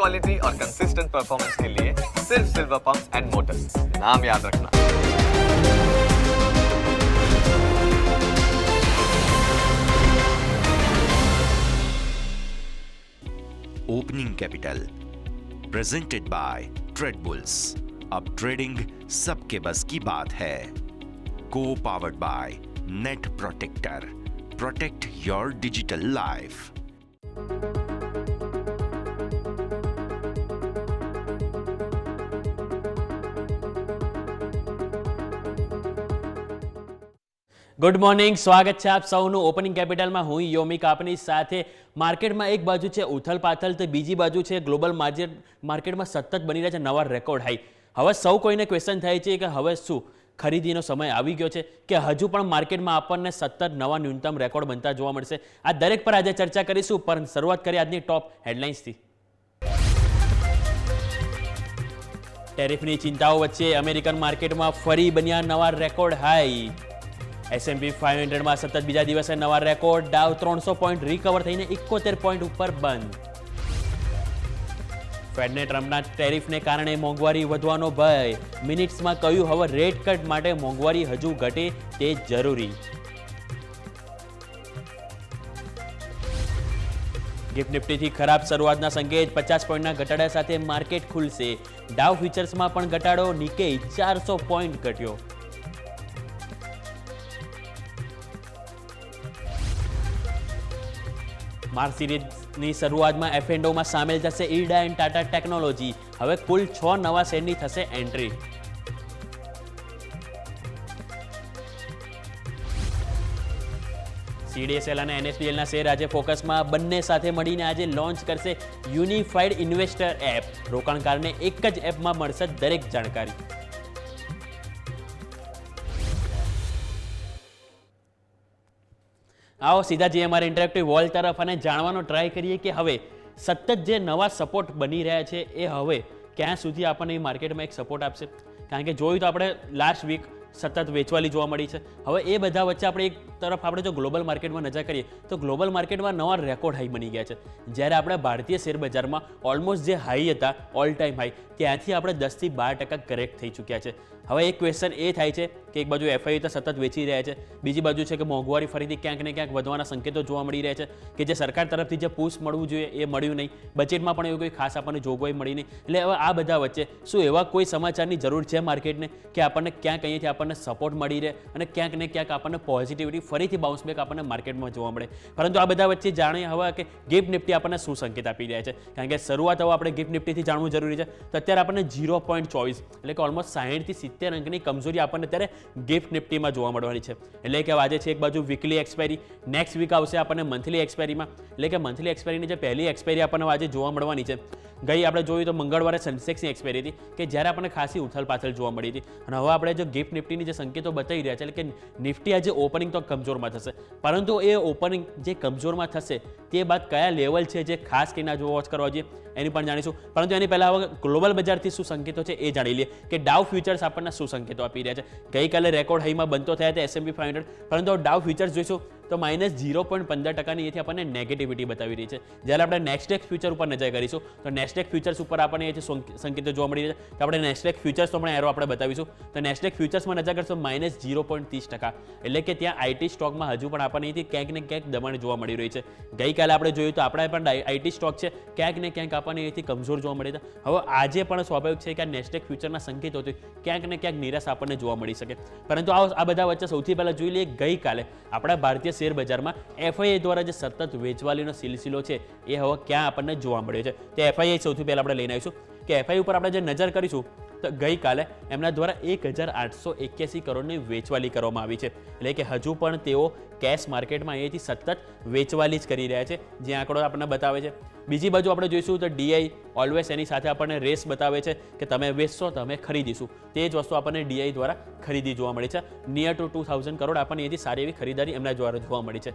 Quality और consistent performance के लिए सिर्फ सिल्वर पंप्स एंड मोटर्स, नाम याद रखना। Opening capital presented by Trade Bulls. अब ट्रेडिंग सबके बस की बात है। को powered by net protector, protect your digital life. Good morning, સ્વાગત છે આપ સૌનું ઓપનિંગ કેપિટલમાં। હું યોમિક આપની સાથે। માર્કેટમાં એક બાજુ છે ઉથલપાથલ તો બીજી બાજુ છે ગ્લોબલ માર્કેટમાં સતત બની રહ્યા છે નવા રેકોર્ડ હાઈ। હવે સૌ કોઈને ક્વેશ્ચન થાય છે કે હવે શું ખરીદીનો સમય આવી ગયો છે કે હજુ પણ માર્કેટમાં આપણને સતત નવા ન્યૂનતમ રેકોર્ડ બનતા જોવા મળશે? આ દરેક પર આજે ચર્ચા કરીશું, પણ શરૂઆત કરીએ આજની ટોપ હેડલાઇન્સથી। ટેરિફની ચિંતાઓ વચ્ચે અમેરિકન માર્કેટમાં ફરી બન્યા નવા રેકોર્ડ હાઈ। S&P 500 સતત બીજા દિવસે નવા રેકોર્ડ। ડાઉ 300 પોઈન્ટ રિકવર થઈને 71 પોઈન્ટ ઉપર બંધ। ફેડને ટ્રમ્પના ટેરિફને કારણે મોંઘવારી વધવાનો ભય। મિનિટ્સમાં કહ્યું હવે રેટ કટ માટે મોંઘવારી હજુ ઘટે તે જરૂરી। ગિફ્ટ નિફ્ટીથી ખરાબ શરૂઆતના સંકેત। 50 પોઈન્ટના ઘટાડા સાથે માર્કેટ ખુલશે। ડાઉ ફ્યુચર્સમાં પણ ઘટાડો। નિકેઈ 400 પોઈન્ટ ઘટ્યો। માર્ચ સિરીઝની શરૂઆતમાં F&Oમાં સામેલ થશે ઈડા એન્ડ ટાટા ટેકનોલોજી। હવે કુલ 6 નવા શેરની થશે એન્ટ્રી। CDSL અને NSDLના શેર આજે ફોકસમાં। બંને સાથે મળીને આજે લોન્ચ કરશે યુનિફાઈડ ઇન્વેસ્ટર એપ। રોકાણકારને એક જ એપમાં મળશે દરેક જાણકારી। આવો સીધા જઈએ અમારા ઇન્ટરેક્ટિવ વોલ તરફ અને જાણવાનો ટ્રાય કરીએ કે હવે સતત જે નવા સપોર્ટ બની રહ્યા છે એ હવે ક્યાં સુધી આપણને એ માર્કેટમાં એક સપોર્ટ આપશે? કારણ કે જોયું તો આપણે લાસ્ટ વીક સતત વેચવાલી જોવા મળી છે। હવે એ બધા વચ્ચે આપણે એક તરફ આપણે જો ગ્લોબલ માર્કેટમાં નજર કરીએ તો ગ્લોબલ માર્કેટમાં નવા રેકોર્ડ હાઈ બની ગયા છે। જ્યારે આપણે ભારતીય શેર બજારમાં ઓલમોસ્ટ જે હાઈ હતા ઓલ ટાઈમ હાઈ ત્યાંથી આપણે 10 થી 12% કરેક્ટ થઈ ચૂક્યા છે। હવે એક ક્વેશ્ચન એ થાય છે કે એક બાજુ FI તો સતત વેચી રહ્યા છે, બીજી બાજુ છે કે મોંઘવારી ફરીથી ક્યાંક ને ક્યાંક વધવાના સંકેતો જોવા મળી રહ્યા છે કે જે સરકાર તરફથી જે પુશ મળવું જોઈએ એ મળ્યું નહીં। બજેટમાં પણ એવું કોઈ ખાસ આપણને જોગવાઈ મળી નહીં। એટલે હવે આ બધા વચ્ચે શું એવા કોઈ સમાચારની જરૂર છે માર્કેટને કે આપણને ક્યાંક અહીંયાથી આપણને સપોર્ટ મળી રહે અને ક્યાંક ને ક્યાંક આપણને પોઝિટિવિટી ફરીથી બાઉન્સ બેક આપણને માર્કેટમાં જોવા મળે? પરંતુ આ બધા વચ્ચે જાણીએ હવે કે ગિફ્ટ નિફ્ટી આપણને શું સંકેત આપી રહ્યા છે। કારણ કે શરૂઆત હવે આપણે ગિફ્ટ નિફ્ટીથી જાણવું જરૂરી છે। તો અત્યારે આપણને 0.24 એટલે કે ઓલમોસ્ટ 60 થી 70 અંકની કમજોરી આપણને અત્યારે ગિફ્ટ નિફ્ટીમાં જોવા મળવાની છે। એટલે કે આજે છે એક બાજુ વીકલી એક્સપાયરી, નેક્સ્ટ વીક આવશે આપણને મંથલી એક્સપાયરીમાં। એટલે કે મંથલી એક્સપાયરીની જે પહેલી એક્સપાયરી આપણને આજે જોવા મળવાની છે। ગઈ આપણે જોયું તો મંગળવારે સેન્સેક્સની એક્સપાયરી હતી કે જ્યારે આપણને ખાસી ઉથલપાથલ જોવા મળી હતી। અને હવે આપણે જો ગિફ્ટ નિફ્ટીની જે સંકેતો બતાવી રહ્યા છે એટલે કે નિફ્ટી આજે ઓપનિંગ તો કમજોરમાં થશે, પરંતુ એ ઓપનિંગ જે કમજોરમાં થશે તે બાદ કયા લેવલ છે જે ખાસ કરીને વોચ કરવા જોઈએ એની પણ જાણીશું। પરંતુ એની પહેલાં હવે ગ્લોબલ બજારથી શું સંકેતો છે એ જાણી લઈએ કે ડાઉ ફ્યુચર્સ આપણને શું સંકેતો આપી રહ્યા છે। ગઈકાલે રેકોર્ડ હાઈમાં બનતો થયા હતા S&P 500, પરંતુ ડાઉ ફ્યુચર્સ જોઈશું તો -0.15%ની એથી આપણને નેગેટિવિટી બતાવી રહી છે। જ્યારે આપણે નેસ્ડેક ફ્યુચર ઉપર નજર કરીશું તો નેસ્ડેક ફ્યુચર્સ ઉપર આપણને એ સંકેતો જોવા મળી રહ્યા છે। તો આપણે નેસ્ડેક ફ્યુચર્સ તો પણ એરો આપણે બતાવીશું। તો નેસ્ડેક ફ્યુચર્સમાં નજર કરશો -0.30%, એટલે કે ત્યાં IT સ્ટોકમાં હજુ પણ આપણને અહીંથી ક્યાંક ને ક્યાંક દબાણ જોવા મળી રહી છે। ગઈકાલે આપણે જોયું તો આપણા પણ IT સ્ટોક છે ક્યાંક ને ક્યાંક આપણને અહીંથી કમજોર જોવા મળી હતા। હવે આજે પણ સ્વાભાવિક છે કે આ નેસ્ડેક ફ્યુચરના સંકેતોથી ક્યાંક ને ક્યાંક નિરાશ આપણને જોવા મળી શકે। પરંતુ આ બધા વચ્ચે સૌથી પહેલાં જોઈ લઈએ ગઈકાલે આપણા ભારતીય શેર બજારમાં FII દ્વારા જે સતત વેચવાલીનો સિલસિલો છે એ હવે ક્યાં આપણને જોવા મળ્યો છે તે FII સૌથી પહેલાં આપણે લઈને આવીશું કે FII ઉપર આપણે જે નજર કરીશું તો ગઈકાલે એમના દ્વારા 1881 કરોડની વેચવાલી કરવામાં આવી છે। એટલે કે હજુ પણ તેઓ કેશ માર્કેટમાં અહીંયાથી સતત વેચવાલી જ કરી રહ્યા છે, જે આંકડો આપણને બતાવે છે। બીજી બાજુ આપણે જોઈશું તો DI ઓલવેઝ એની સાથે આપણને રેસ બતાવે છે કે તમે વેચશો તો અમે ખરીદીશું। તે જ વસ્તુ આપણને DI દ્વારા ખરીદી જોવા મળી છે। નિયર ટુ 2000 કરોડ આપણને અહીંયાથી સારી એવી ખરીદારી એમના દ્વારા જોવા મળી છે।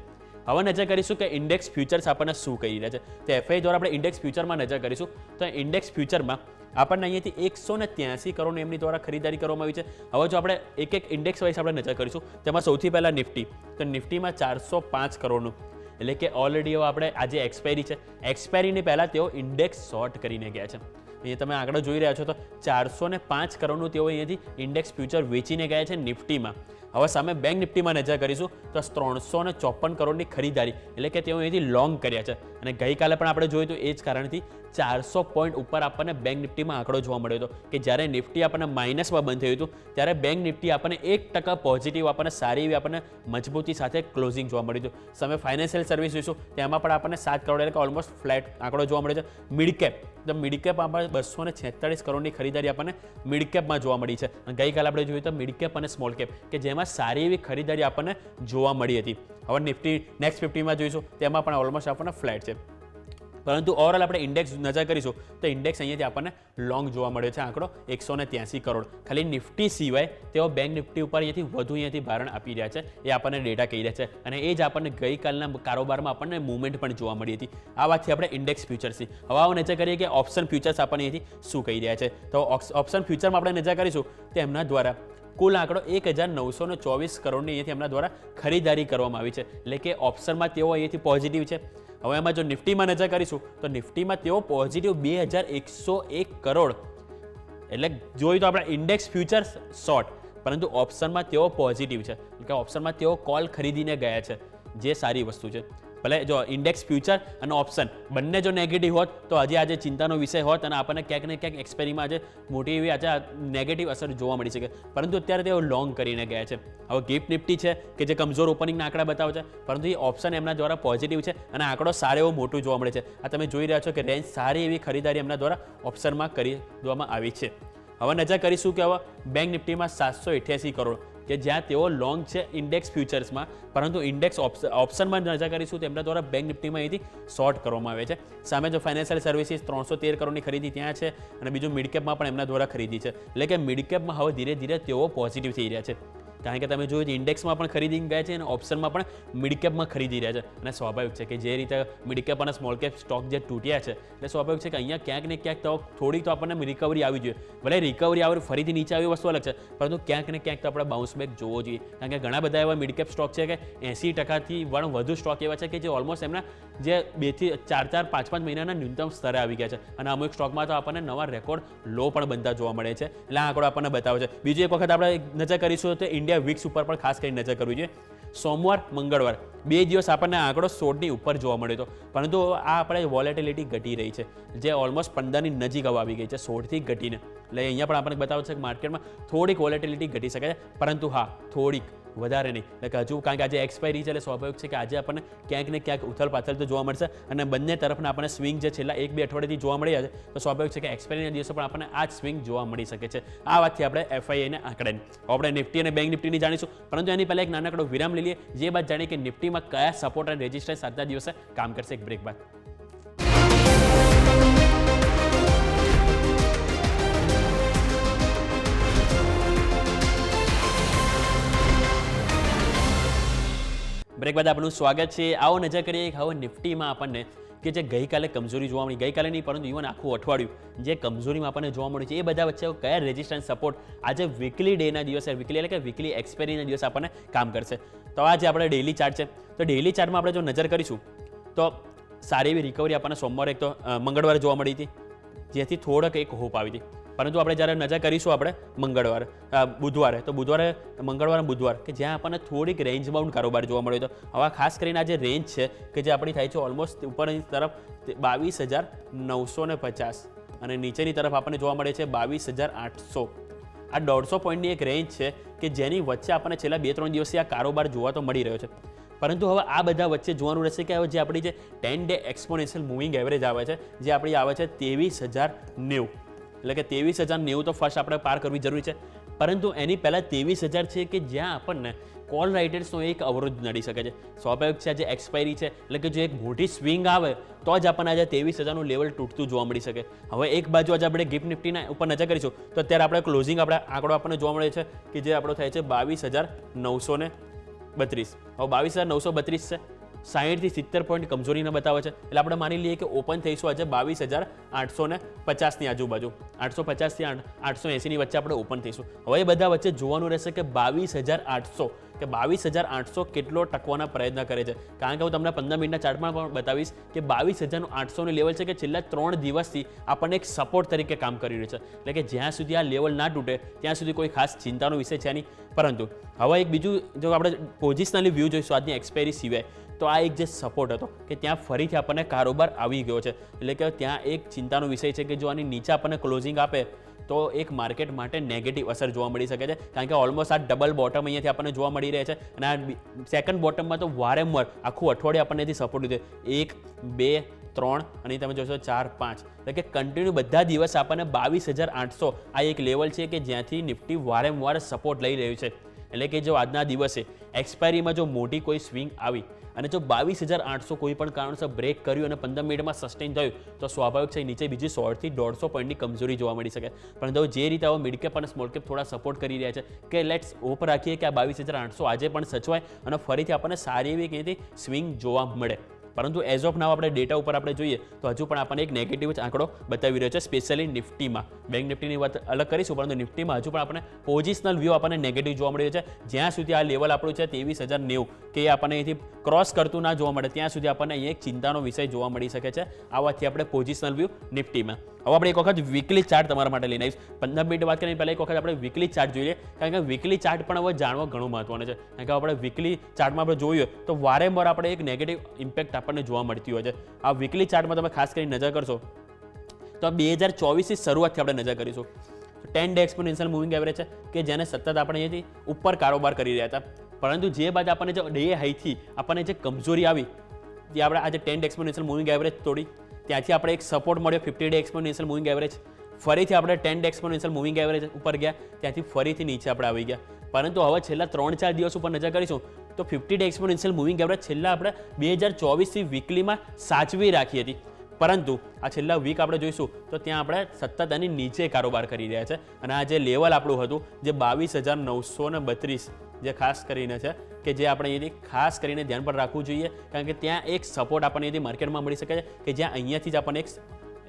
હવે નજર કરીશું કે ઇન્ડેક્સ ફ્યુચર્સ આપણને શું કહી રહ્યા છે। તો FII દ્વારા આપણે ઇન્ડેક્સ ફ્યુચરમાં નજર કરીશું તો ઇન્ડેક્સ ફ્યુચરમાં આપણને અહીંયાથી 183 કરોડની એમની દ્વારા ખરીદારી કરવામાં આવી છે। હવે જો આપણે એક ઇન્ડેક્સ વાઇઝ આપણે નજર કરીશું તેમાં સૌથી પહેલાં નિફ્ટી, તો નિફ્ટીમાં 405 કરોડનું, એટલે કે ઓલરેડી હવે આપણે આ જે એક્સપાયરી છે એક્સપાયરીની પહેલાં તેઓ ઇન્ડેક્સ શોર્ટ કરીને ગયા છે. અહીંયા તમે આગળ જોઈ રહ્યા છો તો 405 કરોડનું તેઓ અહીંયાથી ઇન્ડેક્સ ફ્યુચર વેચીને ગયા છે નિફ્ટીમાં. હવે સામે બેંક નિફ્ટીમાં નજર કરીશું તો 354 કરોડની ખરીદારી એટલે કે તેઓ અહીંથી લોંગ કર્યા છે. અને ગઈકાલે પણ આપણે જોયું તો એ જ કારણથી 400 પોઈન્ટ ઉપર આપણને બેંક નિફ્ટીમાં આંકડો જોવા મળ્યો હતો કે જ્યારે નિફ્ટી આપણને માઇનસમાં બંધ થયું હતું ત્યારે બેંક નિફ્ટી આપણને 1% પોઝિટિવ આપણને સારી એવી આપણને મજબૂતી સાથે ક્લોઝિંગ જોવા મળ્યું હતું. સામે ફાઇનાન્શિયલ સર્વિસ જોઈશું તેમાં પણ આપણને 7 કરોડ એટલે કે ઓલમોસ્ટ ફ્લેટ આંકડો જોવા મળ્યો છે. મિડ કેપ તો મિડ કેપ આપણે 246 કરોડની ખરીદારી આપણને મિડ કેપમાં જોવા મળી છે. અને ગઈકાલે આપણે જોયું તો મિડ કેપ અને સ્મોલ કેપ કે જેમાં સારી એવી ખરીદારી આપણને જોવા મળી હતી. હવે નિફ્ટી નેક્સ્ટ 50માં જોઈશું તેમાં પણ ઓલમોસ્ટ આપણને ફ્લેટ છે. પરંતુ ઓવરઓલ આપણે ઇન્ડેક્સ નજર કરીશું તો ઇન્ડેક્સ અહીંયાથી આપણને લોંગ જોવા મળ્યો છે આંકડો 183 કરોડ. ખાલી નિફ્ટી સિવાય તેઓ બેંક નિફ્ટી ઉપર અહીંયાથી ભારણ આપી રહ્યા છે એ આપણને ડેટા કહી રહ્યા છે. અને એ જ આપણને ગઈકાલના કારોબારમાં આપણને મુવમેન્ટ પણ જોવા મળી હતી. આ વાતથી આપણે ઇન્ડેક્સ ફ્યુચર્સની હવે આવો નજર કરીએ કે ઓપ્શન ફ્યુચર્સ આપણને અહીંયાથી શું કહી રહ્યા છે. તો ઓપ્શન ફ્યુચરમાં આપણે નજર કરીશું તો એમના દ્વારા કુલ આંકડો 1924 કરોડની અહીંયાથી એમના દ્વારા ખરીદારી કરવામાં આવી છે. એટલે કે ઓપ્શનમાં તેઓ અહીંયાથી પોઝિટિવ છે. હવે એમાં જો નિફ્ટીમાં નજર કરીશું તો નિફ્ટીમાં તેઓ પોઝિટિવ 2101 કરોડ એટલે જોયું તો આપણે ઇન્ડેક્સ ફ્યુચર્સ શોર્ટ પરંતુ ઓપ્શનમાં તેઓ પોઝિટિવ છે એટલે કે ઓપ્શનમાં તેઓ કોલ ખરીદીને ગયા છે જે સારી વસ્તુ છે. ભલે જો ઇન્ડેક્સ ફ્યુચર અને ઓપ્શન બંને જો નેગેટિવ હોત તો હજી આજે ચિંતાનો વિષય હોત અને આપણને ક્યાંક ને ક્યાંક એક્સપાયરીમાં આજે મોટી એવી આજે નેગેટિવ અસર જોવા મળી શકે. પરંતુ અત્યારે તેઓ લોંગ કરીને ગયા છે. હવે ગિફ્ટ નિફ્ટી છે કે જે કમજોર ઓપનિંગના આંકડા બતાવે છે પરંતુ એ ઓપ્શન એમના દ્વારા પોઝિટિવ છે અને આંકડો સારો એવો મોટું જોવા મળે છે. આ તમે જોઈ રહ્યા છો કે રેન્જ સારી એવી ખરીદારી એમના દ્વારા ઓપ્શનમાં કરી દેવામાં આવી છે. હવે નજર કરીશું કે હવે બેંક નિફ્ટીમાં 788 કરોડ કે જ્યાં તેઓ લોંગ છે ઇન્ડેક્સ ફ્યુચર્સમાં પરંતુ ઇન્ડેક્સ ઓપ્શનમાં નજર કરીશું તો એમના દ્વારા બેંક નિફ્ટીમાં અહીંથી શોર્ટ કરવામાં આવે છે. સામે જો ફાઇનાન્શિયલ સર્વિસીસ 313 કરોડની ખરીદી ત્યાં છે અને બીજું મિડકેપમાં પણ એમના દ્વારા ખરીદી છે. એટલે કે મિડકેપમાં હવે ધીરે ધીરે તેઓ પોઝિટિવ થઈ રહ્યા છે કારણ કે તમે જોયું ઇન્ડેક્સમાં પણ ખરીદી ગયા છે અને ઓપ્શનમાં પણ મિડકેપમાં ખરીદી રહ્યા છે. અને સ્વાભાવિક છે કે જે રીતે મિડકેપ અને સ્મોલ કેપ સ્ટોક જે તૂટ્યા છે એટલે સ્વાભાવિક છે કે અહીંયા ક્યાંક ને ક્યાંક તો થોડીક તો આપણને રિકવરી આવી જોઈએ. ભલે રિકવરી આવે ફરીથી નીચે આવી વસ્તુ અલગ છે પરંતુ ક્યાંક ને ક્યાંક તો આપણે બાઉન્સ બેક જોવો જોઈએ કારણ કે ઘણા બધા એવા મિડકેપ સ્ટોક છે કે 80%થી પણ વધુ સ્ટોક એવા છે કે જે ઓલમોસ્ટ એમના જે 2 થી 4 5 મહિનાના ન્યૂનતમ સ્તરે આવી ગયા છે અને અમુક સ્ટોકમાં તો આપણને નવા રેકોર્ડ લો પણ બનતા જોવા મળે છે. એટલે આ આંકડો આપણને બતાવે છે. બીજી એક વખત આપણે નજર કરીશું તો ઇન્ડિયા વિક્સ ઉપર પણ ખાસ કરીને નજર કરવી જોઈએ. સોમવાર મંગળવાર 2 દિવસ આપણને આંકડો 16ની ઉપર જોવા મળ્યો હતો પરંતુ આ આપણે વોલેટિલિટી ઘટી રહી છે જે ઓલમોસ્ટ 15ની નજીક આવી ગઈ છે 16થી ઘટીને. એટલે અહીંયા પણ આપણને બતાવે છે કે માર્કેટમાં થોડીક વોલેટિલિટી ઘટી શકે છે પરંતુ હા થોડીક વધારે નહીં. એટલે હજુ કારણ કે આજે એક્સપાયરી છે એટલે સ્વાભાવિક છે કે આજે આપણને ક્યાંક ને ક્યાંક ઉથલ પાથલ તો જોવા મળશે અને બંને તરફના આપણને સ્વિંગ જે છેલ્લા 1-2 અઠવાડિયાથી જોવા મળ્યા છે તો સ્વાભાવિક છે કે એક્સપાયરીના દિવસો પણ આપણને આ જ સ્વિંગ જોવા મળી શકે છે. આ વાતથી આપણે એફઆઈઆઈને આંકડાની આપણે નિફ્ટી અને બેંક નિફ્ટીની જાણીશું પરંતુ એની પહેલાં એક નાનકડો વિરામ લઈ લઈએ જે બાદ જાણીએ કે નિફ્ટીમાં કયા સપોર્ટ અને રેઝિસ્ટન્સ આજના દિવસે કામ કરશે. એક બ્રેક બાદ બ્રેક બાદ આપનું સ્વાગત છે. આવો નજર કરીએ હવે નિફ્ટીમાં આપણને કે જે ગઈકાલે કમજોરી જોવા મળી ગઈકાલે નહીં પરંતુ ઇવન આખું અઠવાડિયું જે કમજોરીમાં આપણને જોવા મળ્યું છે એ બધા વચ્ચે કયા રેઝિસ્ટન્સ સપોર્ટ આજે વીકલી ડેના દિવસે વીકલી એટલે કે વીકલી એક્સપાયરીના દિવસે આપણને કામ કરશે. તો આજે આપણે ડેઇલી ચાર્ટ છે તો ડેઇલી ચાર્ટમાં આપણે જો નજર કરીશું તો સારી એવી રિકવરી આપણને સોમવારે એક તો મંગળવારે જોવા મળી હતી જેથી થોડોક એક હોપ આવી હતી પરંતુ આપણે જ્યારે નજર કરીશું આપણે બુધવારે તો મંગળવાર બુધવાર કે જ્યાં આપણને થોડીક રેન્જ બાઉન્ડ કારોબાર જોવા મળ્યો હતો. હવે ખાસ કરીને આ જે રેન્જ છે કે જે આપણી થાય છે ઓલમોસ્ટ ઉપરની તરફ 22,950 અને નીચેની તરફ આપણને જોવા મળે છે 22,800. આ 150 પોઈન્ટની એક રેન્જ છે કે જેની વચ્ચે આપણને છેલ્લા 2-3 દિવસથી આ કારોબાર જોવા તો મળી રહ્યો છે પરંતુ હવે આ બધા વચ્ચે જોવાનું રહેશે કે હવે જે આપણી જે 10 ડે એક્સપોનેન્શિયલ મૂવિંગ એવરેજ આવે છે જે આપણી આવે છે 23,090 એટલે કે 23,090 તો ફર્સ્ટ આપણે પાર કરવી જરૂરી છે પરંતુ એની પહેલાં 23,000 છે કે જ્યાં આપણને કોલ રાઇટર્સનો એક અવરોધ નડી શકે છે. સ્વાભાવિક છે આજે એક્સપાયરી છે એટલે કે જો એક મોટી સ્વિંગ આવે તો જ આપણને આજે 23,000નું લેવલ તૂટતું જોવા મળી શકે. હવે એક બાજુ આજે આપણે ગિફ્ટ નિફ્ટીના ઉપર નજર કરીશું તો અત્યારે આપણે ક્લોઝિંગ આપણે આંકડો આપણને જોવા મળે છે કે જે આપણો થાય છે 22,932. હવે 22,932 છે 60 થી 70 પોઈન્ટ કમજોરીને બતાવે છે એટલે આપણે માની લઈએ કે ઓપન થઈશું આજે 22,850ની આજુબાજુ 850 થી 880ની વચ્ચે આપણે ઓપન થઈશું. હવે એ બધા વચ્ચે જોવાનું રહેશે કે 22,800 કે 22,800 કેટલો ટકવાના પ્રયત્ન કરે છે. કારણ કે હું તમને 15 મિનિટના ચાર્ટમાં પણ બતાવીશ કે 22,800નું લેવલ છે કે છેલ્લા 3 દિવસથી આપણને એક સપોર્ટ તરીકે કામ કરી રહ્યું છે. એટલે કે જ્યાં સુધી આ લેવલ ના તૂટે ત્યાં સુધી કોઈ ખાસ ચિંતાનો વિષય છે નહીં. પરંતુ હવે એક બીજું જો આપણે પોઝિશનલી વ્યૂ જોઈશું આજની એક્સપાયરી સિવાય, તો આ એક જે સપોર્ટ હતો કે ત્યાં ફરીથી આપણને કારોબાર આવી ગયો છે. એટલે કે ત્યાં એક ચિંતાનો વિષય છે કે જો આની નીચે આપણને ક્લોઝિંગ આપે તો એક માર્કેટ માટે નેગેટિવ અસર જોવા મળી શકે છે. કારણ કે ઓલમોસ્ટ આ ડબલ બોટમ અહીંયાથી આપણને જોવા મળી રહે છે અને આ સેકન્ડ બોટમમાં તો વારંવાર આખું અઠવાડિયે આપણને સપોર્ટ લીધે 1, 2, 3 અને તમે જોશો 4, 5 એટલે કે કન્ટિન્યુ બધા દિવસ આપણને 22,800 આ એક લેવલ છે કે જ્યાંથી નિફ્ટી વારંવાર સપોર્ટ લઈ રહ્યું છે. એટલે કે જો આજના દિવસે એક્સપાયરીમાં જો મોટી કોઈ સ્વિંગ આવી અને જો 22,800 કોઈ પણ કારણસર બ્રેક કર્યું અને 15 મિનિટમાં સસ્ટેન થયું તો સ્વાભાવિક છે નીચે બીજી 100 થી 150 પોઈન્ટની કમજોરી જોવા મળી શકે. પરંતુ જે રીતે હવે મિડ કેપ અને સ્મોલ કેપ થોડા સપોર્ટ કરી રહ્યા છે કે લેટ્સ હોપ રાખીએ કે આ 22,800 આજે પણ સચવાય અને ફરીથી આપણને સારી એવી ક્યાંથી સ્વિંગ જોવા મળે. પરંતુ એઝ ઓફ નાવ આપણે ડેટા ઉપર આપણે જોઈએ તો હજુ પણ આપણને એક નેગેટિવ જ આંકડો બતાવી રહ્યો છે, સ્પેશિયલી નિફ્ટીમાં. બેંક નિફ્ટીની વાત અલગ કરીશું, પરંતુ નિફ્ટીમાં હજુ પણ આપણને પોઝિશનલ વ્યૂ આપણને નેગેટિવ જોવા મળી રહ્યો છે. જ્યાં સુધી આ લેવલ આપણું છે 23,090 કે એ આપણને અહીંથી ક્રોસ કરતું ના જોવા મળે ત્યાં સુધી આપણને અહીં એક ચિંતાનો વિષય જોવા મળી શકે છે. આ વાતથી આપણે પોઝિશનલ વ્યૂ નિફ્ટીમાં. હવે આપણે એક વખત વીકલી ચાર્ટ તમારા માટે લઈને આવીશ. 15 મિનિટ વાત કરીને પહેલાં એક વખત આપણે વીકલી ચાર્ટ જોઈએ, કારણ કે વીકલી ચાર્ટ પણ હવે જાણવો ઘણું મહત્વનું છે. કારણ કે આપણે વીકલી ચાર્ટમાં આપણે જોઈએ તો વારંવાર આપણે એક નેગેટિવ ઇમ્પેક્ટ આપણને જોવા મળતી હોય છે. આ વીકલી ચાર્ટમાં તમે ખાસ કરીને નજર કરશો તો 2024ની શરૂઆતથી આપણે નજર કરીશું. 10 ડે એક્સપોનેન્શિયલ મૂવિંગ એવરેજ છે કે જેને સતત આપણે અહીંયાથી ઉપર કારોબાર કરી રહ્યા હતા. પરંતુ જે બાદ આપણને જો ડે હાઈથી આપણને જે કમજોરી આવી તે આપણે આજે 10 ડે એક્સપોનેન્શિયલ મૂવિંગ એવરેજ તોડી, ત્યાંથી આપણે એક સપોર્ટ મળ્યો 50 ડે એક્સપોનેન્શિયલ મૂવિંગ એવરેજ, ફરીથી આપણે 10 ડે એક્સપોનેન્શિયલ મૂવિંગ એવરેજ ઉપર ગયા, ત્યાંથી ફરીથી નીચે આપણે આવી ગયા. પરંતુ હવે છેલ્લા 3-4 દિવસ ઉપર નજર કરીશું તો 50 ડે એક્સપોનેન્શિયલ મૂવિંગ એવરેજ છેલ્લા આપણે 2024થી વીકલીમાં સાચવી રાખી હતી. પરંતુ આ છેલ્લા વીક આપણે જોઈશું તો ત્યાં આપણે સતત એની નીચે કારોબાર કરી રહ્યા છે. અને આ જે લેવલ આપણું હતું જે 22,932 જે ખાસ કરીને છે કે જે આપણે અહીંયાથી ખાસ કરીને ધ્યાન પર રાખવું જોઈએ, કારણ કે ત્યાં એક સપોર્ટ આપણને અહીંયાથી માર્કેટમાં મળી શકે છે કે જ્યાં અહીંયાથી જ આપણને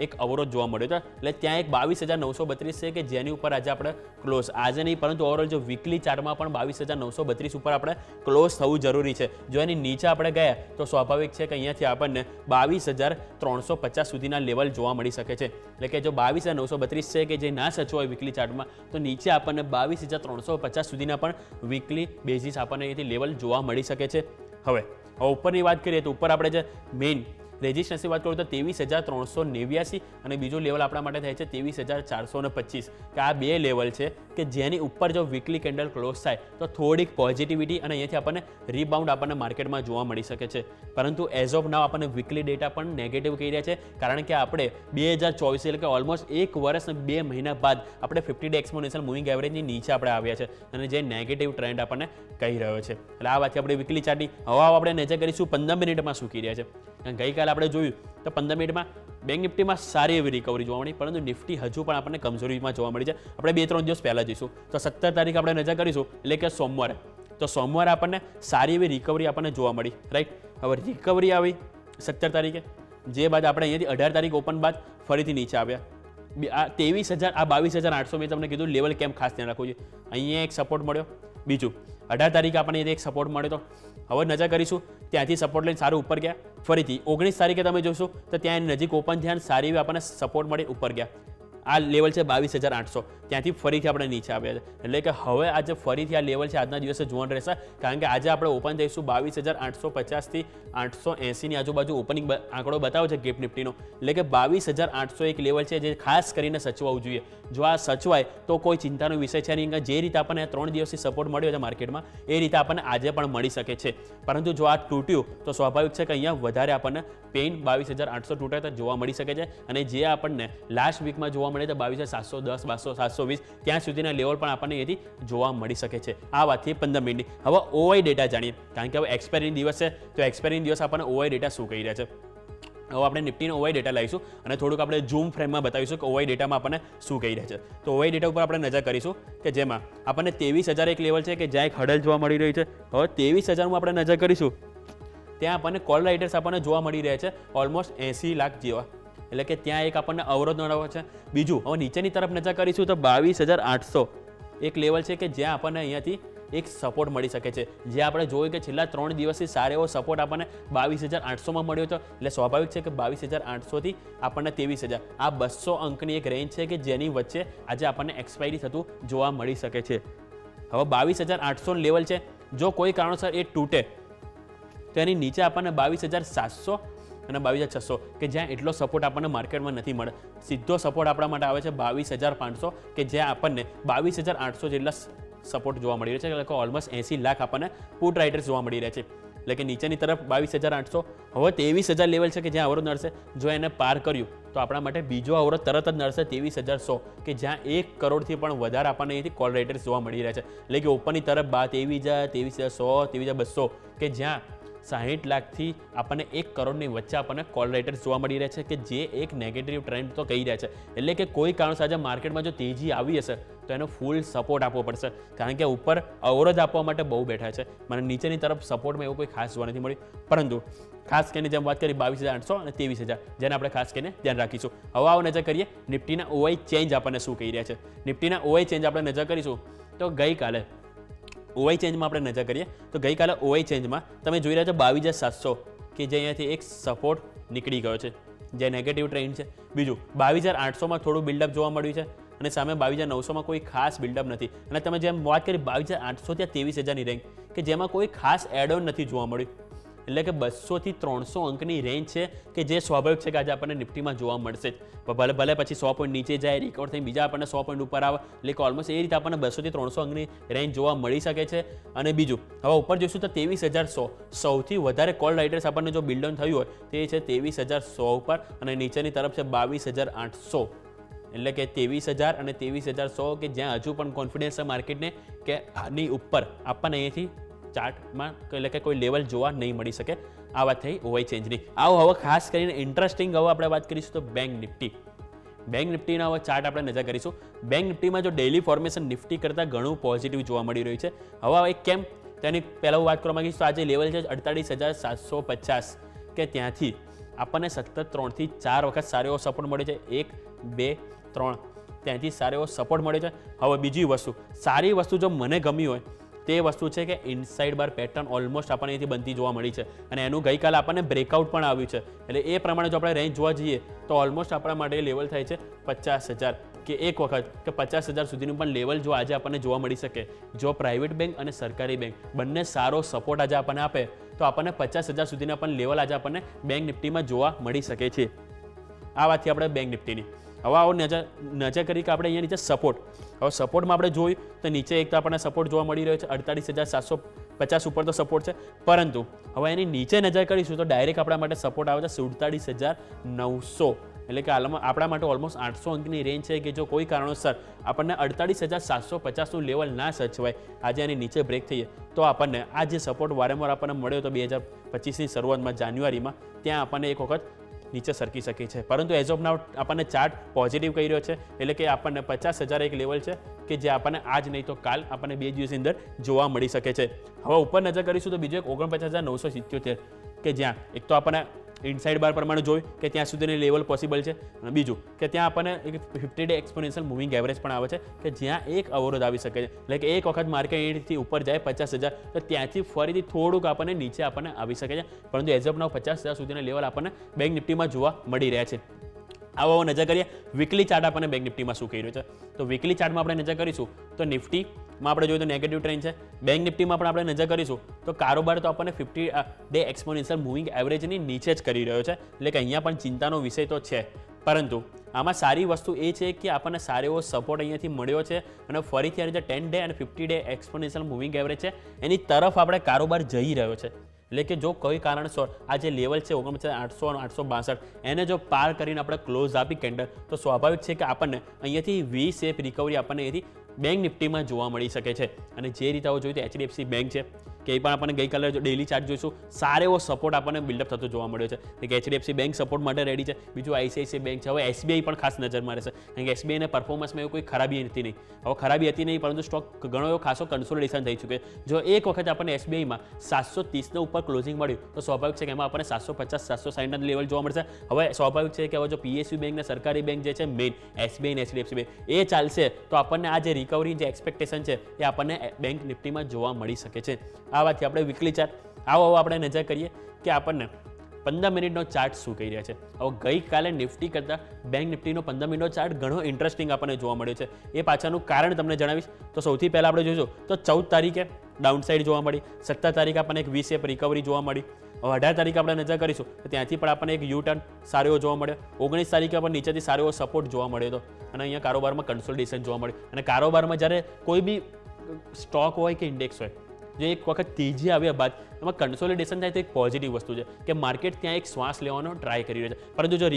એક અવરોધ જોવા મળ્યો હતો. એટલે ત્યાં એક 22,932 છે કે જેની ઉપર આજે આપણે ક્લોઝ, આજે નહીં પરંતુ ઓવરઓલ જો વીકલી ચાર્ટમાં પણ 22,932 ઉપર આપણે ક્લોઝ થવું જરૂરી છે. જો એની નીચે આપણે ગયા તો સ્વાભાવિક છે કે અહીંયાથી આપણને 22,350 સુધીના લેવલ જોવા મળી શકે છે. એટલે કે જો 22,932 છે કે જે ના સચવાય વીકલી ચાર્ટમાં તો નીચે આપણને 22,350 સુધીના પણ વીકલી બેઝિસ આપણને અહીંથી લેવલ જોવા મળી શકે છે. હવે ઉપરની વાત કરીએ તો ઉપર આપણે જે મેઇન રેઝિસ્ટન્સની વાત કરું તો 23,389 અને બીજું લેવલ આપણા માટે થાય છે 23,425 કે આ બે લેવલ છે કે જેની ઉપર જો વીકલી કેન્ડલ ક્લોઝ થાય તો થોડીક પોઝિટિવિટી અને અહીંયાથી આપણને રીબાઉન્ડ આપણને માર્કેટમાં જોવા મળી શકે છે. પરંતુ એઝ ઓફ નાવ આપણને વીકલી ડેટા પણ નેગેટિવ કહી રહ્યા છે, કારણ કે આપણે 2024 એટલે કે ઓલમોસ્ટ 1 વર્ષ અને 2 મહિના બાદ આપણે 50 ડે એક્સપોનેન્શિયલ મૂવિંગ એવરેજની નીચે આપણે આવ્યા છે અને જે નેગેટિવ ટ્રેન્ડ આપણને કહી રહ્યો છે. એટલે આ વાતથી આપણે વીકલી ચાર્ટની હવા આપણે નજર કરીશું 15 મિનિટમાં શું કહી રહ્યા છે. ગઈકાલે આપણે જોયું તો 15 મિનિટમાં બેંક નિફ્ટીમાં સારી એવી રિકવરી જોવા મળી, પરંતુ નિફ્ટી હજુ પણ આપણને કમજોરીમાં જોવા મળી છે. આપણે 2-3 દિવસ પહેલાં જઈશું તો 17 તારીખ આપણે નજર કરીશું એટલે કે સોમવારે, તો સોમવારે આપણને સારી એવી રિકવરી આપણને જોવા મળી, રાઈટ. હવે રિકવરી આવી 17 તારીખે, જે બાદ આપણે અહીંયાથી 18 તારીખ ઓપન બાદ ફરીથી નીચે આવ્યા. આ 23,000 આ 22,800 મેં તમને કીધું લેવલ કેમ ખાસ ધ્યાન રાખવું જોઈએ. અહીંયા એક સપોર્ટ મળ્યો, બીજું 18 તારીખે આપણને એક સપોર્ટ મળ્યો. તો હવે નજર કરીશું ત્યાંથી સપોર્ટ લઈને સારું ઉપર ગયા, ફરીથી 19 તારીખે તમે જોશો તો ત્યાં નજીક ઓપન થયા સારી એવી આપણને સપોર્ટ મળી ઉપર ગયા. આ લેવલ છે 22,800, ત્યાંથી ફરીથી આપણે નીચે આવ્યા છે. એટલે કે હવે આજે ફરીથી આ લેવલ છે આજના દિવસે જોવાનું રહેશે, કારણ કે આજે આપણે ઓપન થઈશું 22,850 થી 880 ની આજુબાજુ ઓપનિંગ આંકડો બતાવે છે ગેપ નિફ્ટીનો. એટલે કે 22,800 એક લેવલ છે જે ખાસ કરીને સચવાવું જોઈએ. જો આ સચવાય તો કોઈ ચિંતાનો વિષય છે નહીં. જે રીતે આપણને 3 દિવસથી સપોર્ટ મળ્યો છે માર્કેટમાં એ રીતે આપણને આજે પણ મળી શકે છે. પરંતુ જો આ તૂટ્યું તો સ્વાભાવિક છે કે અહીંયા વધારે આપણને પેઇન 22,800 તૂટે તો જોવા મળી શકે છે. અને જે આપણને લાસ્ટ વીકમાં જોવા મળે તો 22,710, 720 ત્યાં સુધીના લેવલ પણ આપણને અહીંથી જોવા મળી શકે છે. આ વાતથી 15 મિનિટની. હવે ઓઆઈ ડેટા જાણીએ, કારણ કે હવે એક્સપાયરી દિવસ છે તો એક્સપાયરી દિવસ આપણને ઓઆઈ ડેટા શું કહી રહ્યા છે. હવે આપણે નિફ્ટીનો ઓવાઈ ડેટા લાવીશું અને થોડુંક આપણે ઝૂમ ફ્રેમમાં બતાવીશું કે ઓવાઈ ડેટામાં આપણને શું કહી રહ્યા છે. તો ઓવાઈ ડેટા ઉપર આપણે નજર કરીશું કે જેમાં આપણને 23,000 એક લેવલ છે કે જ્યાં એક હડલ જોવા મળી રહી છે. હવે 23,000માં આપણે નજર કરીશું ત્યાં આપણને કોલ રાઇડર્સ આપણને જોવા મળી રહ્યા છે ઓલમોસ્ટ 80 લાખ જેવા. એટલે કે ત્યાં એક આપણને અવરોધ નડવો છે. બીજું હવે નીચેની તરફ નજર કરીશું તો 22,800 એક લેવલ છે કે જ્યાં આપણને અહીંયાથી એક સપોર્ટ મળી શકે છે. જે આપણે જોયું કે છેલ્લા 3 દિવસથી સારો એવો સપોર્ટ આપણને 22,800માં મળ્યો હતો. એટલે સ્વાભાવિક છે કે 22,800થી આપણને 23,000 આ 200 અંકની એક રેન્જ છે કે જેની વચ્ચે આજે આપણને એક્સપાયરી થતું જોવા મળી શકે છે. હવે 22,800 લેવલ છે, જો કોઈ કારણોસર એ તૂટે તો એની નીચે આપણને 22,700 અને 22,600 કે જ્યાં એટલો સપોર્ટ આપણને માર્કેટમાં નથી મળે. સીધો સપોર્ટ આપણા માટે આવે છે 22,500 કે જ્યાં આપણને 22,800 જેટલા સપોર્ટ જોવા મળી રહ્યા છે. એટલે કે ઓલમોસ્ટ 80 લાખ આપણને પુટ રાઇટર્સ જોવા મળી રહ્યા છે. એટલે કે નીચેની તરફ 22,800, હવે 23,000 લેવલ છે કે જ્યાં અવરોધ નડશે. જો એને પાર કર્યું તો આપણા માટે બીજો અવરોધ તરત જ નડશે 23,100 કે જ્યાં 1 કરોડથી પણ વધારે આપણને અહીંથી કોલ રાઇટર્સ જોવા મળી રહ્યા છે. એટલે કે ઉપરની તરફ 23,000, 23,100, 23,200 કે જ્યાં 60 લાખથી આપણને 1 કરોડની વચ્ચે આપણને કોલ રાઇટર્સ જોવા મળી રહ્યા છે કે જે એક નેગેટિવ ટ્રેન્ડ તો કહી રહ્યા છે. એટલે કે કોઈ કારણસર આજે માર્કેટમાં જો તેજી આવી હશે તો એનો ફૂલ સપોર્ટ આપવો પડશે, કારણ કે ઉપર અવરોધ આપવા માટે બહુ બેઠા છે. મને નીચેની તરફ સપોર્ટમાં એવું કોઈ ખાસ જોવા નથી મળ્યું. પરંતુ ખાસ કરીને જેમ વાત કરી 22,800 અને 23,000 જેને આપણે ખાસ કરીને ધ્યાન રાખીશું. હવે આવો નજર કરીએ નિફ્ટીના ઓઆઈ ચેન્જ આપણને શું કહી રહ્યા છે. નિફ્ટીના ઓઆઈ ચેન્જ આપણે નજર કરીશું તો ગઈકાલે ઓઆઈ ચેન્જમાં આપણે નજર કરીએ તો ગઈકાલે ઓઆઈ ચેન્જમાં તમે જોઈ રહ્યા છો 22,700 કે જે અહીંયાથી એક સપોર્ટ નીકળી ગયો છે જે નેગેટિવ ટ્રેન્ડ છે. બીજું 22,800માં થોડું બિલ્ડઅપ જોવા મળ્યું છે અને સામે 22,900માં કોઈ ખાસ બિલ્ડઅપ નથી. અને તમે જેમ વાત કરી 22,800 ત્યાં 23,000ની રેન્જ કે જેમાં કોઈ ખાસ એડ ઓન નથી જોવા મળ્યું. એટલે કે 200 થી 300 અંકની રેન્જ છે કે જે સ્વાભાવિક છે કે આજે આપણને નિફ્ટીમાં જોવા મળશે. ભલે પછી 100 પોઈન્ટ નીચે જાય, રિકવર થઈને બીજા આપણને 100 પોઈન્ટ ઉપર આવે. એટલે કે ઓલમોસ્ટ એ રીતે આપણને 200 થી 300 અંકની રેન્જ જોવા મળી શકે છે. અને બીજું હવે ઉપર જોઈશું તો 23,100 સૌથી વધારે કોલ રાઇટર્સ આપણને જો બિલ્ડ ઓન થયું હોય તે છે 23,100 ઉપર અને નીચેની તરફ છે 22,800. એટલે કે 23,000 અને 23,100 કે જ્યાં હજુ પણ કોન્ફિડન્સ છે માર્કેટને કે આની ઉપર આપણને અહીંથી ચાર્ટમાં એટલે કે કોઈ લેવલ જોવા નહીં મળી શકે. આ વાત થઈ ઓવાઈ ચેન્જની. આવો હવે ખાસ કરીને ઇન્ટરેસ્ટિંગ હવે આપણે વાત કરીશું તો બેંક નિફ્ટી. બેંક નિફ્ટીના હવે ચાર્ટ આપણે નજર કરીશું. બેંક નિફ્ટીમાં જો ડેઇલી ફોર્મેશન નિફ્ટી કરતાં ઘણું પોઝિટિવ જોવા મળી રહ્યું છે. હવે કેમ તેની પહેલાં વાત કરવા માંગીશ તો આજે લેવલ છે 48,750 કે ત્યાંથી આપણને સતત 3 થી 4 વખત સારો એવો સપોર્ટ મળ્યો છે. 1, 2, 3 ત્યાંથી સારો એવો સપોર્ટ મળ્યો છે. હવે બીજી વસ્તુ સારી વસ્તુ જો મને ગમી હોય તે વસ્તુ છે કે ઇનસાઇડ બાર પેટર્ન ઓલમોસ્ટ આપણને અહીંથી બનતી જોવા મળી છે અને એનું ગઈકાલે આપણને બ્રેકઆઉટ પણ આવ્યું છે. એટલે એ પ્રમાણે જો આપણે રેન્જ જોવા જઈએ તો ઓલમોસ્ટ આપણા માટે લેવલ થાય છે 50,000 કે એક વખત કે 50,000 સુધીનું પણ લેવલ જો આજે આપણને જોવા મળી શકે. જો પ્રાઇવેટ બેંક અને સરકારી બેંક બંને સારો સપોર્ટ આજે આપણને આપે તો આપણને 50,000 સુધીના પણ લેવલ આજે આપણને બેંક નિફ્ટીમાં જોવા મળી શકે છે. આ વાતથી આપણે બેંક નિફ્ટીની. હવે આવો નજર કરી કે આપણે અહીંયા નીચે સપોર્ટ. હવે સપોર્ટમાં આપણે જોયું તો નીચે એક તો આપણને સપોર્ટ જોવા મળી રહ્યો છે 48,750 ઉપર તો સપોર્ટ છે. પરંતુ હવે એની નીચે નજર કરીશું તો ડાયરેક્ટ આપણા માટે સપોર્ટ આવે છે 47,900. એટલે કે હાલમાં આપણા માટે ઓલમોસ્ટ 800 અંકની રેન્જ છે કે જો કોઈ કારણોસર આપણને 48,750નું લેવલ ના સચવાય, આજે એની નીચે બ્રેક થઈએ તો આપણને આ જે સપોર્ટ વારંવાર આપણને મળ્યો હતો 2025ની શરૂઆતમાં જાન્યુઆરીમાં ત્યાં આપણને એક વખત નીચે સરકી શકે છે. પરંતુ એઝ ઓફ નાઉ આપણને ચાર્ટ પોઝિટિવ કહી રહ્યો છે. એટલે કે આપણને 50,000 એક લેવલ છે કે જે આપણને આજ નહીં તો કાલ આપણને 2 દિવસની અંદર જોવા મળી શકે છે. હવે ઉપર નજર કરીશું તો બીજો એક 49,977 કે જ્યાં એક તો આપણને ઇનસાઇડ બાર પ્રમાણે જોયું કે ત્યાં સુધીની લેવલ પોસિબલ છે અને બીજું કે ત્યાં આપણને એક 50 ડે એક્સપોનેન્શિયલ મૂવિંગ એવરેજ પણ આવે છે કે જ્યાં એક અવરોધ આવી શકે છે. એટલે કે એક વખત માર્કેટથી ઉપર જાય 50,000 તો ત્યાંથી ફરીથી થોડુંક આપણને નીચે આપણને આવી શકે છે. પરંતુ એઝ ઓફ નાઉ 50,000 સુધીના લેવલ આપણને બેંક નિફ્ટીમાં જોવા મળી રહ્યા છે. આવો નજર કરીએ વીકલી ચાર્ટ આપણને બેંક નિફ્ટીમાં શું કહી રહ્યું છે. તો વીકલી ચાર્ટમાં આપણે નજર કરીશું તો નિફ્ટીમાં આપણે જોઈએ તો નેગેટિવ ટ્રેન્ડ છે. બેંક નિફ્ટીમાં પણ આપણે નજર કરીશું તો કારોબાર તો આપણને 50 ડે એક્સપોનેન્શિયલ મૂવિંગ એવરેજની નીચે જ કરી રહ્યો છે. એટલે કે અહીંયા પણ ચિંતાનો વિષય તો છે. પરંતુ આમાં સારી વસ્તુ એ છે કે આપણને સારો એવો સપોર્ટ અહીંયાથી મળ્યો છે અને ફરીથી આ રીતે 10 ડે અને 50 ડે એક્સપોનેન્શિયલ મૂવિંગ એવરેજ છે એની તરફ આપણે કારોબાર જઈ રહ્યો છે. એટલે કે જો કોઈ કારણસર આ જે લેવલ છે 49,800 અને 862 એને જો પાર કરીને આપણે ક્લોઝ આપી કેન્ડલ તો સ્વાભાવિક છે કે આપણને અહીંયાથી વી શેપ રિકવરી આપણને અહીંથી બેંક નિફ્ટીમાં જોવા મળી શકે છે. અને જે રીતે આવું જોયું તો HDFC બેંક છે કે એ પણ આપણને ગઈકાલે ડેલી ચાર્ટ જોઈશું, સારો એવો સપોર્ટ આપણને બિલ્ડઅપ થતો જોવા મળ્યો છે કે HDFC બેંક સપોર્ટ માટે રેડી છે, બીજું ICICI બેંક છે, હવે SBI પણ ખાસ નજર મારે છે કારણ કે SBIના પરફોર્મન્સમાં એવું કોઈ ખરાબી હતી નહીં, હવે ખરાબી હતી નહીં પરંતુ સ્ટોક ઘણો એવો ખાસો કન્સોલિડેશન થઈ ચૂકે. જો એક વખત આપણને SBIમાં 730 ઉપર ક્લોઝિંગ મળ્યું તો સ્વાભાવિક છે કે એમાં આપણને 750-760 લેવલ જોવા મળશે. હવે સ્વાભાવિક છે કે હવે જો PSU બેંક ને સરકારી બેંક જે છે મેઇન SBI અને HDFC બેંક એ ચાલશે તો આપણને આ જે રિકવરી જે એક્સપેક્ટેશન છે એ આપણને બેંક નિફ્ટીમાં જોવા મળી શકે છે. આ વાતથી આપણે વીકલી ચાર્ટ આવો આપણે નજર કરીએ કે આપણને 15 મિનિટનો ચાર્ટ શું કહી રહ્યા છે. હવે ગઈકાલે નિફ્ટી કરતાં બેંક નિફ્ટીનો 15 મિનિટનો ચાર્ટ ઘણો ઇન્ટરેસ્ટિંગ આપણને જોવા મળ્યો છે. એ પાછળનું કારણ તમને જણાવીશ. તો સૌથી પહેલાં આપણે જોઈશું તો 14 તારીખે ડાઉન સાઇડ જોવા મળી, 17 તારીખે આપણને એક V-શેપ રિકવરી જોવા મળી, 18 તારીખે આપણે નજર કરીશું તો ત્યાંથી પણ આપણને એક યુ ટર્ન સારો એવો જોવા મળ્યો, 19 તારીખે પણ નીચેથી સારો એવો સપોર્ટ જોવા મળ્યો હતો અને અહીંયા કારોબારમાં કન્સોલિડેશન જોવા મળ્યું. અને કારોબારમાં જ્યારે કોઈ બી સ્ટોક હોય કે ઇન્ડેક્સ હોય જો એક વખત તેજી આવ્યા બાદ એમાં કન્સોલિડેશન થાય તો એક પોઝિટિવ વસ્તુ છે કે માર્કેટ ત્યાં એક શ્વાસ લેવાનો ટ્રાય કરી રહ્યો છે, પરંતુ જો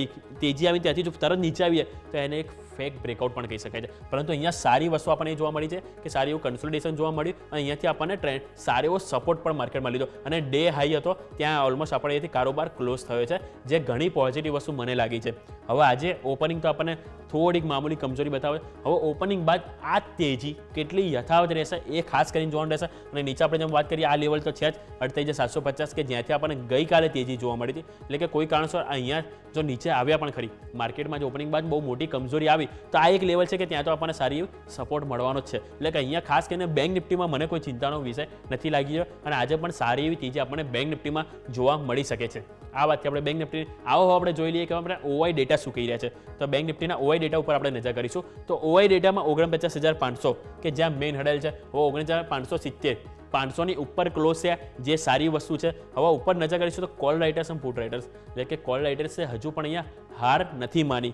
તેજી આવી ત્યાંથી જો તરત નીચે આવીએ તો એને એક ફેક બ્રેકઆઉટ પણ કહી શકાય છે. પરંતુ અહીંયા સારી વસ્તુ આપણને જોવા મળી છે કે સારી એવું કન્સોલિડેશન જોવા મળ્યું અને અહીંયાથી આપણને ટ્રેન્ડ સારો એવો સપોર્ટ પણ માર્કેટમાં લીધો અને ડે હાઈ હતો ત્યાં ઓલમોસ્ટ આપણે અહીંથી કારોબાર ક્લોઝ થયો છે જે ઘણી પોઝિટિવ વસ્તુ મને લાગી છે. હવે આજે ઓપનિંગ તો આપણને થોડીક મામૂલી કમજોરી બતાવે, હવે ઓપનિંગ બાદ આ તેજી કેટલી યથાવત રહેશે એ ખાસ કરીને જોવાનું રહેશે. અને નીચે આપણે જેમ વાત કરીએ આ લેવલ તો છે જ 750 કે જ્યાંથી આપણને ગઈકાલે તેજી જોવા મળી હતી, એટલે કે કોઈ કારણસર અહીંયા જો નીચે આવ્યા પણ ખરી માર્કેટમાં જો ઓપનિંગ બાદ બહુ મોટી કમજોરી આવી તો આ એક લેવલ છે કે ત્યાં તો આપણને સારી સપોર્ટ મળવાનો જ છે. એટલે કે અહીંયા ખાસ કરીને બેંક નિફ્ટીમાં મને કોઈ ચિંતાનો વિષય નથી લાગી રહ્યો અને આજે પણ સારી એવી તેજી આપણને બેંક નિફ્ટીમાં જોવા મળી શકે છે. આ વાતથી આપણે બેંક નિફ્ટી આવો આપણે જોઈ લઈએ કે આપણે OI ડેટા શું કહી રહ્યા છે. તો બેંક નિફ્ટીના OI ડેટા ઉપર આપણે નજર કરીશું. તો OI ડેટામાં 49,500 કે જ્યાં મેઇન હડેલ છે હવે 49,570 500ની ઉપર ક્લોઝ છે જે સારી વસ્તુ છે. હવે ઉપર નજર કરીશું તો કોલ રાઇટર્સ અને પુટ રાઇટર્સ એટલે કે કોલ રાઇટર્સે હજુ પણ અહીંયા હાર નથી માની,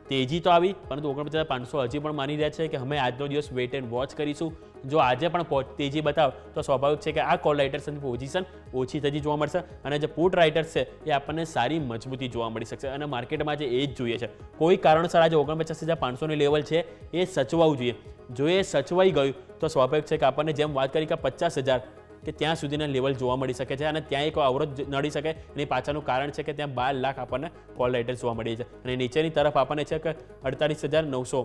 તેજી તો આવી પરંતુ 49,500 હજી પણ માની રહ્યા છે કે અમે આજનો દિવસ વેઇટ એન્ડ વોચ કરીશું. જો આજે પણ તેજી બતાવ તો સ્વાભાવિક છે કે આ કોલ રાઇટર્સની પોઝિશન ઓછી થતી જોવા મળશે અને જે પુટ રાઇટર્સ છે એ આપણને સારી મજબૂતી જોવા મળી શકશે અને માર્કેટમાં જે એ જ જોઈએ છે. કોઈ કારણસર આજે 49,500ની લેવલ છે એ સચવાવું જોઈએ. જો એ સચવાઈ ગયું તો સ્વાભાવિક છે કે આપણને જેમ વાત કરી કે 50,000 કે ત્યાં સુધીના લેવલ જોવા મળી શકે છે અને ત્યાં એક અવરોધ નડી શકે. એની પાછળનું કારણ છે કે ત્યાં 12 લાખ આપણને કોલ રાઇટર્સ જોવા મળી છે અને નીચેની તરફ આપણને છે કે 48,900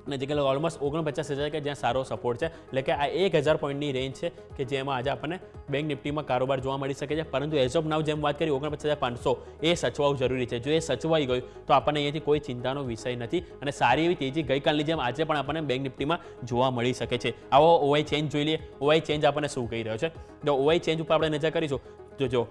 અને જે કે ઓલમોસ્ટ 49,000 કે જ્યાં સારો સપોર્ટ છે. એટલે કે આ 1,000 પોઈન્ટની રેન્જ છે કે જેમાં આજે આપણને બેંક નિફ્ટીમાં કારોબાર જોવા મળી શકે છે. પરંતુ એઝ ઓફ નાવ જેમ વાત કરી 49,500 એ સચવાવું જરૂરી છે. જો એ સચવાઈ ગયું તો આપણને અહીંયાથી કોઈ ચિંતાનો વિષય નથી અને સારી એવી તેજી ગઈકાલની જેમ આજે પણ આપણને બેંક નિફ્ટીમાં જોવા મળી શકે છે. આવો OI ચેન્જ જોઈ લઈએ. OI ચેન્જ આપણને શું કહી રહ્યો છે તો OI ચેન્જ ઉપર આપણે નજર કરીશું. જો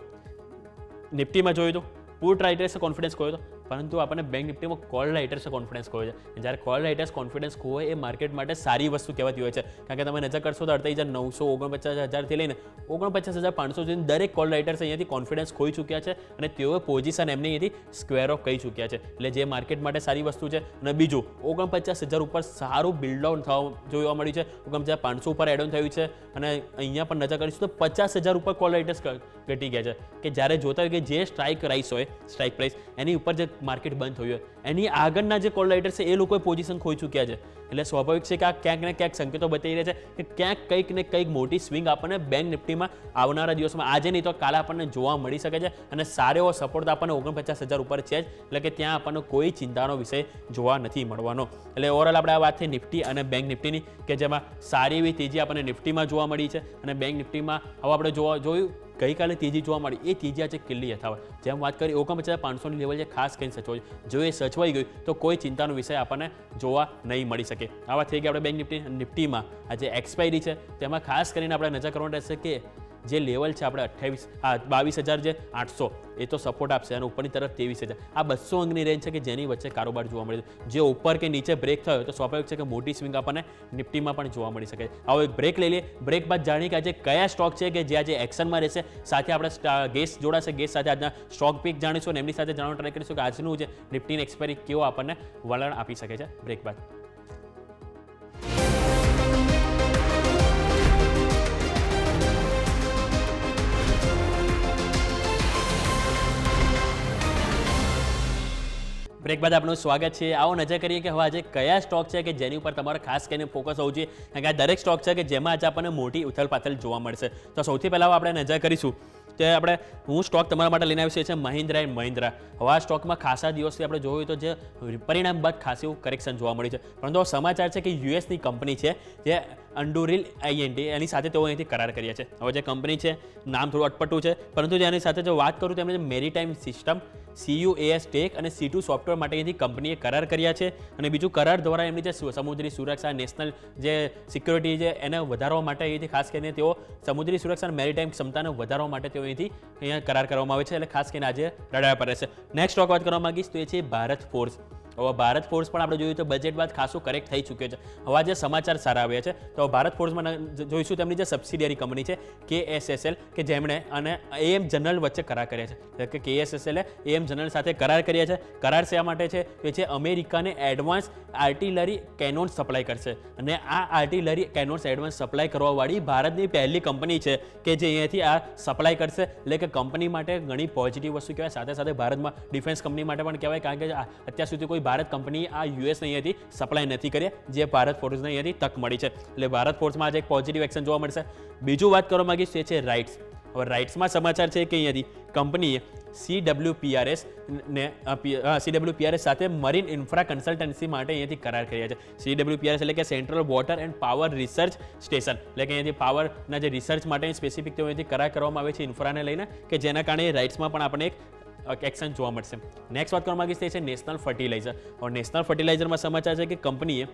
નિફ્ટીમાં જોયું તો પુટ રાઇટર્સે કોન્ફિડન્સ ખોયો હતો પરંતુ આપણને બેંક નિફ્ટીમાં કોલ રાઇટર્સે કોન્ફિડન્સ ખોયો છે. જ્યારે કોલ રાઇટર્સ કોન્ફિડન્સ ખોય એ માર્કેટ માટે સારી વસ્તુ કહેવાતી હોય છે કારણ કે તમે નજર કરશો તો 48,900 49,000થી લઈને 49,500 સુધી દરેક કોલ રાઇટર્સ અહીંયાથી કોન્ફિડન્સ ખોઈ ચૂક્યા છે અને તેઓએ પોઝિશન એમને અહીંયાથી સ્ક્વેર ઓફ કહી ચૂક્યા છે. એટલે જે માર્કેટ માટે સારી વસ્તુ છે. અને બીજું 49,000 ઉપર સારું બિલ્ડ થવા જોવા મળ્યું છે, 49,500 ઉપર એડ ઓન થયું છે અને અહીંયા પણ નજર કરીશું તો 50,000 ઉપર કોલ રાઇટર્સ ઘટી ગયા છે કે જ્યારે જોતા હોય કે જે સ્ટ્રાઇક પ્રાઇસ હોય સ્ટ્રાઇક પ્રાઇસ એની ઉપર જે માર્કેટ બંધ થયું હોય એની આગળના જે કોલ રાઇટર્સ છે એ લોકોએ પોઝિશન ખોઈ ચૂક્યા છે. એટલે સ્વાભાવિક છે કે આ ક્યાંક ને ક્યાંક સંકેતો બતાવી રહ્યા છે કે ક્યાંક કંઈક ને કંઈક મોટી સ્વિંગ આપણને બેંક નિફ્ટીમાં આવનારા દિવસમાં આજે નહીં તો કાલે આપણને જોવા મળી શકે છે અને સારો એવો સપોર્ટ આપણને 49,000 ઉપર છે જ. એટલે કે ત્યાં આપણને કોઈ ચિંતાનો વિષય જોવા નથી મળવાનો. એટલે ઓવરઓલ આપણે આ વાત થઈ નિફ્ટી અને બેંક નિફ્ટીની કે જેમાં સારી એવી તેજી આપણને નિફ્ટીમાં જોવા મળી છે અને બેંક નિફ્ટીમાં હવે આપણે જોયું ગઈકાલે તેજી જોવા મળી એ તેજી આજે કેટલી યથાવત. જેમ વાત કરી 49,500ની લેવલ છે ખાસ કરીને સચવાઈ, જો એ સચવાઈ ગયું તો કોઈ ચિંતાનો વિષય આપણને જોવા નહીં મળી શકે. આવા થઈ ગયા આપણે બેંક નિફ્ટીમાં આજે એક્સપાયરી છે તેમાં ખાસ કરીને આપણે નજર કરવાની રહેશે કે જે લેવલ છે આપણે 22,800 એ તો સપોર્ટ આપશે અને ઉપરની તરફ 23,000 આ 200 અંકની રેન્જ છે કે જેની વચ્ચે કારોબાર જોવા મળે છે. જે ઉપર કે નીચે બ્રેક થયો તો સ્વાભાવિક છે કે મોટી સ્વિંગ આપણને નિફ્ટીમાં પણ જોવા મળી શકે. આવો એક બ્રેક લઈ લઈએ. બ્રેક બાદ જાણીએ કે આજે કયા સ્ટોક છે કે જે આજે એક્શનમાં રહેશે. સાથે આપણે ગેસ જોડાશે, ગેસ સાથે આજના સ્ટોક પીક જાણીશું અને એમની સાથે જાણવા ટ્રાય કરીશું કે આજનું જે નિફ્ટીની એક્સપાયરી કેવો આપણને વલણ આપી શકે છે બ્રેક બાદ. બ્રેક બાદ આપનું સ્વાગત છે. આવો નજર કરીએ કે હવે આજે કયા સ્ટોક છે કે જેની ઉપર તમારે ખાસ કરીને ફોકસ હોવું જોઈએ, કારણ કે આ દરેક સ્ટોક છે કે જેમાં આજે આપણને મોટી ઉથલપાથલ જોવા મળશે. તો સૌથી પહેલાં આપણે નજર કરીશું તે હું સ્ટોક તમારા માટે લઈને આવ્યો છે મહિન્દ્રા એન્ડ મહિન્દ્રા. હવે આ સ્ટોકમાં ખાસા દિવસથી આપણે જોયું તો જે પરિણામ બાદ ખાસી એવું કરેક્શન જોવા મળ્યું છે, પરંતુ સમાચાર છે કે યુએસની કંપની છે જે અંડુરિલ આઈએનટી એની સાથે તેઓ અહીંથી કરાર કર્યા છે. હવે જે કંપની છે નામ થોડું અટપટું છે, પરંતુ જેની સાથે જો વાત કરું તો એમણે મેરીટાઈમ સિસ્ટમ, CUAS ટેક અને C2 સોફ્ટવેર માટે અહીંથી કંપનીએ કરાર કર્યા છે. અને બીજું કરાર દ્વારા એમની જે સમુદ્રી સુરક્ષા, નેશનલ જે સિક્યોરિટી છે એને વધારવા માટે અહીંથી ખાસ કરીને તેઓ સમુદ્રી સુરક્ષા અને મેરીટાઈમ ક્ષમતાને વધારવા માટે તેઓ અહીંથી અહીંયા કરાર કરવામાં આવે છે. એટલે ખાસ કરીને આજે રડાયા પર રહેશે. નેક્સ્ટ સ્ટોક વાત કરવા માંગીશ તો એ છે ભારત ફોર્સ. હવે ભારત ફોર્સ પણ આપણે જોયું તો બજેટ બાદ ખાસું કરેક્ટ થઈ ચૂક્યો છે. હવે આજે સમાચાર સારા આવ્યા છે. તો ભારત ફોર્સમાં જોઈશું તેમની જે સબસિડિયરી કંપની છે KSSL કે જેમણે અને AM જનરલ વચ્ચે કરાર કર્યા છે. કે KSSL AM જનરલ સાથે કરાર કર્યા છે. કરાર શા માટે છે? એ છે અમેરિકાને એડવાન્સ આર્ટિલરી કેનોન સપ્લાય કરશે. અને આ આર્ટિલરી કેનોન્સ એડવાન્સ સપ્લાય કરવાવાળી ભારતની પહેલી કંપની છે કે જે અહીંયાથી આ સપ્લાય કરશે. એટલે કે કંપની માટે ઘણી પોઝિટિવ વસ્તુ કહેવાય, સાથે સાથે ભારતમાં ડિફેન્સ કંપની માટે પણ કહેવાય, કારણ કે અત્યાર સુધી કોઈ ભારત કંપની આ યુએસને અહીંયાથી સપ્લાય નથી કરી, જે ભારત ફોર્સને અહીંયાથી તક મળી છે. એટલે ભારત ફોર્સમાં આજે એક પોઝિટિવ એક્શન જોવા મળશે. બીજું વાત કરવા માંગીશ એ છે રાઇટ્સ. હવે રાઇટ્સમાં સમાચાર છે કે અહીંયાથી કંપનીએ CWPRS સાથે મરીન ઇન્ફ્રા કન્સલ્ટન્સી માટે અહીંયાથી કરાર કર્યા છે. CWPRS એટલે કે central water end power research station, એટલે કે અહીંયાથી પાવરના જે રિસર્ચ માટે સ્પેસિફિક તેઓ અહીંયાથી કરાર કરવામાં આવે છે ઇન્ફ્રાને લઈને, કે જેના કારણે રાઇટ્સમાં પણ આપણને એક એક્શન જોવા મળશે. નેક્સ્ટ વાત કરવા માંગીશ તે છે નેશનલ ફર્ટિલાઇઝર. और નેશનલ ફર્ટિલાઇઝરમાં સમાચાર છે કે કંપનીએ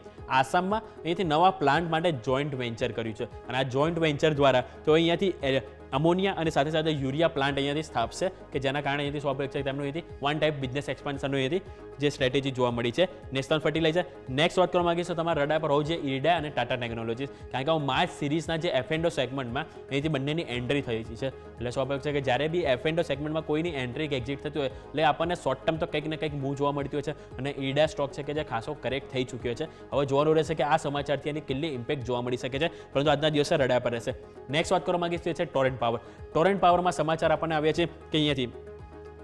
આસામમાં અહીંયાથી નવા પ્લાન્ટ માટે જોઈન્ટ વેન્ચર કર્યું છે. અને આ જોઈન્ટ વેન્ચર દ્વારા તો અહીંયાથી અમોનિયા અને સાથે સાથે યુરિયા પ્લાન્ટ અહીંયાથી સ્થાપશે, કે જેના કારણે અહીંયાથી સ્વાભાવિક છે તેમનું અહીંયાથી વન ટાઈપ બિઝનેસ એક્સપાન્શનનું અહીંયાથી જે સ્ટ્રેટેજી જોવા મળી છે નેશનલ ફર્ટિલાઇઝર. નેક્સ્ટ વાત કરવા માંગીશ તો તમારા રડા પર હોવું છે ઇરડા અને ટાટા ટેકનોલોજીસ, કારણ કે માર્ચ સિરીઝના જે F&O સેગમેન્ટમાં અહીંથી બંનેની એન્ટ્રી થઈ છે. એટલે સ્વાભાવિક છે કે જ્યારે બી F&O સેગમેન્ટમાં કોઈની એન્ટ્રી કે એક્ઝિટ થતું હોય એટલે આપણને શોર્ટ ટર્મ તો કંઈક ને કંઈક મૂવ જોવા મળતી હોય છે. અને ઇરડા સ્ટોક છે કે જે ખાસો કરેક્ટ થઈ ચૂક્યો છે. હવે જોવાનું રહેશે કે આ સમાચારથી એની કેટલી ઇમ્પેક્ટ જોવા મળી શકે છે, પરંતુ આજના દિવસે રડા પર રહેશે. નેક્સ્ટ વાત કરવા માંગીશ તો છે ટોરેન્ટ પાવર. ટોરેન્ટ પાવરમાં સમાચાર આપણને આવ્યા છે કે અહીંયાથી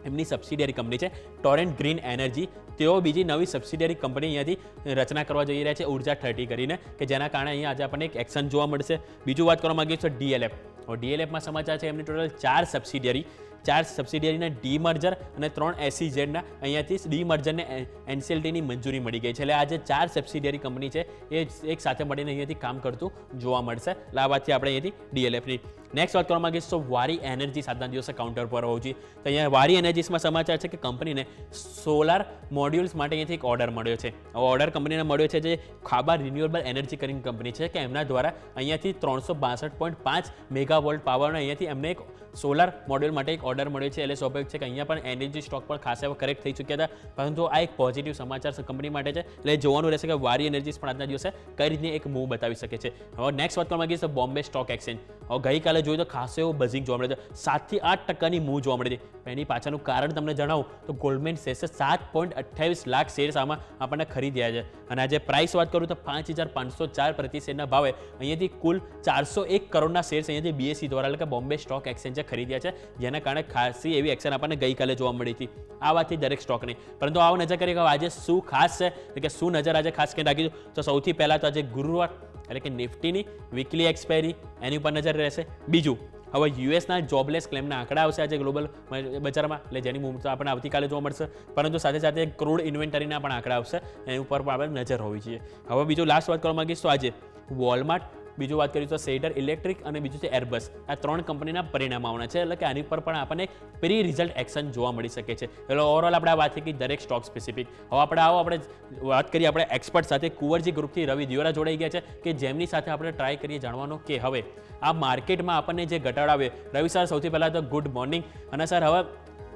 એમની સબસિડિયરી કંપની છે ટોરેન્ટ ગ્રીન એનર્જી, તેઓ બીજી નવી સબસિડિયરી કંપની અહીંયાથી રચના કરવા જઈ રહ્યા છે ઉર્જા 30 કરીને, કે જેના કારણે અહીંયા આજે આપણને એક એક્શન જોવા મળશે. બીજું વાત કરવા માંગીએ તો DLF. DLFમાં સમાચાર છે એમની ટોટલ 4 સબસિડિયરીના ડીમર્જર અને 3 SEZના અહીંયાથી ડીમર્જરને NCLTની મંજૂરી મળી ગઈ છે. એટલે આ જે 4 સબસિડિયરી કંપની છે એ એક સાથે મળીને અહીંયાથી કામ કરતું જોવા મળશે. એટલે આ વાતથી આપણે અહીંયાથી DLFની. નેક્સ્ટ વાત કરવા માંગીશ તો વારી એનર્જી આજના દિવસે કાઉન્ટર પર હોવું જોઈએ. તો અહીંયા વારી એનર્જીસમાં સમાચાર છે કે કંપનીને સોલાર મોડ્યુલ્સ માટે અહીંયાથી એક ઓર્ડર મળ્યો છે. હવે ઓર્ડર કંપનીને મળ્યો છે જે ખાબા રિન્યુએબલ એનર્જી કરીને કંપની છે, કે એમના દ્વારા અહીંયાથી 362.5 મેગાવોલ્ટ પાવરનો અહીંયાથી એમને એક સોલાર મોડ્યુલ માટે એક ઓર્ડર મળ્યો છે. એટલે સ્વાભાવિક છે કે અહીંયા પણ એનર્જી સ્ટોક પણ ખાસ એવા કરેક્ટ થઈ ચૂક્યા હતા, પરંતુ આ એક પોઝિટિવ સમાચાર કંપની માટે છે. એટલે જોવાનું રહેશે કે વારી એનર્જીસ પણ આજના દિવસે કઈ રીતની એક મૂવ બતાવી શકે છે. હવે નેક્સ્ટ વાત કરવા માંગીશ તો બોમ્બે સ્ટોક એક્સચેન્જ. હવે ગઈકાલે જોયું તો ખાસો એવો બઝિંગ જોવા મળે છે, 7 થી 8% મૂવ જોવા મળે છે. એની પાછળનું કારણ તમને જણાવું તો ગોલ્ડમેન સેસે 7.28 લાખ શેર્સ આમાં આપણને ખરીદ્યા છે. અને આજે પ્રાઇસ વાત કરું તો 5,504 પ્રતિ શેરના ભાવે અહીંયાથી કુલ 401 કરોડના શેર્સ અહીંયાથી BSE દ્વારા એટલે કે બોમ્બે સ્ટોક એક્સચેન્જે ખરીદ્યા છે, જેના કારણે ખાસી એવી એક્શન આપણને ગઈકાલે જોવા મળી હતી. આ વાતથી દરેક સ્ટોકની, પરંતુ આવો નજર કરીએ કે આજે શું ખાસ છે, એટલે કે શું નજર આજે ખાસ કરીને રાખીશું. તો સૌથી પહેલાં તો આજે ગુરુવાર એટલે કે નિફ્ટીની વીકલી એક્સપાયરી એની ઉપર નજર રહેશે. બીજું હવે યુએસના જોબલેસ ક્લેમના આંકડા આવશે આજે ગ્લોબલ બજારમાં, એટલે જેની મૂવ તો આપણને આવતીકાલે જોવા મળશે, પરંતુ સાથે સાથે ક્રૂડ ઇન્વેન્ટરીના પણ આંકડા આવશે, એની ઉપર પણ આપણે નજર હોવી જોઈએ. હવે બીજું લાસ્ટ વાત કરવા માંગીશ તો આજે વોલમાર્ટ, બીજું વાત કરીએ તો સેડર ઇલેક્ટ્રિક અને બીજું છે એરબસ, આ 3 કંપનીના પરિણામ આવવાના છે. એટલે કે આની પર પણ આપણને પ્રી રિઝલ્ટ એક્શન જોવા મળી શકે છે. એટલે ઓવરઓલ આપણે આ વાત થઈ દરેક સ્ટોક સ્પેસિફિક. હવે આપણે વાત કરીએ આપણે એક્સપર્ટ સાથે. કુંવરજી ગ્રુપથી રવિ દિયોરા જોડાઈ ગયા છે, કે જેમની સાથે આપણે ટ્રાય કરીએ જાણવાનો કે હવે આ માર્કેટમાં આપણને જે ઘટાડો આવે. રવિ સર સૌથી પહેલાં તો ગુડ મોર્નિંગ. અને સર હવે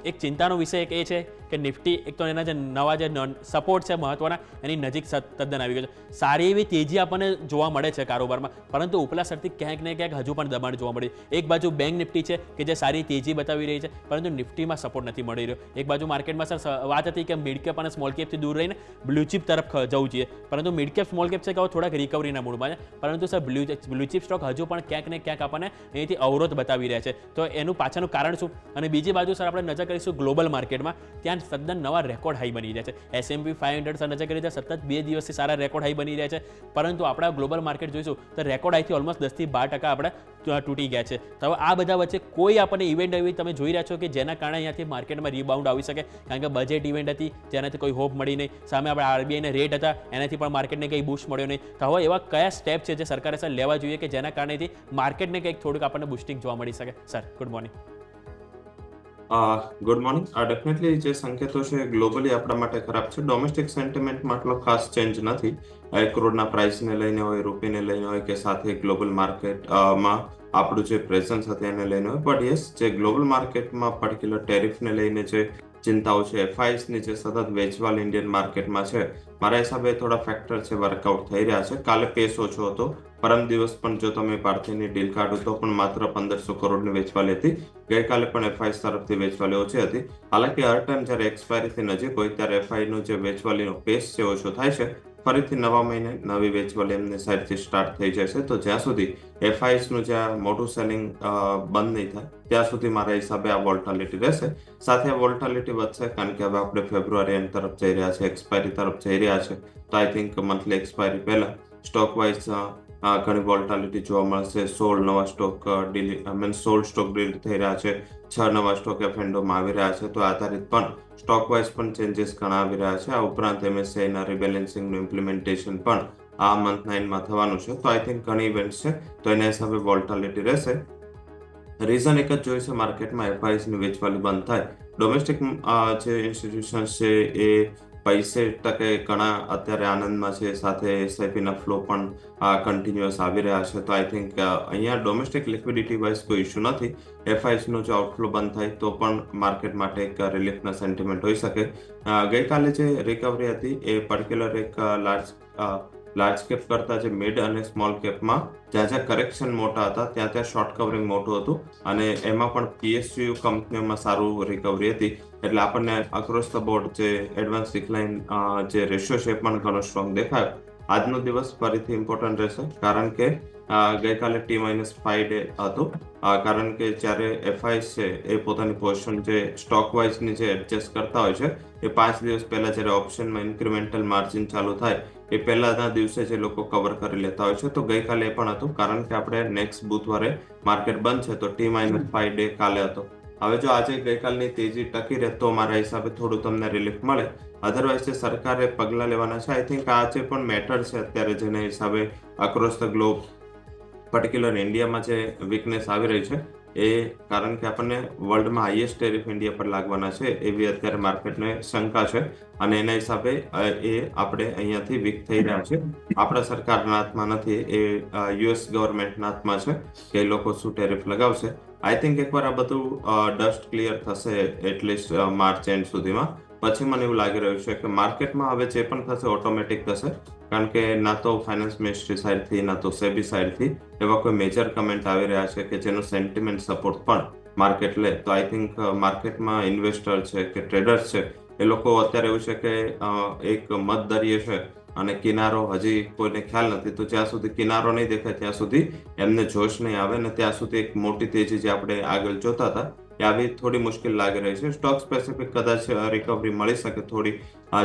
એક ચિંતાનો વિષય એક એ છે કે નિફ્ટી એક તો એના જે નવા જે સપોર્ટ છે મહત્વના એની નજીક તદ્દન આવી ગયો છે. સારી એવી તેજી આપણને જોવા મળે છે કારોબારમાં, પરંતુ ઉપલા સ્તરથી ક્યાંક ને ક્યાંક હજુ પણ દબાણ જોવા મળે. એક બાજુ બેંક નિફ્ટી છે કે જે સારી તેજી બતાવી રહી છે, પરંતુ નિફ્ટીમાં સપોર્ટ નથી મળી રહ્યો. એક બાજુ માર્કેટમાં સર વાત હતી કે મિડ કેપ અને સ્મોલ કેપથી દૂર રહીને બ્લુ ચીપ તરફ જવું જોઈએ, પરંતુ મિડ કેપ સ્મોલ કેપ છે કે થોડાક રિકવરીના મૂડમાં છે, પરંતુ સર બ્લુ ચીપ સ્ટોક હજુ પણ ક્યાંક ને ક્યાંક આપણને અહીંથી અવરોધ બતાવી રહ્યા છે. તો એનું પાછળનું કારણ શું? અને બીજી બાજુ સર આપણે નજર કરીએ કરીશું ગ્લોબલ માર્કેટમાં, ત્યાં તદ્દન નવા રેકોર્ડ હાઈ બની રહ્યા છે. S&P 500 સર નજર કરી તો સતત 2 દિવસથી સારા રેકોર્ડ હાઈ બની રહ્યા છે, પરંતુ આપણા ગ્લોબલ માર્કેટ જોઈશું તો રેકોર્ડ હાઈથી ઓલમોસ્ટ 10 થી 12% આપણે તૂટી ગયા છે. તો હવે આ બધા વચ્ચે કોઈ આપણને ઇવેન્ટ એવી તમે જોઈ રહ્યા છો કે જેના કારણે અહીંયાથી માર્કેટમાં રિબાઉન્ડ આવી શકે? કારણ કે બજેટ ઇવેન્ટ હતી જેનાથી કોઈ હોપ મળી નહીં, સામે આપણે RBIના રેટ હતા એનાથી પણ માર્કેટને કંઈ બૂસ્ટ મળ્યો નહીં. તો હવે એવા કયા સ્ટેપ છે જે સરકારે સર લેવા જોઈએ કે જેના કારણેથી માર્કેટને કંઈક થોડુંક આપણને બુસ્ટિંગ જોવા મળી શકે? Sir good morning. Good morning. Definitely જે સંકેતો છે ગ્લોબલી આપણા માટે ખરાબ છે. ડોમેસ્ટિક સેન્ટિમેન્ટમાં આટલો ખાસ ચેન્જ નથી. ક્રૂડના પ્રાઇસને લઈને હોય, રૂપીને લઈને હોય કે સાથે ગ્લોબલ માર્કેટમાં આપણું જે પ્રેઝન્સ હતું એને લઈને હોય. બટ યસ, જે ગ્લોબલ માર્કેટમાં પર્ટિક્યુલર ટેરિફને લઈને જે ચિંતાઓ છે, FISની જે સતત વેચવાલ ઇન્ડિયન માર્કેટમાં છે, મારા હિસાબે થોડા ફેક્ટર છે વર્કઆઉટ થઈ રહ્યા છે. કાલે પેસ ઓછો હતો, પરમ દિવસ પણ જો તમે ભારતીયની ડીલ કાઢો તો પણ માત્ર 1500 કરોડની વેચવાલી હતી. ગઈકાલે પણ FIs તરફથી વેચવાલી ઓછી હતી. હાલાકી હર ટાઈમ જ્યારે એક્સપાયરીથી નજીક હોય ત્યારે FIનો જે વેચવાલીનો પેસ છે ઓછો થાય છે. ફરીથી નવા મહિને નવી વેચવાલી એમની સાઈડથી સ્ટાર્ટ થઈ જશે. તો જ્યાં સુધી FIsનું જ્યાં મોટું સેલિંગ બંધ નહીં થાય ત્યાં સુધી મારા હિસાબે આ વોલ્ટાલિટી રહેશે. સાથે આ વોલ્ટાલિટી વધશે કારણ કે હવે આપણે ફેબ્રુઆરી એન્ડ તરફ જઈ રહ્યા છે, એક્સપાયરી તરફ જઈ રહ્યા છે. તો આઈ થિંક મંથલી એક્સપાયરી પહેલા સ્ટોક વાઇઝ ઘણી વોલ્ટાલિટી જોવા મળશે. 16 નવા સ્ટોક ડીલ થઈ રહ્યા છે, 6 નવા સ્ટોક એફએન્ડોમાં આવી રહ્યા છે. તો આધારિત પણ સ્ટોક વાઇઝ પણ ચેન્જીસ ઘણા આવી રહ્યા છે. આ ઉપરાંત MSCIના રિબેલેન્સિંગનું ઇમ્પ્લિમેન્ટેશન પણ આ મંથ 9માં થવાનું છે. તો આઈ થિંક ઘણી ઇવેન્ટ્સ છે, તો એના હિસાબે વોલ્ટાલિટી રહેશે. રીઝન એક જ જોઈ છે માર્કેટમાં FIsની વેચવાલી બંધ થાય. ડોમેસ્ટિક જે ઇન્સ્ટિટ્યુશન્સ છે એ પૈસે ટકે ઘણા અત્યારે આનંદમાં છે, સાથે SIPના ફ્લો પણ કન્ટિન્યુઅસ આવી રહ્યા છે. તો આઈ થિંક અહીંયા ડોમેસ્ટિક લિક્વિડિટી વાઇઝ કોઈ ઇશ્યુ નથી. FIsનો જો આઉટફ્લો બંધ થાય તો પણ માર્કેટ માટે એક રિલીફના સેન્ટિમેન્ટ હોઈ શકે. ગઈકાલે જે રિકવરી હતી એ પર્ટિક્યુલર એક લાર્જ કેપ કરતાં જે મિડ અને સ્મોલ કેપમાં જ્યાં જ્યાં કરેક્શન મોટા હતા ત્યાં ત્યાં શોર્ટ કવરિંગ મોટું હતું અને એમાં પણ PSU કંપનીઓમાં સારું રિકવરી હતી. એટલે આપણને અક્રોસ ધ બોર્ડ જે એડવાન્સ ડિક્લાઇન જે રેશિયો છે પણ ઘણો સ્ટ્રોંગ દેખાયો. આજનો દિવસ ફરીથી ઇમ્પોર્ટન્ટ રહેશે કારણ કે ગઈકાલે T-5 ડે હતું. કારણ કે જ્યારે FIs છે એ પોતાની પોઝિશન જે સ્ટોક વાઇઝની જે એડજસ્ટ કરતા હોય છે એ 5 દિવસ પહેલા જ્યારે ઓપ્શનમાં ઇન્ક્રીમેન્ટલ માર્જિન ચાલુ થાય એ પહેલાના દિવસે જે લોકો કવર કરી લેતા હોય છે. તો ગઈકાલે એ પણ હતું કારણ કે આપણે નેક્સ્ટ બુધવારે માર્કેટ બંધ છે તો T-5 ડે કાલે હતો. હવે જો આજે ગઈકાલની તેજી ટકી રહે તો મારા હિસાબે થોડું તમને રિલીફ મળે. અધરવાઇઝ જે સરકારે પગલાં લેવાના છે, આઈ થિંક આ જે પણ મેટર છે અત્યારે જેના હિસાબે અક્રોસ ધ ગ્લોબ પર્ટિક્યુલર ઇન્ડિયામાં જે વીકનેસ આવી રહી છે એ કારણ કે આપણને વર્લ્ડમાં હાઈએસ્ટ ટેરિફ ઇન્ડિયા પર લાગવાના છે એવી અત્યારે માર્કેટને શંકા છે અને એના હિસાબે એ આપણે અહીંયાથી વીક થઈ રહ્યા છે. આપણા સરકારના હાથમાં નથી, એ US ગવર્મેન્ટના હાથમાં છે કે એ લોકો શું ટેરિફ લગાવશે. આઈ થિંક એકવાર આ બધું ડસ્ટ ક્લિયર થશે એટલીસ્ટ માર્ચ એન્ડ સુધીમાં, પછી મને એવું લાગી રહ્યું છે કે માર્કેટમાં હવે જે પણ થશે ઓટોમેટિક થશે. કારણ કે ના તો ફાઇનાન્સ મિનિસ્ટ્રી સાઈડથી ના તો સેબી સાઈડથી એવા કોઈ મેજર કમેન્ટ આવી રહ્યા છે કે જેનો સેન્ટિમેન્ટ સપોર્ટ પણ માર્કેટ લે. તો આઈ થિંક માર્કેટમાં ઇન્વેસ્ટર છે કે ટ્રેડર્સ છે એ લોકો અત્યારે એવું છે કે એક મધદરિયે છે અને કિનારો હજી કોઈને ખ્યાલ નથી. તો જ્યાં સુધી કિનારો નહીં દેખાય ત્યાં સુધી એમને જોશ નહીં આવે ને ત્યાં સુધી એક મોટી તેજી જે આપણે આગળ જોતા હતા એ આવી થોડી મુશ્કેલ લાગી રહી છે. સ્ટોક સ્પેસિફિક કદાચ રિકવરી મળી શકે થોડી,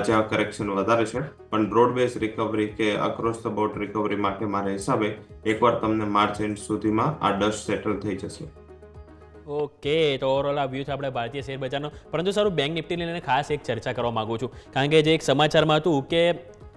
જ્યાં કરેક્શન વધારે છે, પણ બ્રોડ બેઝ રિકવરી કે અક્રોસ ધ બોર્ડ રિકવરી માટે મારા હિસાબે એકવાર તમને માર્ચ એન્ડ સુધીમાં આ ડસ્ટ સેટલ થઈ જશે. ઓકે, તો ઓવરઓલ આ વ્યૂ છે આપણે ભારતીય શેર બજારનો. પરંતુ સારું, બેંક નિફ્ટીને લઈને ખાસ એક ચર્ચા કરવા માંગુ છું કારણ કે જે એક સમાચારમાં હતું કે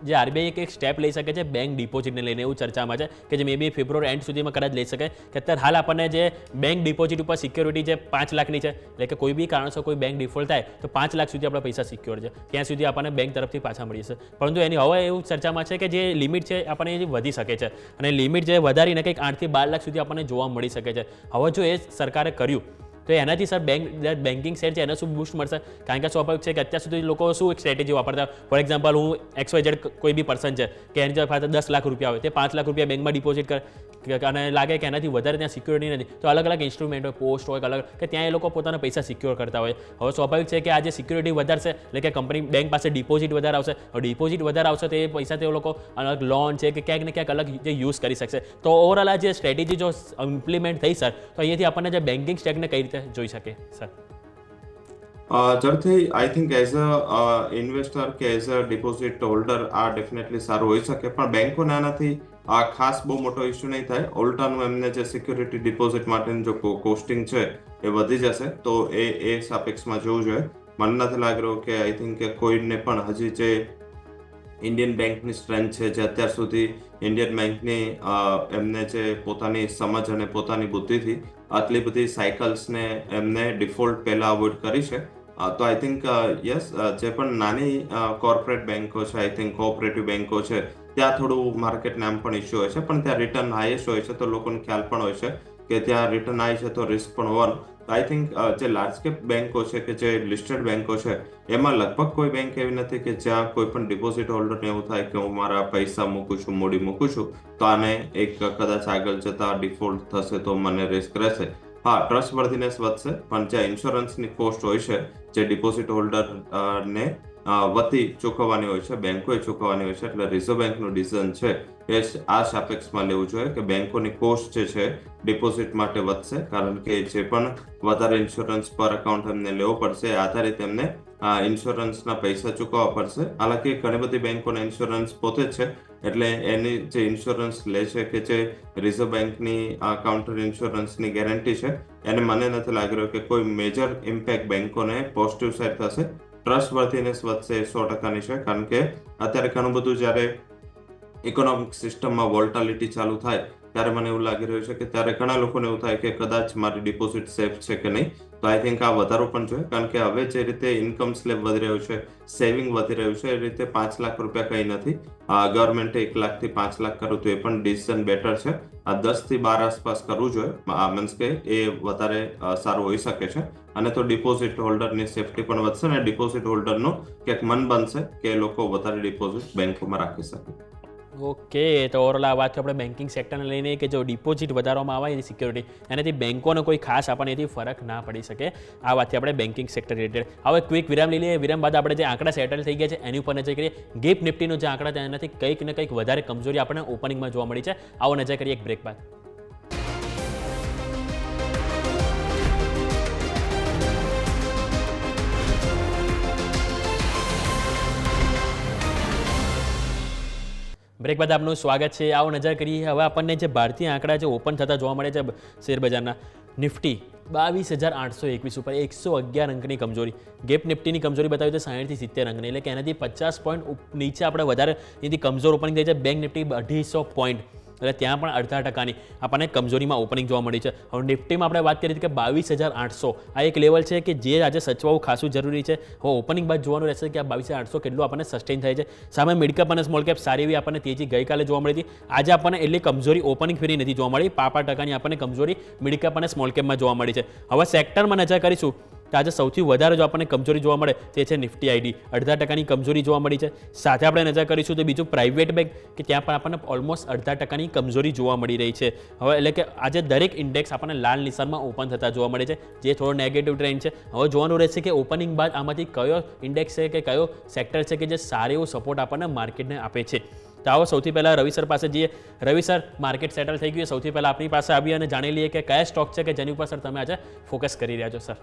જે RBI એક સ્ટેપ લઈ શકે છે બેંક ડિપોઝિટને લઈને, એવું ચર્ચામાં છે કે જે મે બી ફેબ્રુઆરી એન્ડ સુધીમાં કદાચ લઈ શકે. કે અત્યારે હાલ આપણને જે બેંક ડિપોઝિટ ઉપર સિક્યોરિટી જે 5 લાખની છે, એટલે કે કોઈ બી કારણસર કોઈ બેંક ડિફોલ્ટ થાય તો 5 લાખ સુધી આપણા પૈસા સિક્યોર છે, ત્યાં સુધી આપણને બેંક તરફથી પાછા મળી જશે. પરંતુ એની હવે એવું ચર્ચામાં છે કે જે લિમિટ છે આપણને વધી શકે છે અને લિમિટ જે વધારીને કંઈક 8 થી 12 લાખ સુધી આપણને જોવા મળી શકે છે. હવે જો એ સરકારે કર્યું તો એનાથી સર બેન્કિંગ સેટ છે એને શું બૂસ્ટ મળશે? કારણ કે સ્વાભાવિક છે કે અત્યાર સુધી લોકો શું એક સ્ટ્રેટેજી વાપરતા. ફોર એક્ઝામ્પલ, હું XYZ કોઈ બી પર્સન છે કે એની પાસે 10 લાખ રૂપિયા હોય, તે 5 લાખ રૂપિયા બેંકમાં ડિપોઝિટ કરે અને લાગે કે એનાથી વધારે ત્યાં સિક્યોરિટી નથી, તો અલગ અલગ ઇન્સ્ટ્રુમેન્ટ હોય, પોસ્ટ હોય, અલગ કે ત્યાં એ લોકો પોતાના પૈસા સિક્યોર કરતા હોય. હવે સ્વાભાવિક છે કે આ જે સિક્યોરિટી વધારશે એટલે કે કંપની બેંક પાસે ડિપોઝિટ વધારે આવશે. હવે ડિપોઝિટ વધારે આવશે તો એ પૈસા તે લોકો અલગ લોન છે કે ક્યાંક ને ક્યાંક અલગ જે યુઝ કરી શકશે. તો ઓવરઓલ આ જે સ્ટ્રેટેજી જો ઇમ્પ્લિમેન્ટ થઈ સર, તો અહીંયાથી આપણને જે બેન્કિંગ સ્ટેકને કઈ રીતે જોઈ શકે સર? ઝડપથી I think as a investor કે એઝ અ ડિપોઝિટ હોલ્ડર આ ડેફિનેટલી સારું હોઈ શકે, પણ બેંકોને આનાથી આ ખાસ બહુ મોટો ઇસ્યુ નહીં થાય. ઉલટાનું એમને જે સિક્યુરિટી ડિપોઝિટ માટેની જો કોસ્ટિંગ છે એ વધી જશે, તો એ સાપેક્ષમાં જોવું જોઈએ. મને નથી લાગી રહ્યું કે આઈ થિંક કે કોઈને પણ હજી જે ઇન્ડિયન બેંકની સ્ટ્રેન્થ છે, જે અત્યાર સુધી ઇન્ડિયન બેંકની એમને જે પોતાની સમજ અને પોતાની બુદ્ધિથી આટલી બધી સાયકલ્સને એમને ડિફોલ્ટ પહેલા અવોઇડ કરી છે. તો આઈ થિંક યસ, જે પણ નાની કોર્પોરેટ બેંકો છે, આઈ થિંક કોઓપરેટિવ બેંકો છે, ત્યાં થોડું માર્કેટને આમ પણ ઇસ્યુ હોય છે, પણ ત્યાં રિટર્ન હાઈએસ્ટ હોય છે, તો લોકોને ખ્યાલ પણ હોય છે કે ત્યાં રિટર્ન હાઈ છે તો રિસ્ક પણ વન. આઈ થિંક જે લાર્જ કેપ બેંકો છે કે જે લિસ્ટેડ બેંકો છે, એમાં લગભગ કોઈ બેંક એવી નથી કે જ્યાં કોઈ પણ ડિપોઝિટ હોલ્ડરને એવું થાય કે હું મારા પૈસા મૂકું છું, મૂડી મૂકું છું, તો આને એક કદાચ આગળ જતા ડિફોલ્ટ થશે તો મને રિસ્ક રહેશે. હા, ટ્રસ્ટ વર્ધીનેસ વધશે, પણ જે ઇન્સ્યોરન્સની કોસ્ટ હોય છે, જે ડિપોઝિટ હોલ્ડર ને વતી ચૂકવવાની હોય છે, બેંકોએ ચૂકવવાની હોય છે, એટલે રિઝર્વ બેંકનું ડિસિઝન છે એ આ સાપેક્ષમાં લેવું જોઈએ કે બેંકોની કોસ્ટ જે છે ડિપોઝિટ માટે વધશે, કારણ કે જે પણ વધારે ઇન્સ્યોરન્સ પર અકાઉન્ટ એમને લેવો પડશે એ આધારિત એમને ઇન્સ્યોરન્સના પૈસા ચૂકવવા પડશે. હાલાકી ઘણી બધી બેંકોના ઇન્સ્યોરન્સ પોતે જ છે, એટલે એની જે ઇન્સ્યોરન્સ લે છે કે જે રિઝર્વ બેંકની કાઉન્ટર ઇન્સ્યોરન્સની ગેરંટી છે, એને મને નથી લાગી રહ્યું કે કોઈ મેજર ઇમ્પેક્ટ બેંકોને પોઝિટિવ સાઈડ થશે. ટ્રસ્ટ વર્ધીનેસ વધશે 100%ની છે, કારણ કે અત્યારે ઘણું બધું જ્યારે ઇકોનોમિક સિસ્ટમમાં વોલ્ટાલિટી ચાલુ થાય ત્યારે મને એવું લાગી રહ્યું છે કે ત્યારે ઘણા લોકોને એવું થાય કે કદાચ મારી ડિપોઝિટ સેફ છે કે નહીં. તો આઈ થિંક આ વધારો પણ જોઈએ, કારણ કે હવે જે રીતે ઇન્કમ સ્લેબ વધી રહ્યું છે, સેવિંગ વધી રહ્યું છે, એ રીતે 5 લાખ રૂપિયા કંઈ નથી. ગવર્મેન્ટે 1 લાખથી 5 લાખ કરવું તો એ પણ ડિસિઝન બેટર છે. આ 10 થી 12 આસપાસ કરવું જોઈએ, મીન્સ કે એ વધારે સારું હોઈ શકે છે. અને તો ડિપોઝિટ હોલ્ડરની સેફટી પણ વધશે અને ડિપોઝિટ હોલ્ડરનું ક્યાંક મન બનશે કે લોકો વધારે ડિપોઝિટ બેંકોમાં રાખી શકે. ઓકે, તો ઓવરઓલ આ વાત આપણે બેન્કિંગ સેક્ટરને લઈને કે જો ડિપોઝિટ વધારવામાં આવે એની સિક્યોરિટી, એનાથી બેંકોને કોઈ ખાસ આપણને એથી ફરક ના પડી શકે. આ વાતથી આપણે બેન્કિંગ સેક્ટર રિલેટેડ હવે ક્વિક વિરામ લઈ લઈએ. વિરામ બાદ આપણે જે આંકડા સેટલ થઈ ગયા છે એની ઉપર નજર કરીએ. ગિફ્ટ નિફ્ટીનો જે આંકડા છે એનાથી કંઈક ને કંઈક વધારે કમજોરી આપણને ઓપનિંગમાં જોવા મળી છે. આવો નજર કરીએ એક બ્રેક બાદ. બ્રેક બાદ આપનું સ્વાગત છે. આવો નજર કરીએ હવે આપણને જે ભારતીય આંકડા જે ઓપન થતા જોવા મળે છે શેરબજારના. નિફ્ટી 22,821 ઉપર 111 અંકની કમજોરી. ગેપ નિફ્ટીની કમજોરી બતાવી છે 60 થી 70 અંકની, એટલે કે એનાથી 50 પોઈન્ટ નીચે આપણે વધારે એથી કમજોર ઓપનિંગ થઈ છે. બેંક નિફ્ટી 250 પોઈન્ટ, એટલે ત્યાં પણ 0.5% આપણને કમજોરીમાં ઓપનિંગ જોવા મળી છે. હવે નિફ્ટીમાં આપણે વાત કરી હતી કે 22,800 આ એક લેવલ છે કે જે આજે સચવાવું ખાસું જરૂરી છે. હવે ઓપનિંગ બાદ જોવાનું રહેશે કે આ 22,800 કેટલું આપણને સસ્ટેન થાય છે. સામે મિડ કેપ અને સ્મોલ કેપ સારી એવી આપણને તેજી ગઈકાલે જોવા મળી હતી. આજે આપણને એટલી કમજોરી ઓપનિંગ ફેરી નથી જોવા મળી. 5% આપણને કમજોરી મિડ કેપ અને સ્મોલ કેપમાં જોવા મળી છે. હવે સેક્ટરમાં નજર કરીશું તો આજે સૌથી વધારે જો આપણને કમજોરી જોવા મળે તે છે નિફ્ટી આઈડી, 0.5% કમજોરી જોવા મળી છે. સાથે આપણે નજર કરીશું તો બીજું પ્રાઇવેટ બેંક કે ત્યાં પણ આપણને ઓલમોસ્ટ 0.5% કમજોરી જોવા મળી રહી છે. હવે એટલે કે આજે દરેક ઇન્ડેક્સ આપણને લાલ નિશાનમાં ઓપન થતા જોવા મળે છે, જે થોડો નેગેટિવ ટ્રેન્ડ છે. હવે જોવાનું રહેશે કે ઓપનિંગ બાદ આમાંથી કયો ઇન્ડેક્સ છે કે કયો સેક્ટર છે કે જે સારો એવો સપોર્ટ આપણને માર્કેટને આપે છે. તો આવો સૌથી પહેલાં રવિ સર પાસે જઈએ. રવિ સર, માર્કેટ સેટલ થઈ ગયું, સૌથી પહેલાં આપણી પાસે આવી અને જાણી લઈએ કે કયા સ્ટોક છે કે જેની ઉપર સર તમે આજે ફોકસ કરી રહ્યા છો. સર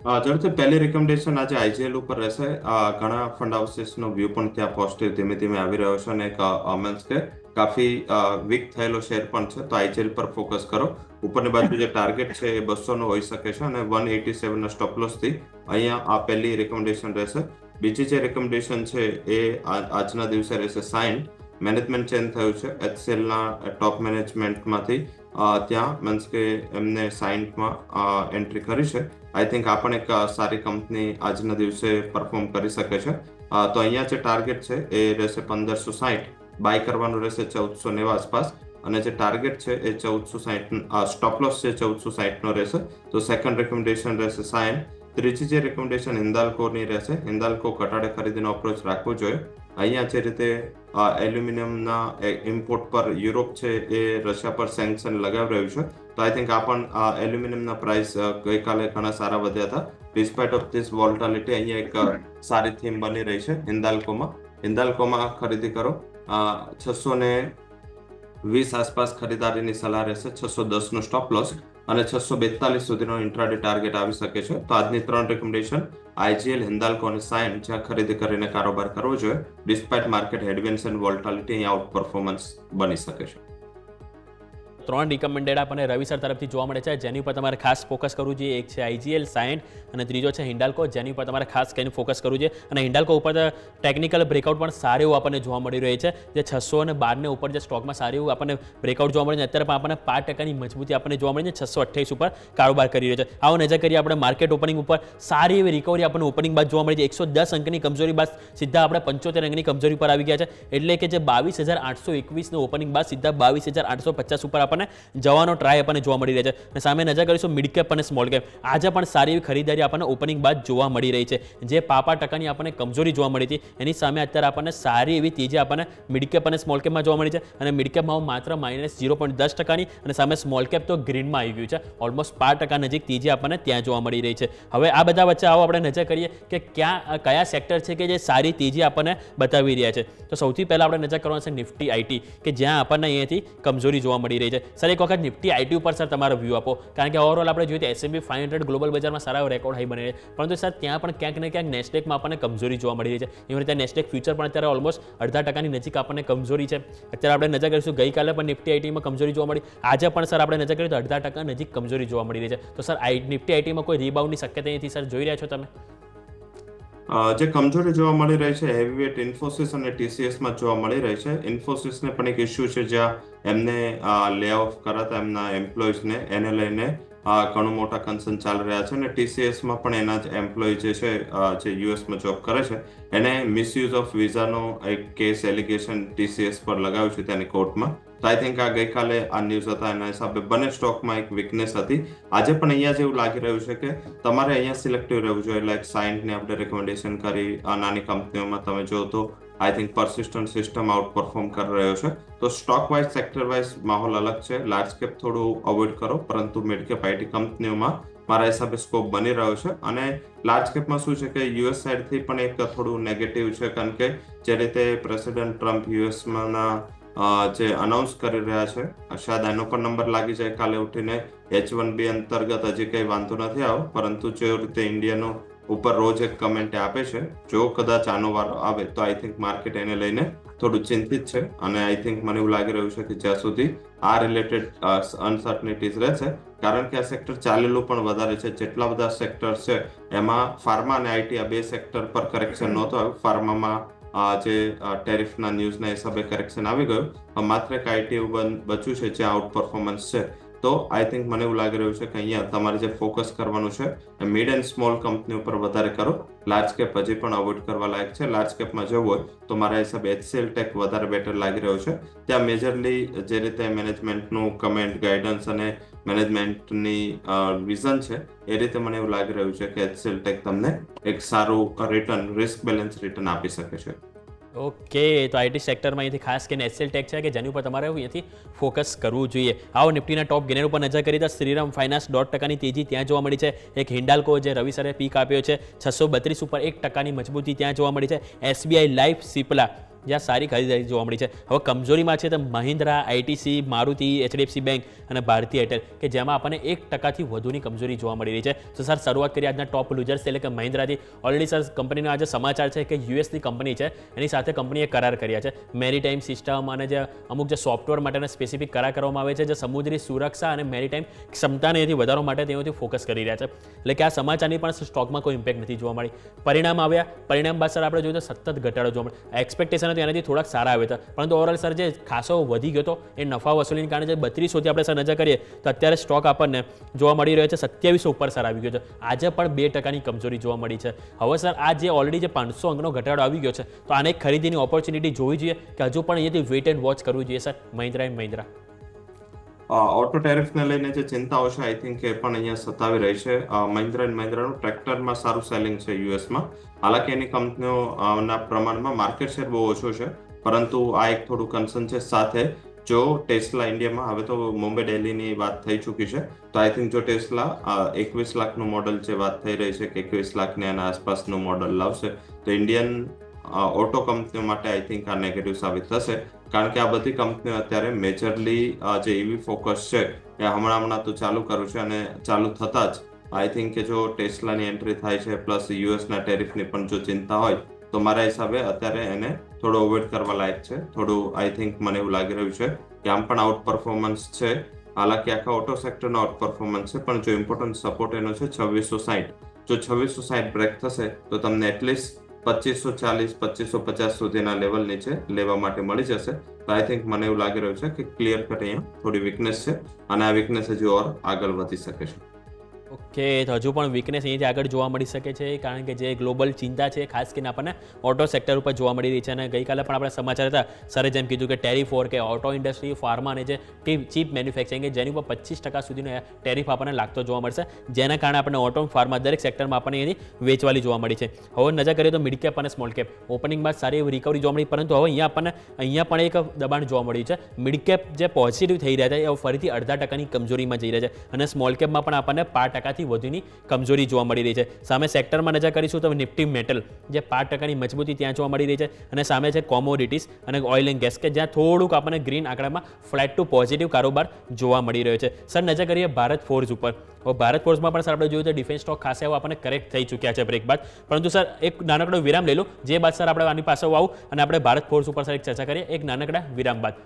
ઝડપથી પહેલી રિકમેન્ડેશન આજે આઈજીએલ ઉપર રહેશે. ઘણા ફંડ હાઉસીસનો વ્યૂ પણ ત્યાં પોઝિટિવ ધીમે ધીમે આવી રહ્યો છે અને મીન્સ કે કાફી વીક થયેલો શેર પણ છે, તો આઈજીએલ પર ફોકસ કરો. ઉપરની બાજુ જે ટાર્ગેટ છે એ 200 નો હોઈ શકે છે અને 187 ના સ્ટોપ લોસ થી અહીંયા આ પહેલી રિકમેન્ડેશન રહેશે. બીજી જે રિકમેન્ડેશન છે એ આજના દિવસે રહેશે સાઇન. મેનેજમેન્ટ ચેન્જ થયું છે એચસીએલના ટોપ મેનેજમેન્ટમાંથી, ત્યાં મીન્સ કે એમને સાઇન્ટમાં એન્ટ્રી કરી છે. આઈ થિંક આ પણ એક સારી કંપની આજના દિવસે પરફોર્મ કરી શકે છે. તો અહીંયા જે ટાર્ગેટ છે એ રહેશે 1560, બાય કરવાનું રહેશે 1490 આસપાસ, અને જે ટાર્ગેટ છે એ 1460, સ્ટોપ લોસ છે 1460 નો રહેશે. તો સેકન્ડ રિકમેન્ડેશન રહેશે સાયન. ત્રીજી જે રિકમેન્ડેશન હિન્દાલ્કોની રહેશે. હિન્દાલ્કો ઘટાડે ખરીદીનો અપ્રોચ રાખવો જોઈએ. અહીંયા જે રીતે એલ્યુમિનિયમના ઇમ્પોર્ટ પર યુરોપ છે એ રશિયા પર સેન્કશન લગાવી રહ્યું છે, તો આઈ થિંક આ પણ એલ્યુમિનિયમના પ્રાઇસ ગઈકાલે ઘણા સારા વધ્યા હતા. ડિસ્પાઇટ ઓફ ધીસ વોલ્ટાલિટી અહીંયા એક સારી થીમ બની રહી છે હિન્દાલ્કોમાં ખરીદી કરો. 620 આસપાસ ખરીદારીની સલાહ રહેશે, 610 નો સ્ટોપ લોસ. અને 642 સુધીનો ઇન્ટ્રાડે ટાર્ગેટ આવી શકે છે. તો આજની 3 રેકમેન્ડેશન IGL, હિન્દાલ્કો અને સાયન્ટ જ્યાં ખરીદી કરીને કારોબાર કરવો જોઈએ. ડિસ્પાઇટ માર્કેટ હેડવિન્ડ્સ એન્ડ વોલ્ટાલિટી અહીં આઉટ પરફોર્મન્સ બની શકે છે. 3 રિકમેન્ડેડ આપણને રવિ સર તરફથી જોવા મળે છે, જેની ઉપર તમારે ખાસ ફોકસ કરવું જોઈએ. એક છે IGL, સાયન્ટ અને ત્રીજો છે હિન્ડાલ્કો, જેની ઉપર તમારે ખાસ કરીને ફોકસ કરવું જોઈએ. અને હિન્ડાલ્કો ઉપર ટેકનિકલ બ્રેકઆઉટ પણ સારું એવું આપણને જોવા મળી રહ્યું છે. જે 612 ને ઉપર જે સ્ટોકમાં સારું એવું આપણને બ્રેકઆઉટ જોવા મળે છે. અત્યારે પણ આપણને 5% મજબૂતી આપણને જોવા મળે છે. 628 ઉપર કારોબાર કરી રહ્યો છે. આવો નજર કરીએ આપણે માર્કેટ ઓપનિંગ ઉપર. સારી એવી રિકવરી આપણને ઓપનિંગ બાદ જોવા મળી છે. 110 અંકની કમજોરી બાદ સીધા આપણે 75 અંકની કમજોરી પર આવી ગયા છે. એટલે કે જે 22,821 નું ઓપનિંગ બાદ સીધા 22,850 ઉપર આપણને જવાનો ટ્રાય આપણને જોવા મળી રહી છે. અને સામે નજર કરીશું મિડ કેપ અને સ્મોલ કેપ. આજે પણ સારી એવી ખરીદારી આપણને ઓપનિંગ બાદ જોવા મળી રહી છે. જે 5% આપણને કમજોરી જોવા મળી હતી, એની સામે અત્યારે આપણને સારી એવી તેજી આપણને મિડ કેપ અને સ્મોલ કેપમાં જોવા મળી છે. અને મિડ કેપમાં માત્ર -0.10%ની અને સામે સ્મોલ કેપ તો ગ્રીનમાં આવી ગયું છે. ઓલમોસ્ટ 5% નજીક તેજી આપણને ત્યાં જોવા મળી રહી છે. હવે આ બધા વચ્ચે આવો આપણે નજર કરીએ કે કયા સેક્ટર છે કે જે સારી તેજી આપણને બતાવી રહ્યા છે. તો સૌથી પહેલા આપણે નજર કરવાનું છે નિફ્ટી IT, કે જ્યાં આપણને અહીંયાથી કમજોરી જોવા મળી રહી છે. સર એક વખત નિફ્ટી IT ઉપર સર તમારો વ્યૂ આપો, કારણ કે ઓવરઓલ આપણે જોઈએ તો S&P 500 ગ્લોબલ બજારમાં સારા રેકોર્ડ હાઈ બની રહે છે. પરંતુ સર ત્યાં પણ ક્યાંક ને ક્યાંક નેસ્ડેકમાં આપણને કમજોરી જોવા મળી રહી છે. એવી રીતે નેસ્ડેક ફ્યુચર પણ અત્યારે ઓલમોસ્ટ 0.5% નજીક આપણને કમજોરી છે. અત્યારે આપણે નજર કરીશું ગઈકાલે પણ નિફ્ટી IT માં કમજોરી જોવા મળી. આજે પણ સર આપણે નજર કરીએ તો 0.5% નજીક કમજોરી જોવા મળી રહી છે. તો સર નિફ્ટી IT માં કોઈ રીબાઉન્ડની શક્યતા અહીંથી સર જોઈ રહ્યા છો તમે? જે કમજોરી જોવા મળી રહી છે હેવીવેટ ઇન્ફોસિસ અને TCS માં જોવા મળી રહી છે. ઇન્ફોસિસને પણ એક ઇસ્યુ છે જ્યાં એમને લે ઓફ કરાતા એમના એમ્પ્લોઈઝને, એને લઈને ઘણું મોટા કન્સર્ન ચાલી રહ્યા છે. અને TCS માં પણ એના જ એમ્પ્લોય જે છે જે US માં જોબ કરે છે, એને મિસયુઝ ઓફ વિઝાનો એક કેસ એલિગેશન TCS પર લગાવ્યું છે ત્યાંની કોર્ટમાં. તો આઈ થિંક આ ગઈકાલે આ ન્યૂઝ હતા, એના હિસાબે બંને સ્ટોકમાં એક વીકનેસ હતી. આજે પણ અહીંયા જેવું લાગી રહ્યું છે કે તમારે અહીંયા સિલેક્ટિવ રહેવું જોઈએ. લાઈક સાયન્ટની આપણે રેકમેન્ડેશન કરી, નાની કંપનીઓમાં તમે જો તો I think persistent system out perform કરી રહ્યો છે. તો સ્ટોક વાઇઝ, સેક્ટર વાઇઝ માહોલ અલગ છે. લાર્જ કેપ થોડું અવોઇડ કરો, પરંતુ મિડ કેપ IT કંપનીઓમાં મારા હિસાબે સ્કોપ બની રહ્યો છે. અને લાર્જ કેપમાં શું છે કે US સાઈડથી પણ એક થોડું નેગેટિવ છે, કારણ કે જે રીતે પ્રેસિડેન્ટ ટ્રમ્પ USમાં જે અનાઉન્સ કરી રહ્યા છે, શાયદ એનો પણ નંબર લાગી જાય કાલે ઉઠીને. H1B અંતર્ગત હજી કંઈ વાંધો નથી આવ્યો, પરંતુ જે રીતે ઇન્ડિયાનો ઉપર રોજ એક કમેન્ટ આપે છે, જો કદાચ આનો વારો આવે તો આઈ થિંક માર્કેટ એને લઈને થોડું ચિંતિત છે. અને આઈ થિંક મને એવું લાગી રહ્યું છે કે જ્યાં સુધી આ રિલેટેડ અનસર્ટનિટીઝ રહેશે, કારણ કે આ સેક્ટર ચાલેલું પણ વધારે છે. જેટલા બધા સેક્ટર છે એમાં ફાર્મા અને IT આ બે સેક્ટર પર કરેક્શન નહોતું આવ્યું. ફાર્મામાં જે ટેરિફના ન્યૂઝના હિસાબે કરેક્શન આવી ગયું, માત્ર એક IT એવું બચ્યું છે જ્યાં આઉટ પરફોર્મન્સ છે. તો આઈ થિંક મને એવું લાગી રહ્યું છે કે અહીંયા તમારે જે ફોકસ કરવાનું છે એ મિડ એન્ડ સ્મોલ કંપની ઉપર વધારે કરો. લાર્જ કેપ હજી પણ અવોઇડ કરવા લાયક છે. લાર્જ કેપમાં જવું હોય તો મારા હિસાબે HCL ટેક વધારે બેટર લાગી રહ્યો છે. ત્યાં મેજરલી જે રીતે મેનેજમેન્ટનું કમેન્ટ, ગાઈડન્સ અને મેનેજમેન્ટની વિઝન છે, એ રીતે મને એવું લાગી રહ્યું છે કે HCL ટેક તમને એક સારું રિટર્ન, રિસ્ક બેલેન્સ રિટર્ન આપી શકે છે. ઓકે, તો IT સેક્ટરમાં અહીંથી ખાસ કરીને HCL ટેક છે કે જેની ઉપર તમારે અહીંથી ફોકસ કરવું જોઈએ. આવો નિફ્ટીના ટોપ ગેનર ઉપર નજર કરી તો શ્રીરામ ફાઇનાન્સ 1.5%ની તેજી ત્યાં જોવા મળી છે. એક હિન્ડાલ્કો જે રવિ સરે પીક આપ્યો છે 632 ઉપર 1%ની મજબૂતી ત્યાં જોવા મળી છે. SBI લાઈફ, સિપ્લા જ્યાં સારી ખરીદારી જોવા મળી છે. હવે કમજોરીમાં છે તો Mahindra, ITC, Maruti, HDFC bank અને ભારતીય એરટેલ, કે જેમાં આપણને 1%થી વધુની કમજોરી જોવા મળી રહી છે. તો સર શરૂઆત કરીએ આજના ટોપ લૂઝર્સ એટલે કે મહિન્દ્રાથી. ઓલરેડી સર કંપનીનો આજે સમાચાર છે કે યુએસની કંપની છે, એની સાથે કંપનીએ કરાર કર્યા છે. મેરીટાઈમ સિસ્ટમ અને જે અમુક જે સોફ્ટવેર માટેના સ્પેસિફિક કરાર કરવામાં આવે છે, જે સમુદ્રી સુરક્ષા અને મેરીટાઈમ ક્ષમતાને એથી વધારવા માટે તેઓથી ફોકસ કરી રહ્યા છે. એટલે કે આ સમાચારની પણ સ્ટોકમાં કોઈ ઇમ્પેક્ટ નથી જોવા મળી. પરિણામ આવ્યા, પરિણામ બાદ સર આપણે જોયું તો સતત ઘટાડો જોવા મળે. એક્સપેક્ટેશન એનાથી થોડાક સારા આવ્યા હતા, પરંતુ ઓવરઓલ સર જે ખાસો વધી ગયો હતો એ નફા વસૂલીને કારણે જે 3200થી આપણે સર નજર કરીએ તો અત્યારે સ્ટોક આપણને જોવા મળી રહ્યો છે 2700 ઉપર સર આવી ગયો છે. આજે પણ 2%ની કમજોરી જોવા મળી છે. હવે સર આ જે ઓલરેડી જે 500 અંકનો ઘટાડો આવી ગયો છે, તો આને એક ખરીદીની ઓપોર્ચ્યુનિટી જોવી જોઈએ કે હજુ પણ અહીંયાથી વેઇટ એન્ડ વોચ કરવું જોઈએ sir Mahindra and Mahindra? Auto ટેરિફને લઈને જે ચિંતાઓ છે આઈ થિંક એ પણ અહીંયા સતાવી રહી છે. મહિન્દ્રા એન્ડ મહિન્દ્રાનું ટ્રેક્ટરમાં સારું સેલિંગ છે યુએસમાં. હાલાકી એની કંપનીઓના પ્રમાણમાં માર્કેટ શેર બહુ ઓછો છે, પરંતુ આ એક થોડું કન્સર્ન છે. સાથે જો ટેસ્લા ઇન્ડિયામાં, હવે તો મુંબઈ દિલ્હીની વાત થઈ ચૂકી છે, તો આઈ થિંક જો ટેસ્લા 21 લાખનું મોડલ જે વાત થઈ રહી છે કે 21 લાખની આના આસપાસનું મોડલ લાવશે, તો ઇન્ડિયન ઓટો કંપનીઓ માટે આઈ થિંક આ નેગેટિવ સાબિત થશે, કારણ કે આ બધી કંપનીઓ અત્યારે મેજરલી જે ઈવી ફોકસ છે એ હમણાં તો ચાલુ કર્યું છે, અને ચાલુ થતા જ આઈ થિંક કે જો ટેસ્લાની એન્ટ્રી થાય છે પ્લસ યુએસના ટેરિફની પણ જો ચિંતા હોય તો મારા હિસાબે અત્યારે એને થોડો અવોઇડ કરવા લાયક છે. થોડું આઈ થિંક મને એવું લાગી રહ્યું છે કે આમ પણ આઉટ પરફોર્મન્સ છે, હાલાકી આખા ઓટો સેક્ટરનો આઉટ પરફોર્મન્સ છે, પણ જો ઇમ્પોર્ટન્ટ સપોર્ટ એનો છે 2660. જો 2660 બ્રેક થશે તો તમને એટલીસ્ટ 2540-2550 સુધીના લેવલ નીચે લેવા માટે મળી જશે. તો આઈ થિંક મને એવું લાગી રહ્યું છે કે ક્લિયર કટ અહીંયા થોડી વીકનેસ છે, અને આ વીકનેસ હજી ઓર આગળ વધી શકે છે. ઓકે, તો હજુ પણ વીકનેસ અહીંયાથી આગળ જોવા મળી શકે છે, કારણ કે જે ગ્લોબલ ચિંતા છે ખાસ કરીને આપણને ઓટો સેક્ટર ઉપર જોવા મળી રહી છે. અને ગઈકાલે પણ આપણે સમાચાર હતા, સરે જેમ કીધું કે ટેરિફ વોર, કે ઓટો ઇન્ડસ્ટ્રી, ફાર્મા અને જે ચીપ મેન્યુફેક્ચરિંગ કે જેની ઉપર 25% સુધીનો ટેરિફ આપણને લાગતો જોવા મળશે, જેના કારણે આપણે ઓટો, ફાર્મા દરેક સેક્ટરમાં આપણને એની વેચવાલી જોવા મળી છે. હવે નજર કરીએ તો મિડ કેપ અને સ્મોલ કેપ ઓપનિંગમાં સારી એવી રિકવરી જોવા મળી, પરંતુ હવે અહીંયા પણ એક દબાણ જોવા મળ્યું છે. મિડ કેપ જે પોઝિટિવ થઈ રહ્યા છે એ ફરીથી 0.5% કમજોરીમાં જઈ રહ્યા છે, અને સ્મોલ કેપમાં પણ આપણને 5%થી વધુની કમજોરી જોવા મળી રહી છે. સામે સેક્ટરમાં નજર કરીશું તો નિફ્ટી મેટલ જે 5%ની મજબૂતી ત્યાં જોવા મળી રહી છે, અને સામે છે કોમોડિટીઝ અને ઓઇલ એન્ડ ગેસ, કે જ્યાં થોડુંક આપણને ગ્રીન આંકડામાં ફ્લેટ ટુ પોઝિટિવ કારોબાર જોવા મળી રહ્યો છે. સર નજર કરીએ ભારત ફોર્જ ઉપર. ભારત ફોર્સમાં પણ સર આપણે જોયું તો ડિફેન્સ સ્ટોક ખાસ એવો આપણને કરેક્ટ થઈ ચૂક્યા છે બ્રેક બાદ, પરંતુ સર એક નાનકડો વિરામ લઈ લો, જે બાદ સર આપણે આની પાસે આવું અને આપણે ભારત ફોર્સ ઉપર સર એક ચર્ચા કરીએ એક નાનકડા વિરામ બાદ.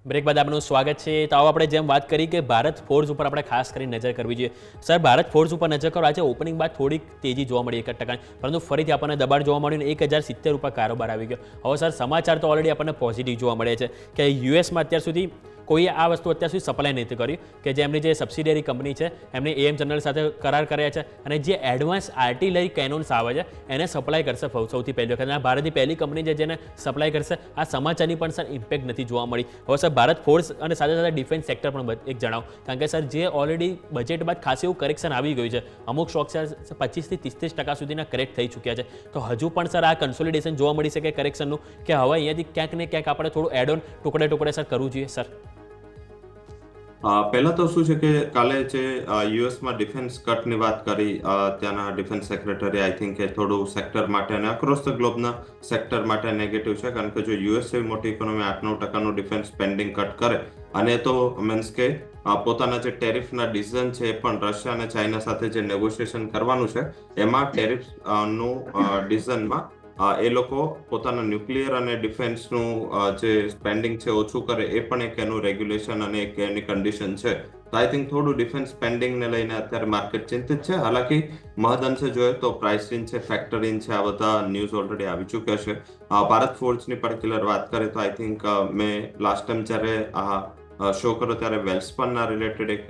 બ્રેક બાદ આપનું સ્વાગત છે. તો આવો આપણે જેમ વાત કરી કે ભારત ફોર્સ ઉપર આપણે ખાસ કરીને નજર કરવી જોઈએ. સર ભારત ફોર્સ ઉપર નજર કરો, આજે ઓપનિંગ બાદ થોડીક તેજી જોવા મળી 1%, પરંતુ ફરીથી આપણને દબાણ જોવા મળ્યું, 1070 ઉપર કારોબાર આવી ગયો. હવે સર સમાચાર તો ઓલરેડી આપણને પોઝિટિવ જોવા મળે છે કે યુએસમાં અત્યાર સુધી કોઈએ આ વસ્તુ અત્યાર સુધી સપ્લાય નથી કર્યું, કે જે એમની જે સબસિડિયરી કંપની છે એમને AM જનરલ સાથે કરાર કર્યા છે, અને જે એડવાન્સ આર્ટિલરી કેનોન્સ આવે છે એને સપ્લાય કરશે સૌથી પહેલી વખત. ભારતની પહેલી કંપની છે જેને સપ્લાય કરશે. આ સમાચારની પણ સર ઇમ્પેક્ટ નથી જોવા મળી. હવે સર ભારત ફોર્સ અને સાથે સાથે ડિફેન્સ સેક્ટર પણ એક જણાવો, કારણ કે સર જે ઓલરેડી બજેટ બાદ ખાસ એવું કરેક્શન આવી ગયું છે, અમુક સ્ટોક શેર 25-30% સુધીના કરેક્ટ થઈ ચૂક્યા છે, તો હજુ પણ સર આ કન્સોલિડેશન જોવા મળી શકે કરેક્શનનું, કે હવે અહીંયાથી ક્યાંક ને ક્યાંક આપણે થોડું એડ ઓન ટુકડે સર કરવું જોઈએ સર? પહેલા તો શું છે કે કાલે જે યુએસમાં ડિફેન્સ કટની વાત કરી, ત્યાંના ડિફેન્સ સેક્રેટરી આઈ થિંક કે થોડું સેક્ટર માટે અને અક્રોસ ધ ગ્લોબના સેક્ટર માટે નેગેટિવ છે, કારણ કે જો યુએસ જેવી મોટી ઇકોનોમી 8-9% ડિફેન્સ સ્પેન્ડિંગ કટ કરે, અને તો મીન્સ કે પોતાના જે ટેરિફના ડિસિઝન છે એ પણ રશિયા અને ચાઇના સાથે જે નેગોશિએશન કરવાનું છે એમાં ટેરિફનું ડિસિઝનમાં એ લોકો પોતાના ન્યુક્લિયર અને ડિફેન્સનું જે સ્પેન્ડિંગ છે ઓછું કરે, એ પણ એક એનું રેગ્યુલેશન અને એક એની કન્ડિશન છે. તો આઈ થિંક થોડું ડિફેન્સ સ્પેન્ડિંગને લઈને અત્યારે માર્કેટ ચિંતિત છે. હાલાકી મહદઅંશે જોઈએ તો પ્રાઇસ ઇન છે, ફેક્ટર ઇન છે, આ બધા ન્યૂઝ ઓલરેડી આવી ચૂક્યા છે. ભારત ફોર્સની પર્ટિક્યુલર વાત કરીએ તો આઈ થિંક મેં લાસ્ટ ટાઈમ જ્યારે શો કર્યો ત્યારે વેલ્સપનના રિલેટેડ એક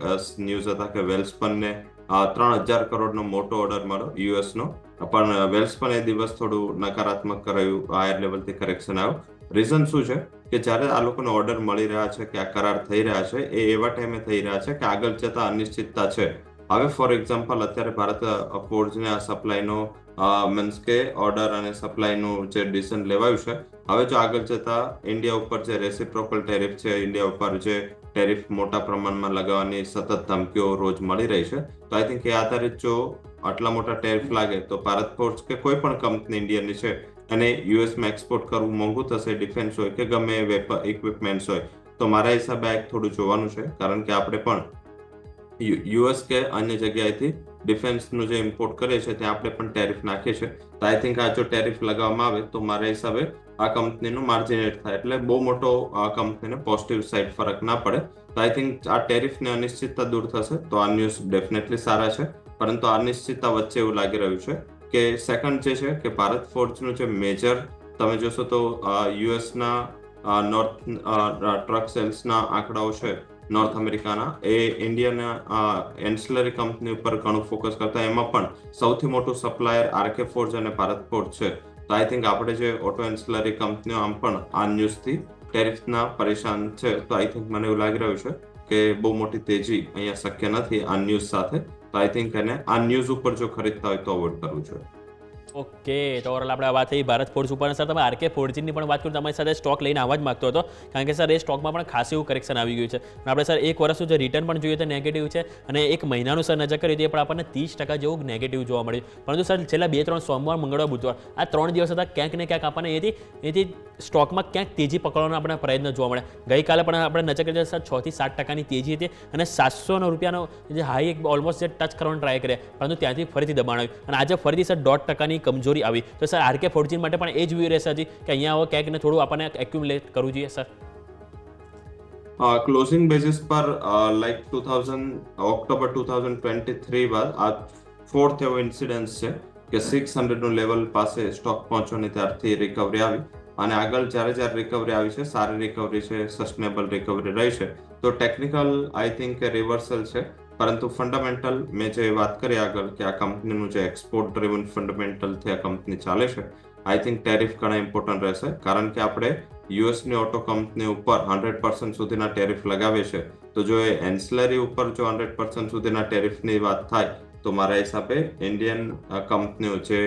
ન્યૂઝ હતા કે વેલ્સપનને 3000 કરોડનો મોટો ઓર્ડર મળ્યો યુએસનો, પણ વેલ્સપન એ દિવસ થોડું નકારાત્મક રહ્યું, હાયર લેવલથી કરેક્શન આવ્યો. રીઝન શું છે કે જ્યારે આ લોકોને ઓર્ડર મળી રહ્યા છે, કે આ કરાર થઈ રહ્યા છે, એ એવા ટાઈમે થઈ રહ્યા છે કે આગળ જતા અનિશ્ચિતતા છે. હવે ફોર એક્ઝામ્પલ અત્યારે ભારત ફોર્જને આ સપ્લાયનો મીન્સ કે ઓર્ડર અને સપ્લાયનું જે ડિસિઝન લેવાયું છે, હવે જો આગળ જતા ઇન્ડિયા ઉપર જે રેસિપ્રોકલ ટેરિફ છે, ઇન્ડિયા ઉપર જે ટેરિફ મોટા પ્રમાણમાં લગાવવાની સતત ધમકીઓ રોજ મળી રહી છે, તો આઈ થિંક એ આધારિત જો આટલા મોટા ટેરિફ લાગે તો ભારત ફોર્સ કે કોઈ પણ કંપની ઇન્ડિયનની છે અને યુએસમાં એક્સપોર્ટ કરવું મોંઘું થશે, ડિફેન્સ હોય કે ગમે ઇક્વિપમેન્ટ્સ હોય. તો મારા હિસાબે એક થોડું જોવાનું છે, કારણ કે આપણે પણ યુએસ કે અન્ય જગ્યાએથી ડિફેન્સનું જે ઇમ્પોર્ટ કરીએ છીએ ત્યાં આપણે પણ ટેરિફ નાખીએ છીએ. તો આઈ થિંક આ જો ટેરિફ લગાવવામાં આવે તો મારા હિસાબે આ કંપનીનું માર્જિન એડ થાય, એટલે બહુ મોટો આ કંપનીને પોઝિટિવ સાઇડ ફરક ના પડે. તો આઈ થિંક આ ટેરિફની અનિશ્ચિતતા દૂર થશે તો આ ન્યૂઝ ડેફિનેટલી સારા છે, પરંતુ આ અનિશ્ચિતતા વચ્ચે એવું લાગી રહ્યું છે કે સેકન્ડ જે છે કે ભારત ફોર્જનું જે મેજર તમે જોશો તો યુએસના નોર્થ ટ્રક સેલ્સના આંકડાઓ છે નોર્થ અમેરિકાના, એ ઇન્ડિયાના એન્સિલરી કંપની ઉપર ઘણું ફોકસ કરતા, એમાં પણ સૌથી મોટું સપ્લાયર આરકે ફોર્જ અને ભારત ફોર્જ છે. તો આઈ થિંક આપણે જે ઓટો એન્સિલરી કંપનીઓ આમ પણ આ ન્યૂઝથી ટેરિફના પરેશાન છે. તો આઈ થિંક મને એવું લાગી રહ્યું છે કે બહુ મોટી તેજી અહીંયા શક્ય નથી આ ન્યૂઝ સાથે. તો આઈ થિંક એને આ ન્યૂઝ ઉપર જો ખરીદતા હોય તો અવોઇડ કરવું જોઈએ. ઓકે, તો ઓવરઓલ આપણે વાત થઈ ભારત ફોર્જ ઉપર. સર તમે આરકે ફોર્જની પણ વાત કરું, તમારી સાથે સ્ટોક લઈને આવવા જ માગતો હતો, કારણ કે સર એ સ્ટોકમાં પણ ખાસ એવું કરેક્શન આવી ગયું છે. અને આપણે સર એક વર્ષનું જે રિટર્ન પણ જોઈએ તો નેગેટિવ છે, અને એક મહિનાનું સર નજર કરીએ તો એ પણ આપણને 30% જેવું નેગેટિવ જોવા મળ્યું. પરંતુ સર છેલ્લા 2-3 સોમવાર, મંગળવાર, બુધવાર આ 3 દિવસ હતા, ક્યાંક ને ક્યાંક આપણને એથી સ્ટોકમાં ક્યાંક તેજી પકડવાનો આપણે પ્રયત્ન જોવા મળે. ગઈકાલે પણ આપણે નજર કરીએ સર 6-7% તેજી હતી, અને 700 રૂપિયાનો જે હાઈ એક ઓલમોસ્ટ જે ટચ કરવાનો ટ્રાય કર્યા, પરંતુ ત્યાંથી ફરીથી દબાણ આવ્યું, અને આજે ફરીથી સર 1.5% કમજોરી આવી. તો સર આરકે ફોર્જિન માટે પણ એ જ વ્યૂ રહેશે હજી કે અહીંયા હવે ક્યાંક ને થોડું આપણને એક્યુમ્યુલેટ કરવું જોઈએ સર? ક્લોઝિંગ બેસિસ પર લાઈક ઓક્ટોબર 2023 બાદ આ ફોર્થ એવો ઇન્સિડન્સ છે કે 600 નું લેવલ પાસે સ્ટોક પહોંચ્યો ત્યારથી રિકવરી આવી, અને આગળ જ્યારે રિકવરી આવી છે, સારી રિકવરી છે, સસ્ટેનેબલ રિકવરી રહી છે. તો ટેકનિકલ આઈ થિંક રિવર્સલ છે, પરંતુ ફંડામેન્ટલ મેં જે વાત કરી આગળ કે આ કંપનીનું જે એક્સપોર્ટ ડ્રિવન ફંડામેન્ટલથી આ કંપની ચાલે છે, આઈ થિંક ટેરિફ ઘણા ઇમ્પોર્ટન્ટ રહેશે, કારણ કે આપણે યુએસની ઓટો કંપની ઉપર 100% સુધીના ટેરિફ લગાવીએ છીએ. તો જો એ એન્સલરી ઉપર જો 100% સુધીના ટેરિફની વાત થાય, તો મારા હિસાબે ઇન્ડિયન કંપનીઓ જે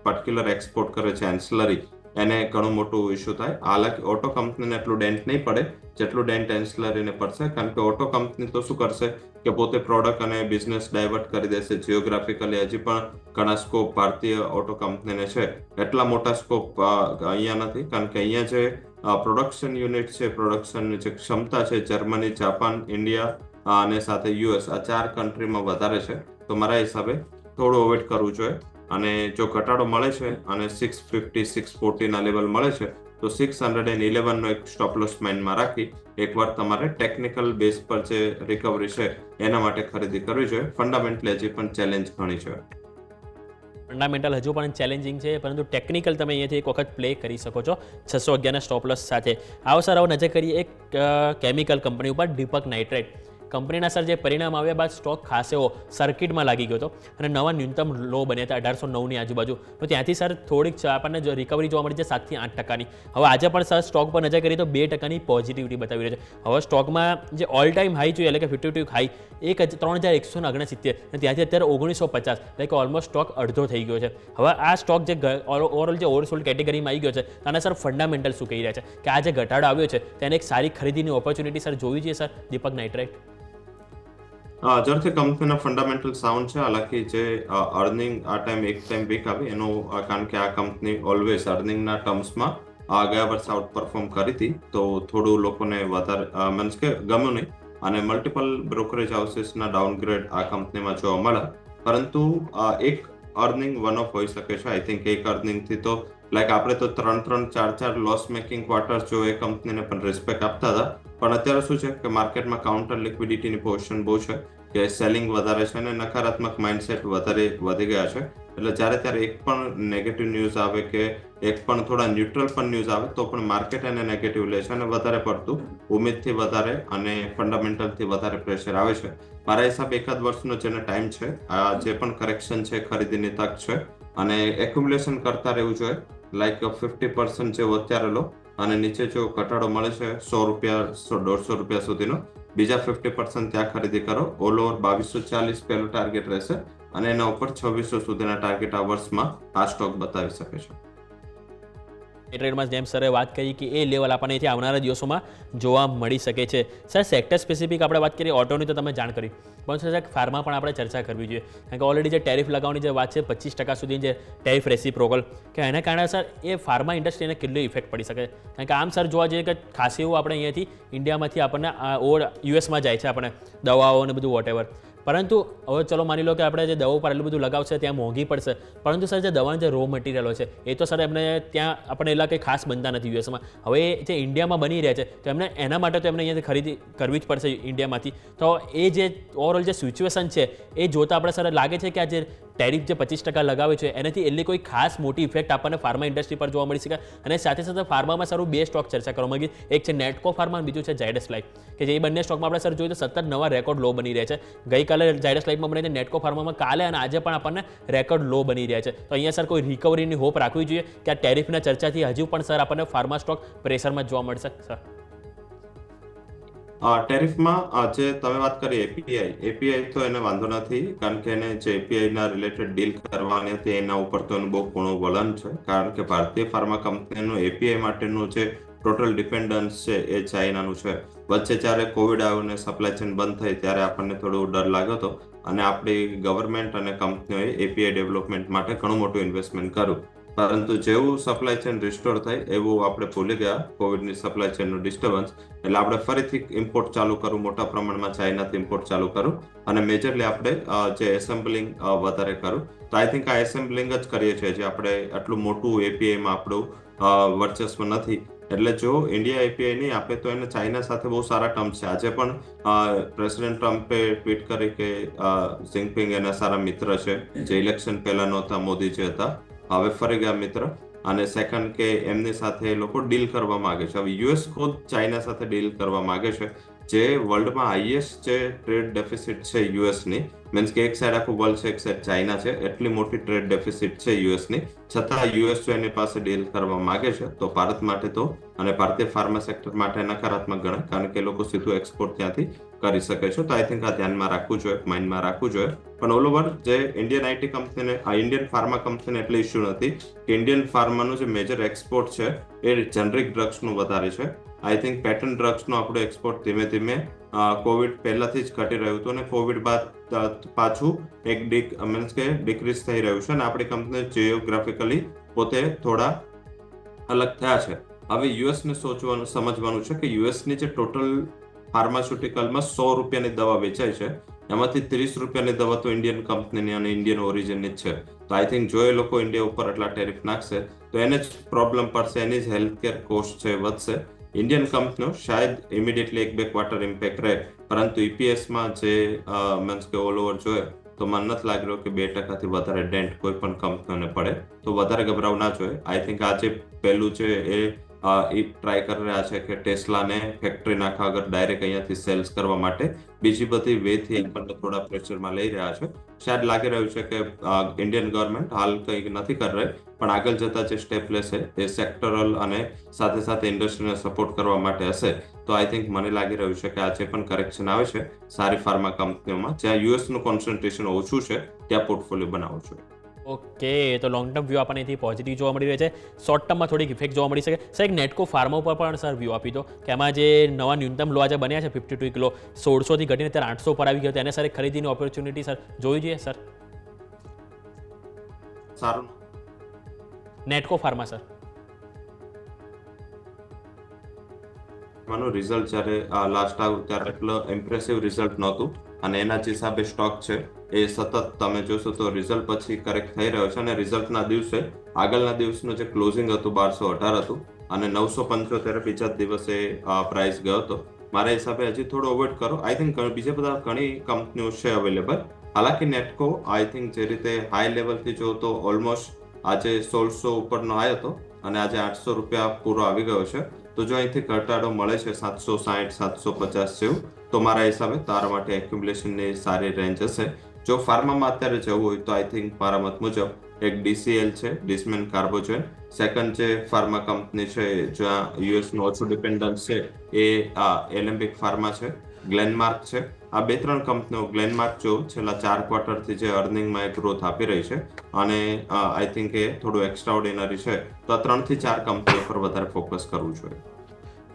પર્ટિક્યુલર એક્સપોર્ટ કરે છે એન્સલરી, એને ઘણું મોટું ઇસ્યુ થાય. હાલાકી ઓટો કંપનીને એટલું ડેન્ટ નહીં પડે જેટલું ડેન્ટ એન્સલરીને પડશે, કારણ કે ઓટો કંપની તો શું કરશે કે પોતે પ્રોડક્ટ અને બિઝનેસ ડાયવર્ટ કરી દેશે જિયોગ્રાફિકલી. હજી પણ ઘણા સ્કોપ ભારતીય ઓટો કંપનીને છે, એટલા મોટા સ્કોપ અહીંયા નથી, કારણ કે અહીંયા જે પ્રોડક્શન યુનિટ છે, પ્રોડક્શનની જે ક્ષમતા છે, જર્મની, જાપાન, ઇન્ડિયા અને સાથે યુએસ, આ 4 કન્ટ્રીમાં વધારે છે. તો મારા હિસાબે થોડું અવોઇડ કરવું જોઈએ, અને જો ઘટાડો મળે છે અને 650-640 ના લેવલ મળે છે, તો 611 નો એક સ્ટોપ લોસ માઇન્ડમાં રાખી એકવાર તમારે ટેકનિકલ બેઝ પર જે રિકવરી છે એના માટે ખરીદી કરવી જોઈએ. ફંડામેન્ટલી હજી પણ ચેલેન્જ ઘણી છે. ફંડામેન્ટલ હજુ પણ ચેલેન્જિંગ છે, પરંતુ ટેકનિકલ તમે અહીંયાથી એક વખત પ્લે કરી શકો છો 611 સ્ટોપ લોસ સાથે. આવો સર, આવો નજર કરીએ એક કેમિકલ કંપની ઉપર, દીપક નાઇટ્રાઇટ કંપનીના સર જે પરિણામ આવ્યા બાદ સ્ટોક ખાસ એવો સર્કિટમાં લાગી ગયો હતો, અને નવા ન્યૂનતમ લો બન્યા હતા 1809ની આજુબાજુ. તો ત્યાંથી સર થોડીક આપણને રિકવરી જોવા મળી છે 7-8%. હવે આજે પણ સર સ્ટોક પર નજર કરીએ તો 2%ની પોઝિટિવિટી બતાવી રહ્યો છે. હવે સ્ટોકમાં જે ઓલ ટાઈમ હાઈ જોઈએ, એટલે કે 52 હાઈ 3169, અને ત્યાંથી અત્યારે 1950, એટલે કે ઓલમોસ્ટ સ્ટોક અડધો થઈ ગયો છે. હવે આ સ્ટોક જે ઓવરઓલ જે ઓવરસોલ્ડ કેટેગરીમાં આવી ગયો છે, આના સર ફંડામેન્ટલ શું કહી રહ્યા છે કે આ જે ઘટાડો આવ્યો છે તેને એક સારી ખરીદીની ઓપોર્ચ્યુનિટી સર જોવી જોઈએ સર દીપક નાઇટ્રાઇટ? જરૂરથી કંપનીના ફંડામેન્ટલ સાઉન્ડ છે. હાલાકી જે અર્નિંગ આ ટાઈમ વીક આવી એનું, કારણ કે આ કંપની ઓલવેઝ અર્નિંગના ટર્મ્સમાં ગયા વર્ષે આઉટ પરફોર્મ કરી હતી, તો થોડું લોકોને વધારે મીન્સ કે ગમ્યું નહીં, અને મલ્ટિપલ બ્રોકરેજ હાઉસીસના ડાઉનગ્રેડ આ કંપનીમાં જોવા મળે. પરંતુ એક અર્નિંગ વન ઓફ હોઈ શકે છે. આઈ થિંક એક અર્નિંગથી તો લાઈક આપણે તો 3-4 લોસ મેકિંગ ક્વાર્ટર જો એ કંપનીને પણ રિસ્પેક્ટ આપતા હતા, પણ અત્યારે શું છે કે માર્કેટમાં કાઉન્ટર લિક્વિડિટીની પોઝિશન બહુ છે, કે સેલિંગ વધારે છે અને નકારાત્મક માઇન્ડસેટ વધી ગયા છે. એટલે જ્યારે ત્યારે એક પણ નેગેટિવ ન્યૂઝ આવે કે એક પણ થોડા ન્યુટ્રલ પણ ન્યૂઝ આવે તો પણ માર્કેટ એને નેગેટિવ લે છે, અને વધારે પડતું ઉમેદથી વધારે અને ફંડામેન્ટલથી વધારે પ્રેશર આવે છે. મારા હિસાબે 1 વર્ષનો જેને ટાઈમ છે, આ જે પણ કરેક્શન છે ખરીદીની તક છે, અને એક્યુમ્યુલેશન કરતા રહેવું જોઈએ. લાઈક 50% જેવો અત્યારે લો, અને નીચે જો ઘટાડો મળે છે 100 રૂપિયા 150 રૂપિયા સુધીનો, બીજા 50% ત્યાં ખરીદી કરો. ઓલ ઓવર 2240 પહેલું ટાર્ગેટ રહેશે, અને એના ઉપર 2600 સુધીના ટાર્ગેટ આ વર્ષમાં આ સ્ટોક બતાવી શકે છે. ટ્રેડમાં જેમ સરે વાત કરી કે એ લેવલ આપણને અહીંથી આવનારા દિવસોમાં જોવા મળી શકે છે. સર સેક્ટર સ્પેસિફિક આપણે વાત કરીએ, ઓટોની તો તમે જાણ કરી, પણ સર ફાર્મા પણ આપણે ચર્ચા કરવી જોઈએ, કારણ કે ઓલરેડી જે ટેરિફ લગાવવાની જે વાત છે 25% સુધી જે ટેરિફ રેસિપ્રોકલ, કે એના કારણે સર એ ફાર્મા ઇન્ડસ્ટ્રીને કેટલું ઇફેક્ટ પડી શકે? કારણ કે આમ સર જોવા જઈએ કે ખાસ એવું આપણે અહીંયાથી ઇન્ડિયામાંથી આપણને ઓર યુએસમાં જાય છે આપણને દવાઓ અને બધું વોટ એવર. પરંતુ હવે ચલો માની લો કે આપણે જે દવાઓ પર એટલું બધું લગાવશે ત્યાં મોંઘી પડશે, પરંતુ સર જે દવાના જે રો મટીરિયલો છે એ તો સર એમને ત્યાં આપણે એટલા કંઈ ખાસ બનતા નથી યુએસમાં. હવે જે ઇન્ડિયામાં બની રહ્યા છે તો એમને એના માટે તો એમને અહીંયાથી ખરીદી કરવી જ પડશે ઇન્ડિયામાંથી. તો એ જે ઓવરઓલ જે સિચ્યુએશન છે એ જોતાં આપણે સર લાગે છે કે આ જે ટેરિફ જે 25% લગાવે છે એનાથી એટલી કોઈ ખાસ મોટી ઇફેક્ટ આપણને ફાર્મા ઇન્ડસ્ટ્રી પર જોવા મળી શકે. અને સાથે સાથે ફાર્મામાં સારું 2 સ્ટોક ચર્ચા કરવા માંગી, એક છે નેટકો ફાર્મા અને બીજું છે ઝાયડસ લાઇફ, કે જે બંને સ્ટોકમાં આપણે સર જોઈએ તો સતત નવા રેકોર્ડ લો બની રહ્યા છે. ગઈકાલે ઝાયડસ લાઇફમાં બની છે, નેટકો ફાર્મામાં કાલે અને આજે પણ આપણને રેકોર્ડ લો બની રહ્યા છે. તો અહીંયા સર કોઈ રિકવરીની હોપ રાખવી જોઈએ કે આ ટેરિફના ચર્ચાથી હજુ પણ સર આપણને ફાર્મા સ્ટોક પ્રેશરમાં જોવા મળશે સર? ટેરિફમાં જે તમે વાત કરી એપીઆઈ તો એને વાંધો નથી, કારણ કે એને જે એપીઆઈ ના રિલેટેડ ડીલ કરવાની હતી એના ઉપર તો એનું બહુ ઘણું વલણ છે, કારણ કે ભારતીય ફાર્મા કંપનીનું એપીઆઈ માટેનું જે ટોટલ ડિપેન્ડન્સ છે એ ચાઇનાનું છે. વચ્ચે જ્યારે કોવિડ આવ્યું ને સપ્લાય ચેન બંધ થઈ ત્યારે આપણને થોડો ડર લાગ્યો હતો અને આપણી ગવર્મેન્ટ અને કંપનીઓએ એપીઆઈ ડેવલપમેન્ટ માટે ઘણું મોટું ઇન્વેસ્ટમેન્ટ કર્યું. પરંતુ જેવું સપ્લાય ચેન રિસ્ટોર થઈ એવું આપણે ભૂલી ગયા કોવિડની સપ્લાય ચેનનું ડિસ્ટર્બન્સ, એટલે આપણે ફરીથી ઇમ્પોર્ટ ચાલુ કરવું, મોટા પ્રમાણમાં ચાઇનાથી ઇમ્પોર્ટ ચાલુ કરવું અને મેજરલી આપણે જે એસેમ્બલિંગ વધારે કરવું. તો આઈ થિંક આ એસેમ્બલિંગ જ કરીએ છીએ, જે આપણે આટલું મોટું એપીઆઈમાં આપણું વર્ચસ્વ નથી. એટલે જો ઇન્ડિયા એપીઆઈ નહીં આપે તો એને ચાઇના સાથે બહુ સારા ટર્મ્સ છે. આજે પણ પ્રેસિડેન્ટ ટ્રમ્પે ટ્વીટ કરી કે જિનપિંગ એના સારા મિત્ર છે, જે ઇલેક્શન પહેલા નહોતા, મોદી જે હતા હવે ફરી ગયા મિત્ર. અને સેકન્ડ કે એમની સાથે એ લોકો ડીલ કરવા માંગે છે. હવે યુએસ ખુદ ચાઇના સાથે ડીલ કરવા માંગે છે, જે વર્લ્ડમાં હાઈએસ્ટ જે ટ્રેડ ડેફિસિટ છે યુએસની, મીન્સ કે એક સાઈડ આખું વર્લ્ડ છે, એક સાઈડ ચાઇના છે, એટલી મોટી ટ્રેડ ડેફિસિટ છે યુએસની, છતાં યુએસ જો એની પાસે ડીલ કરવા માંગે છે તો ભારત માટે તો અને ભારતીય ફાર્મા સેક્ટર માટે નકારાત્મક ગણાય, કારણ કે એ લોકો સીધું એક્સપોર્ટ ત્યાંથી કરી શકે છે. તો આઈ થિંક આ ધ્યાનમાં રાખવું જોઈએ, માઇન્ડમાં રાખવું જોઈએ. પણ ઓલ ઓવર જે ઇન્ડિયન આઈટી કંપનીને, ઇન્ડિયન ફાર્મા કંપનીને એટલે ઇશ્યુ નથી કે ઇન્ડિયન ફાર્માનું જે મેજર એક્સપોર્ટ છે એ જેનરિક ડ્રગ્સનું વધારે છે. આઈ થિંક પેટન્ટ ડ્રગ્સનું આપણું એક્સપોર્ટ ધીમે ધીમે કોવિડ પહેલાથી જ ઘટી રહ્યું હતું અને કોવિડ બાદ પાછું એક મીન્સ કે ડિક્રીઝ થઈ રહ્યું છે અને આપણી કંપની જીઓગ્રાફિકલી પોતે થોડા અલગ થયા છે. હવે યુએસને સમજવાનું છે કે યુએસની જે ટોટલ ફાર્માસ્યુટિકલમાં 100 રૂપિયાની દવા વેચાય છે, એમાંથી 30 રૂપિયાની દવા તો ઇન્ડિયન કંપનીની અને ઇન્ડિયન ઓરિજિનની જ છે. તો આઈ થિંક જો એ લોકો ઇન્ડિયા ઉપર એટલા ટેરિફ નાખશે તો એને જ પ્રોબ્લેમ પડશે, એની જ હેલ્થકેર કોસ્ટ છે વધશે. ઇન્ડિયન કંપનીઓ શાયદ ઇમિડિયેટલી 1-2 ક્વાર્ટર ઇમ્પેક્ટ રહે, પરંતુ ઈપીએસમાં જે મીન્સ કે ઓલ ઓવર જોઈએ તો મને નથી લાગી રહ્યું કે 2% વધારે ડેન્ટ કોઈ પણ કંપનીઓને પડે, તો વધારે ગભરાવું ના જોઈએ. આઈ થિંક આ જે પહેલું છે એ ટ્રાય કરી રહ્યા છે કે ટેસ્લાને ફેક્ટરી નાખવા આગળ ડાયરેક્ટ અહીંયાથી સેલ્સ કરવા માટે બીજી બધી વેથી આપણને થોડા પ્રેશરમાં લઈ રહ્યા છે. શાયદ લાગી રહ્યું છે કે ઇન્ડિયન ગવર્મેન્ટ હાલ કંઈક નથી કરી રહી, પણ આગળ જતા જે સ્ટેપ લેશે એ સેક્ટરલ અને સાથે સાથે ઇન્ડસ્ટ્રીને સપોર્ટ કરવા માટે હશે. તો આઈ થિંક મને લાગી રહ્યું છે કે આ જે પણ કરેક્શન આવે છે સારી ફાર્મા કંપનીઓમાં જ્યાં યુએસનું કોન્સન્ટ્રેશન ઓછું છે ત્યાં પોર્ટફોલિયો બનાવવું જોઈએ. ઓકે, તો લોંગ ટર્મ વ્યૂ આપણને એથી પોઝિટિવ જોવા મળી રહ્યો છે. શોર્ટ ટર્મમાં થોડીક ઇફેક્ટ જોવા મળી શકે. સર એક નેટકો ફાર્મા ઉપર પણ સર વ્યૂ આપી દો કે એમાં જે નવા ન્યૂનતમ લો આજે બન્યા છે 52 કિલો 1600થી ઘટીને અત્યારે 800 પર આવી ગયો, તેને સર એક ખરીદીની ઓપોર્ચ્યુનિટી સર જોવી જોઈએ સર. સારું. નેટકો ફાર્મા સર માનું રિઝલ્ટ જ્યારે લાસ્ટ આવ્યું ત્યારે એટલું ઇમ્પ્રેસિવ રિઝલ્ટ નહોતું અને એના જે હિસાબે સ્ટોક છે એ સતત તમે જોશો તો રિઝલ્ટ પછી કરેક્ટ થઈ રહ્યો છે અને રિઝલ્ટના દિવસે આગળના દિવસનું જે ક્લોઝિંગ હતું 1218 હતું અને 975 બીજા જ દિવસે પ્રાઇસ ગયો હતો. મારા હિસાબે હજી થોડું અવોઇડ કરો. આઈ થિંક બીજા બધા ઘણી કંપનીઓ છે અવેલેબલ. હાલાકી નેટકો આઈ થિંક જે રીતે હાઈ લેવલથી જો તો ઓલમોસ્ટ આજે 1600 ઉપરનો હાઈ હતો અને આજે 800 રૂપિયા પૂરો આવી ગયો છે. તો જો અહીંથી ઘટાડો મળે છે 760 750 જેવું, તો મારા હિસાબે તારા માટે એક્યુમ્યુલેશનની સારી રેન્જ હશે. જો ફાર્મામાં અત્યારે જવું હોય તો આઈ થિંક મારા મત મુજબ એક ડીસીએલ છે, ડિસ્મેન કાર્બોજેન. સેકન્ડ જે ફાર્મા કંપની છે જ્યાં યુએસનું ઓછું ડિપેન્ડન્સ છે એ એલેમ્બિક ફાર્મા છે, ગ્લેનમાર્ક છે. આ 2-3 કંપનીઓ, ગ્લેનમાર્ક જો છેલ્લા 4 ક્વાર્ટરથી જે અર્નિંગમાં એક ગ્રોથ આપી રહી છે અને આઈ થિંક એ થોડું એક્સ્ટ્રાઓર્ડિનરી છે, તો આ 3 થી 4 કંપનીઓ પર વધારે ફોકસ કરવું જોઈએ.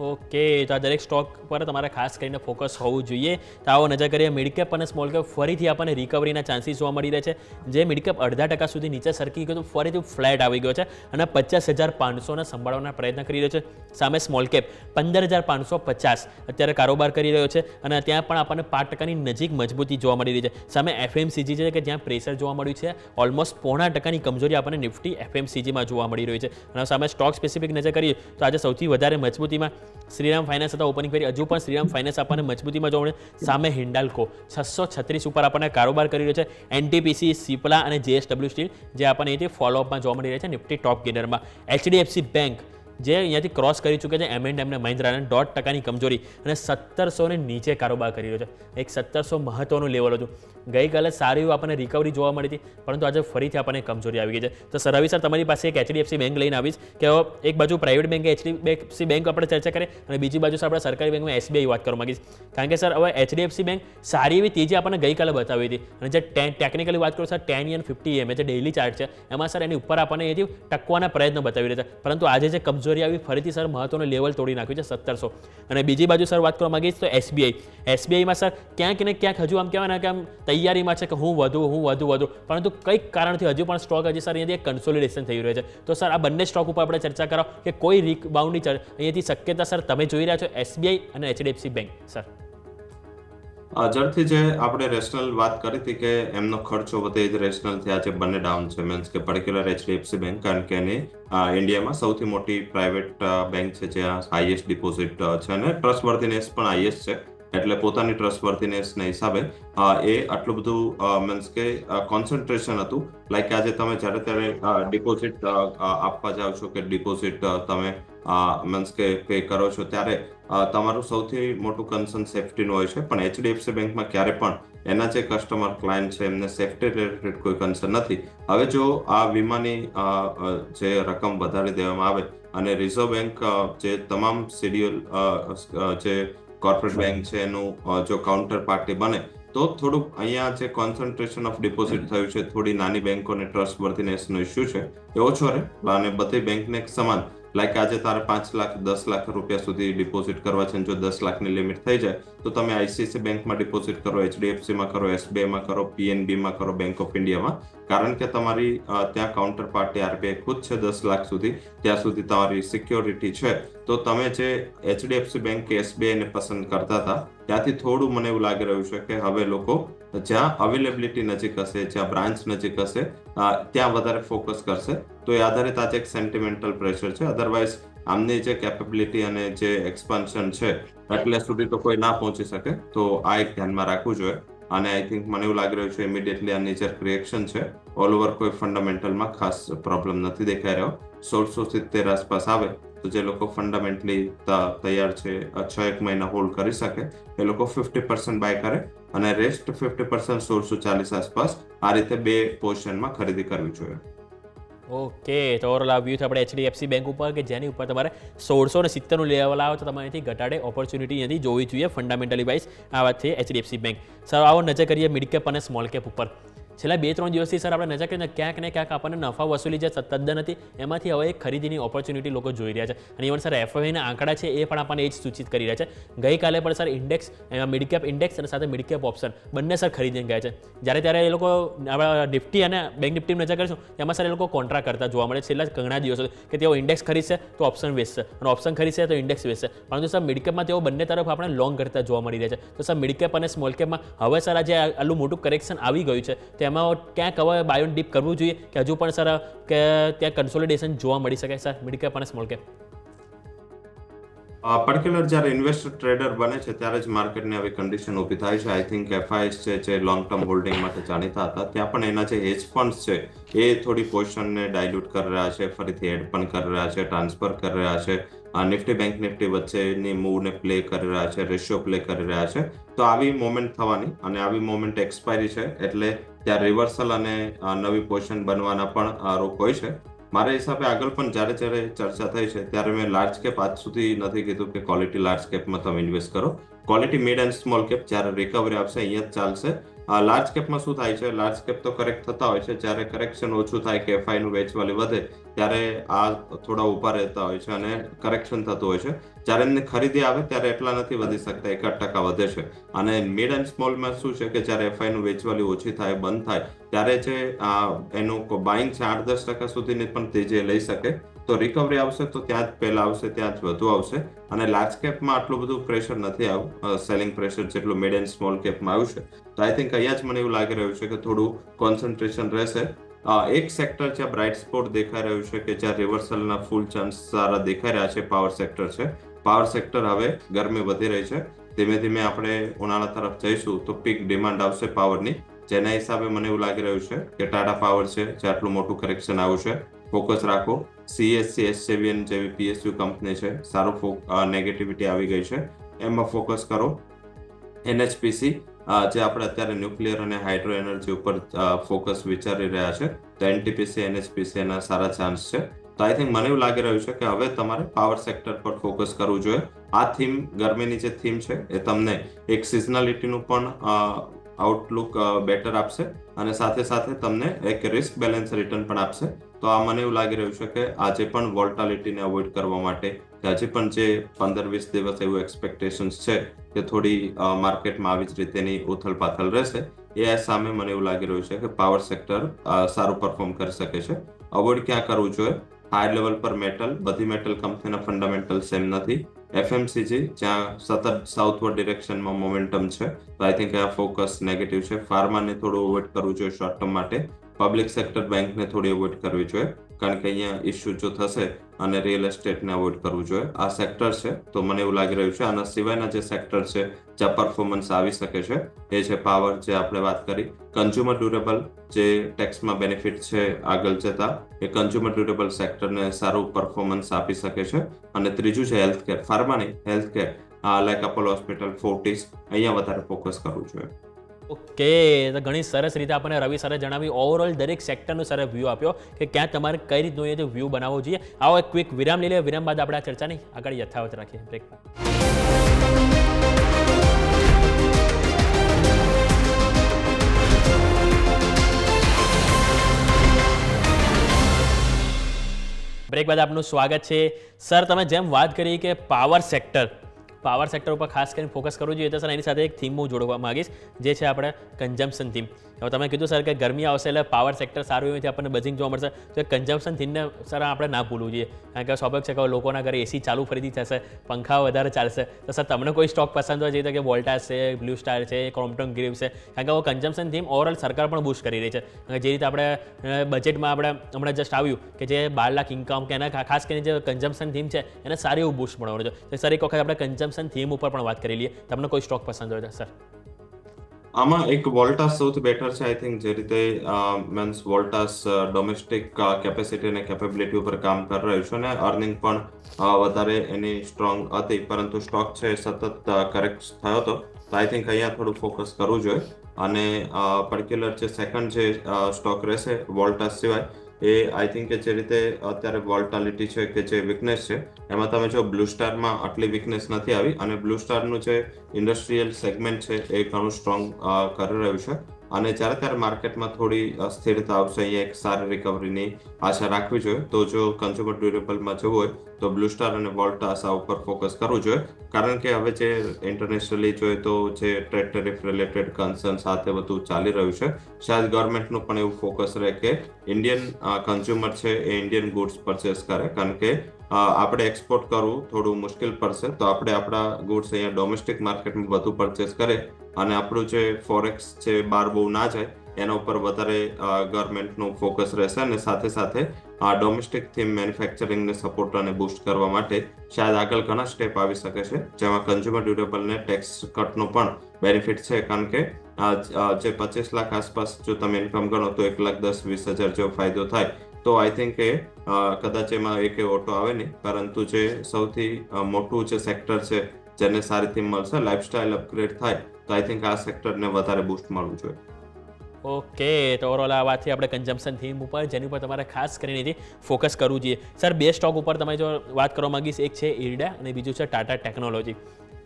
ઓકે, તો આ દરેક સ્ટોક પર તમારે ખાસ કરીને ફોકસ હોવું જોઈએ. તો આવો નજર કરીએ મિડકેપ અને સ્મોલ કેપ. ફરીથી આપણને રિકવરીના ચાન્સીસ જોવા મળી રહ્યા છે. જે મિડકેપ 0.5% સુધી નીચે સરકી ગયો તો ફરીથી ફ્લેટ આવી ગયો છે અને 25,500ને સંભાળવાના પ્રયત્ન કરી રહ્યો છે. સામે સ્મોલ કેપ 15,550 અત્યારે કારોબાર કરી રહ્યો છે અને ત્યાં પણ આપણને 5%ની નજીક મજબૂતી જોવા મળી રહી છે. સામે એફએમસીજી છે કે જ્યાં પ્રેશર જોવા મળ્યું છે, ઓલમોસ્ટ 0.5%ની કમજોરી આપણને નિફ્ટી એફએમસીજીમાં જોવા મળી રહી છે. અને સામે સ્ટોક સ્પેસિફિક નજર કરીએ તો આજે સૌથી વધારે મજબૂતીમાં શ્રીરામ ફાઇનાન્સ હતા ઓપનિંગ ફેરી. હજુ પણ શ્રીરામ ફાઇનાન્સ આપણને મજબૂતીમાં જોવા મળે. સામે હિન્ડાલ્કો 636 ઉપર આપણને કારોબાર કરી રહ્યો છે. એનટીપીસી, સિપ્લા અને જેએસડબલ્યુ સ્ટીલ જે આપણને અહીંથી ફોલોઅપમાં જોવા મળી રહ્યા છે નિફ્ટી ટોપ ગેનરમાં. એચડીએફસી બેંક જે અહીંયાથી ક્રોસ કરી ચૂક્યા છે M&M ને મહિન્દ્રાને 1.5% કમજોરી અને 1700 ને નીચે કારોબાર કરી રહ્યો છે. એક 1700 મહત્વનું લેવલ હતું. ગઈકાલે સારી એવું આપણને રિકવરી જોવા મળી હતી, પરંતુ આજે ફરીથી આપણને કમજોરી આવી ગઈ છે. તો રવિ સર, તમારી પાસે એક HDFC બેંક લઈને આવીશ કે એક બાજુ પ્રાઇવેટ બેંક HDFC બેંક આપણે ચર્ચા કરીએ અને બીજી બાજુ આપણે સરકારી બેંકમાં SBI વાત કરવા માંગીશ. કારણ કે સર હવે HDFC બેંક સારી એવી તેજી આપણને ગઈકાલે બતાવી હતી અને જે ટેકનિકલી વાત કરું સર 10 and 50 EMA જે ડેઇલી ચાર્ટ છે એમાં સર એની ઉપર આપણને એથી ટકવાના પ્રયત્નો બતાવી રહ્યા છે, પરંતુ આજે જે કમજોરી આવી ફરીથી સર મહત્વનું લેવલ તોડી નાખ્યું છે 1700. અને બીજી બાજુ સર વાત કરવા માંગીશ તો SBIમાં સર ક્યાંક ને ક્યાંક હજુ આમ કહેવાય ને કે આમ તૈયારીમાં છે કે હું વધુ, પરંતુ કંઈક કારણથી હજુ પણ સ્ટોક હજી સર અહીંયાથી કન્સોલિડેશન થઈ રહ્યું છે. તો સર આ બંને સ્ટોક ઉપર આપણે ચર્ચા કરો કે કોઈ રિબાઉન્ડની અહીંયાથી શક્યતા સર તમે જોઈ રહ્યા છો SBI અને HDFC બેંક સર? ઝડપથી જે આપણે રેશનલ વાત કરી હતી કે એમનો ખર્ચો વધે જ રેશનલ થયા છે, બંને ડાઉન છે. મીન્સ કે પર્ટિક્યુલર HDFC બેંક, કારણ કે એની ઇન્ડિયામાં સૌથી મોટી પ્રાઇવેટ બેંક છે જ્યાં હાઈએસ્ટ ડિપોઝિટ છે અને ટ્રસ્ટવર્ધીનેસ પણ હાઈએસ્ટ છે. એટલે પોતાની ટ્રસ્ટવર્ધીનેસના હિસાબે એ આટલું બધું મીન્સ કે કોન્સન્ટ્રેશન હતું. લાઈક આજે તમે જ્યારે ત્યારે ડિપોઝિટ આપવા જાઓ છો કે ડિપોઝિટ તમે મીન્સ કે પે કરો છો ત્યારે તમારું સૌથી મોટું કન્સર્ન સેફ્ટીનું હોય છે. પણ HDFC બેંકમાં ક્યારે પણ એના જે કસ્ટમર ક્લાયન્ટ છે એમને સેફ્ટી રિલેટેડ કોઈ કન્સર્ન નથી. હવે જો આ વીમાની જે રકમ વધારી દેવામાં આવે અને રિઝર્વ બેંક જે તમામ શેડ્યુલ જે કોર્પોરેટ બેંક છે એનું જો કાઉન્ટર પાર્ટી બને તો થોડુંક અહીંયા જે કોન્સન્ટ્રેશન ઓફ ડિપોઝિટ થયું છે, થોડી નાની બેંકોને ટ્રસ્ટવર્ધીનેસનો ઇસ્યુ છે એ ઓછો રહે અને બધી બેંકને એક સમાન. લાઈક આજે તારે 5 લાખ 10 લાખ રૂપિયા સુધી ડિપોઝિટ કરવા છે, જો 10 લાખની લિમિટ થઈ જાય તો તમે ICICI બેંકમાં ડિપોઝિટ કરો, HDFCમાં કરો, SBIમાં કરો, PNBમાં કરો, બેંક ઓફ ઇન્ડિયામાં. કારણ કે તમારી ત્યાં કાઉન્ટર પાર્ટી RBI ખુદ છે 10 લાખ સુધી, ત્યાં સુધી તમારી સિક્યોરિટી છે. તો તમે જે HDFC બેંક કે SBI ને પસંદ કરતા હતા ત્યાંથી થોડું મને એવું લાગી રહ્યું છે કે હવે લોકો જ્યાં અવેલેબિલિટી નજીક હશે, જ્યાં બ્રાન્ચ નજીક હશે ત્યાં વધારે ફોકસ કરશે. તો એ આધારિત આજે એક સેન્ટિમેન્ટલ પ્રેશર છે. અધરવાઇઝ આમની જે કેપેબિલિટી અને જે એક્સપાન્શન છે એટલે સુધી તો કોઈ ના પહોંચી શકે. તો આ એક ધ્યાનમાં રાખવું જોઈએ. અને આઈ થિંક મને એવું લાગી રહ્યું છે ઇમિડિયેટલી આ નીચર રિએક્શન છે. ઓલ ઓવર કોઈ ફંડામેન્ટલમાં ખાસ પ્રોબ્લેમ નથી દેખાઈ રહ્યો. 1670 આસપાસ આવે તો જે લોકો ફંડામેન્ટલી તૈયાર છે 6-1 મહિના હોલ્ડ કરી શકે એ લોકો 50% બાય કરે અને રેસ્ટ 50% 1640 આસપાસ આ રીતે બે પોઝિશનમાં ખરીદી કરવી જોઈએ. ઓકે, તો ઓવરઓલ આ વ્યૂ છે આપણે HDFC બેંક ઉપર કે જેની ઉપર તમારે 1670નું લેવલ આવે તો તમારે અહીંથી ઘટાડે ઓપોર્ચ્યુનિટી અહીંથી જોવી જોઈએ ફંડામેન્ટલી વાઇઝ. આ વાત છે HDFC બેંક. સર આવો નજર કરીએ મિડ કેપ અને સ્મોલ કેપ ઉપર. છેલ્લા 2-3 દિવસથી સર આપણે નજર કરીને ક્યાંક ને ક્યાંક આપણને નફા વસૂલી જે તદ્દન હતી એમાંથી હવે એક ખરીદીની ઓપોર્ચ્યુનિટી લોકો જોઈ રહ્યા છે. અને ઇવન સર FIના આંકડા છે એ પણ આપણને એ જ સૂચિત કરી રહ્યા છે. ગઈકાલે પણ sir index, mid cap index અને સાથે મિડ કેપ ઓપ્શન બંને સર ખરીદીને ગયા છે. ત્યારે એ લોકો નિફ્ટી અને બેંક નિફ્ટીની નજર કરીશું એમાં સર એ લોકો કોન્ટ્રા કરતા જોવા મળે છેલ્લા ઘણા દિવસો કે તેઓ ઇન્ડેક્સ ખરીદશે તો ઓપ્શન વેચશે અને ઓપ્શન ખરીદશે તો ઇન્ડેક્સ વેચશે. પરંતુ સર મિડ કેપમાં તેઓ બંને તરફ આપણે લોંગ કરતા જોવા મળી રહ્યા છે. તો સર મિડ કેપ અને સ્મોલ કેપમાં હવે સર આજે આટલું મોટું કરેક્શન આવી ગયું છે તેમાં ક્યાંક હવે બાય ઓન ડીપ કરવું જોઈએ કે હજુ પણ સર કે ત્યાં કન્સોલિડેશન જોવા મળી શકે સર મિડ કેપ અને સ્મોલ કેપ? પર્ટિક્યુલર જ્યારે ઇન્વેસ્ટર ટ્રેડર બને છે ત્યારે જ માર્કેટની આવી કન્ડિશન ઊભી થાય છે. આઈ થિંક FIs છે જે લોંગ ટર્મ હોલ્ડિંગ માટે જાણીતા હતા ત્યાં પણ એના જે હેજ ફંડ્સ છે એ થોડી પોઝિશનને ડાયલ્યુટ કરી રહ્યા છે, ફરીથી એડ પણ કરી રહ્યા છે, ટ્રાન્સફર કરી રહ્યા છે. નિફ્ટી બેંક નિફ્ટી વચ્ચેની મૂવને પ્લે કરી રહ્યા છે, રેશિયો પ્લે કરી રહ્યા છે. તો આવી મોમેન્ટ થવાની અને આવી મોમેન્ટ એક્સપાયરી છે એટલે ત્યાં રિવર્સલ અને નવી પોઝિશન બનવાના પણ રોક હોય છે. મારા હિસાબે આગળ પણ જ્યારે ચર્ચા થઈ છે ત્યારે મેં લાર્જ કેપ આજ સુધી નથી કીધું કે ક્વોલિટી લાર્જ કેપમાં તમે ઇન્વેસ્ટ કરો. Quality mid and small cap જ્યારે રિકવરી આપશે અહીંયા જ ચાલશે. લાર્જ કેપમાં શું થાય છે, લાર્જ કેપ તો કરેક્ટ થતા હોય છે. જ્યારે કરેક્શન ઓછું થાય કે FI નું વેચવાલી વધે ત્યારે આ થોડા ઊભા રહેતા હોય છે અને કરેક્શન થતું હોય છે. જ્યારે એમને ખરીદી આવે ત્યારે એટલા નથી વધી શકતા, 1% વધે છે. અને મિડ એન્ડ સ્મોલમાં શું છે કે જ્યારે FI નું વેચવાલી ઓછી થાય, બંધ થાય ત્યારે જે એનું બાઇંગ છે 8-10% સુધીની પણ તેજી લઈ શકે. તો રિકવરી આવશે તો ત્યાં જ પહેલા આવશે, ત્યાં જ વધુ આવશે. અને લાર્જ કેપમાં આટલું બધું પ્રેશર નથી આવ્યું, સેલિંગ પ્રેશર જેટલું મિડ એન્ડ સ્મોલ કેપમાં આવ્યું છે. તો આઈ થિંક અહીંયા જ મને એવું લાગી રહ્યું છે કે થોડું કોન્સન્ટ્રેશન રહેશે. એક સેક્ટર જ્યાં બ્રાઇટ સ્પોટ દેખાઈ રહ્યું છે કે જ્યાં રિવર્સલના ફૂલ ચાન્સ સારા દેખાઈ રહ્યા છે, પાવર સેક્ટર છે. પાવર સેક્ટર હવે ગરમી વધી રહી છે. ધીમે ધીમે આપણે ઉનાળા તરફ જઈશું તો પીક ડિમાન્ડ આવશે પાવરની. જેના હિસાબે મને એવું લાગી રહ્યું છે કે ટાટા પાવર છે જે આટલું મોટું કરેક્શન આવ્યું છે ફોકસ રાખો. CSC SJVN જેવી PSU કંપની છે, સારું નેગેટિવિટી આવી ગઈ છે, એમાં ફોકસ કરો. NHPC જે આપણે અત્યારે ન્યુક્લિયર અને હાઇડ્રો એનર્જી ઉપર ફોકસ વિચારી રહ્યા છે, તો NTPC NHPC એના સારા ચાન્સ છે. તો આઈ થિંક મને એવું લાગી રહ્યું છે કે હવે તમારે પાવર સેક્ટર પર ફોકસ કરવું જોઈએ. આ થીમ, ગરમીની જે થીમ છે, એ તમને એક સિઝનાલિટીનું પણ આઉટલુક બેટર આપશે અને સાથે સાથે તમને એક રિસ્ક બેલેન્સ રિટર્ન પણ આપશે. તો આ મને એવું લાગી રહ્યું છે કે આજે પણ વોલ્ટાલિટીને અવોઇડ કરવા માટે, કે હજી પણ જે 15-20 દિવસ એવું એક્સપેક્ટેશન્સ છે કે થોડી માર્કેટમાં આવી જ રીતેની ઉથલ-પાથલ રહેશે, એ સામે મને એવું લાગી રહ્યું છે કે પાવર સેક્ટર સારું પરફોર્મ કરી શકે છે. અવોઇડ ક્યાં કરવું જોઈએ? હાઈ લેવલ પર મેટલ, બધી મેટલ કંપનીના ફંડામેન્ટલ સેમ નથી. FMCG જ્યાં સતત સાઉથવર્ડ ડિરેક્શનમાં મોમેન્ટમ છે, તો આઈ થિંક આ ફોકસ નેગેટિવ છે. ફાર્માને થોડું અવોઇડ કરવું જોઈએ શોર્ટ ટર્મ માટે. પબ્લિક સેક્ટર બેંકને થોડી અવોઇડ કરવી જોઈએ, કારણ કે અહીંયા ઇસ્યુ જો થશે, અને રિયલ એસ્ટેટને અવોઇડ કરવું જોઈએ. આ સેક્ટર છે, તો મને એવું લાગી રહ્યું છે. આના સિવાયના જે સેક્ટર છે જ્યાં પરફોર્મન્સ આવી શકે છે, એ છે પાવર, જે આપણે વાત કરી. કન્ઝ્યુમર ડ્યુરેબલ, જે ટેક્સમાં બેનિફિટ છે આગળ જતા, એ કન્ઝ્યુમર ડ્યુરેબલ સેક્ટરને સારું પરફોર્મન્સ આપી શકે છે. અને ત્રીજું છે હેલ્થકેર, ફાર્મા નહીં, healthcare, like Apollo hospital, Fortis, અહીંયા વધારે ફોકસ કરવું જોઈએ. ઓકે, તો ઘણી સરસ રીતે આપણને રવિ સરે જણાવી, ઓવરઓલ દરેક સેક્ટરનો સરે વ્યૂ આપ્યો કે ક્યાં તમારે કઈ રીતનું એ વ્યૂ બનાવવો જોઈએ. આવો એક ક્વિક વિરામ લઈ લે. વિરામ બાદ આપણે આ ચર્ચાને આગળ યથાવત રાખીએ. બ્રેક બાદ. બ્રેક બાદ આપનું સ્વાગત છે. સર, તમે જેમ વાત કરી કે પાવર સેક્ટર ઉપર ખાસ કરીને ફોકસ કરવું જોઈએ, તો સર એની સાથે એક થીમ હું જોડવા માંગીશ, જે છે આપણે કન્ઝમ્પશન થીમ. હવે તમે કીધું સર કે ગરમી આવશે એટલે પાવર સેક્ટર સારું એવી આપણને બઝિંગ જોવા મળશે, તો એ કન્ઝમ્પશન થીમને સર આપણે ના ભૂલવું જોઈએ, કારણ કે સ્વાભાવિક છે કે લોકોના ઘરે એસી ચાલુ ફરીથી થશે, પંખા વધારે ચાલશે. તો સર તમને કોઈ સ્ટોક પસંદ હોય, જેવી કે વોલ્ટાસ છે, બ્લુ સ્ટાર છે, ક્રોમ્પ્ટન ગ્રીવ છે, કારણ કે કન્ઝમ્પશન થીમ ઓવરઓલ સરકાર પણ બૂસ્ટ કરી રહી છે. જે રીતે આપણે બજેટમાં આપણે હમણાં જસ્ટ આવ્યું કે જે 12 લાખ ઇન્કમ કે એના ખાસ કરીને જે કન્ઝમ્પશન થીમ છે, એને સારી એવું બૂસ્ટ મળવાનું છે. તો સર એક વખત આપણે કન્ઝમ્પશન થીમ ઉપર પણ વાત કરી લઈએ. તમને કોઈ સ્ટોક પસંદ હોય તો સર? આમાં એક વોલ્ટાસ સૌથી બેટર છે. આઈ થિંક જે રીતે મીન્સ વોલ્ટાસ ડોમેસ્ટિક કેપેસિટી અને કેપેબિલિટી ઉપર કામ કરી રહ્યું છે, અને અર્નિંગ પણ વધારે એની સ્ટ્રોંગ હતી, પરંતુ સ્ટોક છે સતત કરેક્ટ થયો હતો. તો આઈ થિંક અહીંયા થોડું ફોકસ કરવું જોઈએ. અને પર્ટિક્યુલર જે સેકન્ડ જે સ્ટોક રહેશે વોલ્ટાસ સિવાય, એ આઈ થિંક કે જે રીતે અત્યારે વોલ્ટાલિટી છે, કે જે વીકનેસ છે, એમાં તમે જો બ્લુ સ્ટારમાં આટલી વીકનેસ નથી આવી, અને બ્લુ સ્ટારનું જે ઇન્ડસ્ટ્રીયલ સેગમેન્ટ છે એ ઘણું સ્ટ્રોંગ કરી રહ્યું છે. અને જ્યારે ત્યારે માર્કેટમાં થોડી સ્થિરતા આવશે, અહીંયા એક સારી રિકવરીની આશા રાખવી જોઈએ. તો જો કન્ઝ્યુમર ડ્યુરેબલમાં જવું હોય તો બ્લુ સ્ટાર અને વોલ્ટાસ આ ઉપર ફોકસ કરવું જોઈએ, કારણ કે હવે જે ઇન્ટરનેશનલી જોઈએ તો જે ટ્રેડ ટેરિફ રિલેટેડ કન્સર્ન સાથે બધું ચાલી રહ્યું છે, શાયદ ગવર્મેન્ટનું પણ એવું ફોકસ રહે કે ઇન્ડિયન કન્ઝ્યુમર છે એ ઇન્ડિયન ગુડ્સ પરચેસ કરે, કારણ કે આપણે એક્સપોર્ટ કરવું થોડું મુશ્કેલ પડશે. તો આપણે આપણા ગુડ્સ અહીંયા ડોમેસ્ટિક માર્કેટમાં વધુ પરચેસ કરે, અને આપણું જે ફોરેક્સ છે બહાર બહુ ના જાય, એના ઉપર વધારે ગવર્મેન્ટનું ફોકસ રહેશે. અને સાથે સાથે ડોમેસ્ટિક થીમ મેન્યુફેક્ચરિંગને સપોર્ટ અને બૂસ્ટ કરવા માટે શાયદ આગળ ઘણા સ્ટેપ આવી શકે છે, જેમાં કન્ઝ્યુમર ડ્યુરેબલને ટેક્સ કટનો પણ બેનિફિટ છે, કારણ કે જે 25 લાખ આસપાસ જો તમે ઇન્કમ ગણો તો 1,10,20,000 જેવો ફાયદો થાય. તો આઈ થિંક કે કદાચ એમાં એક ઓટો આવે નહીં, પરંતુ જે સૌથી મોટું જે સેક્ટર છે જેને સારી થીમ મળશે, લાઇફસ્ટાઇલ અપગ્રેડ થાય, તો આઈ થિંક આ સેક્ટરને વધારે બૂસ્ટ મળવું જોઈએ. ઓકે, તો ઓવરઓલ આ વાતથી આપણે કન્ઝમ્પશન થીમ ઉપર, જેની ઉપર તમારે ખાસ કરીને ફોકસ કરવું જોઈએ. સર, બે સ્ટોક ઉપર તમે જો વાત કરવા માંગીશ, એક છે ઇરડા અને બીજું છે ટાટા ટેકનોલોજી.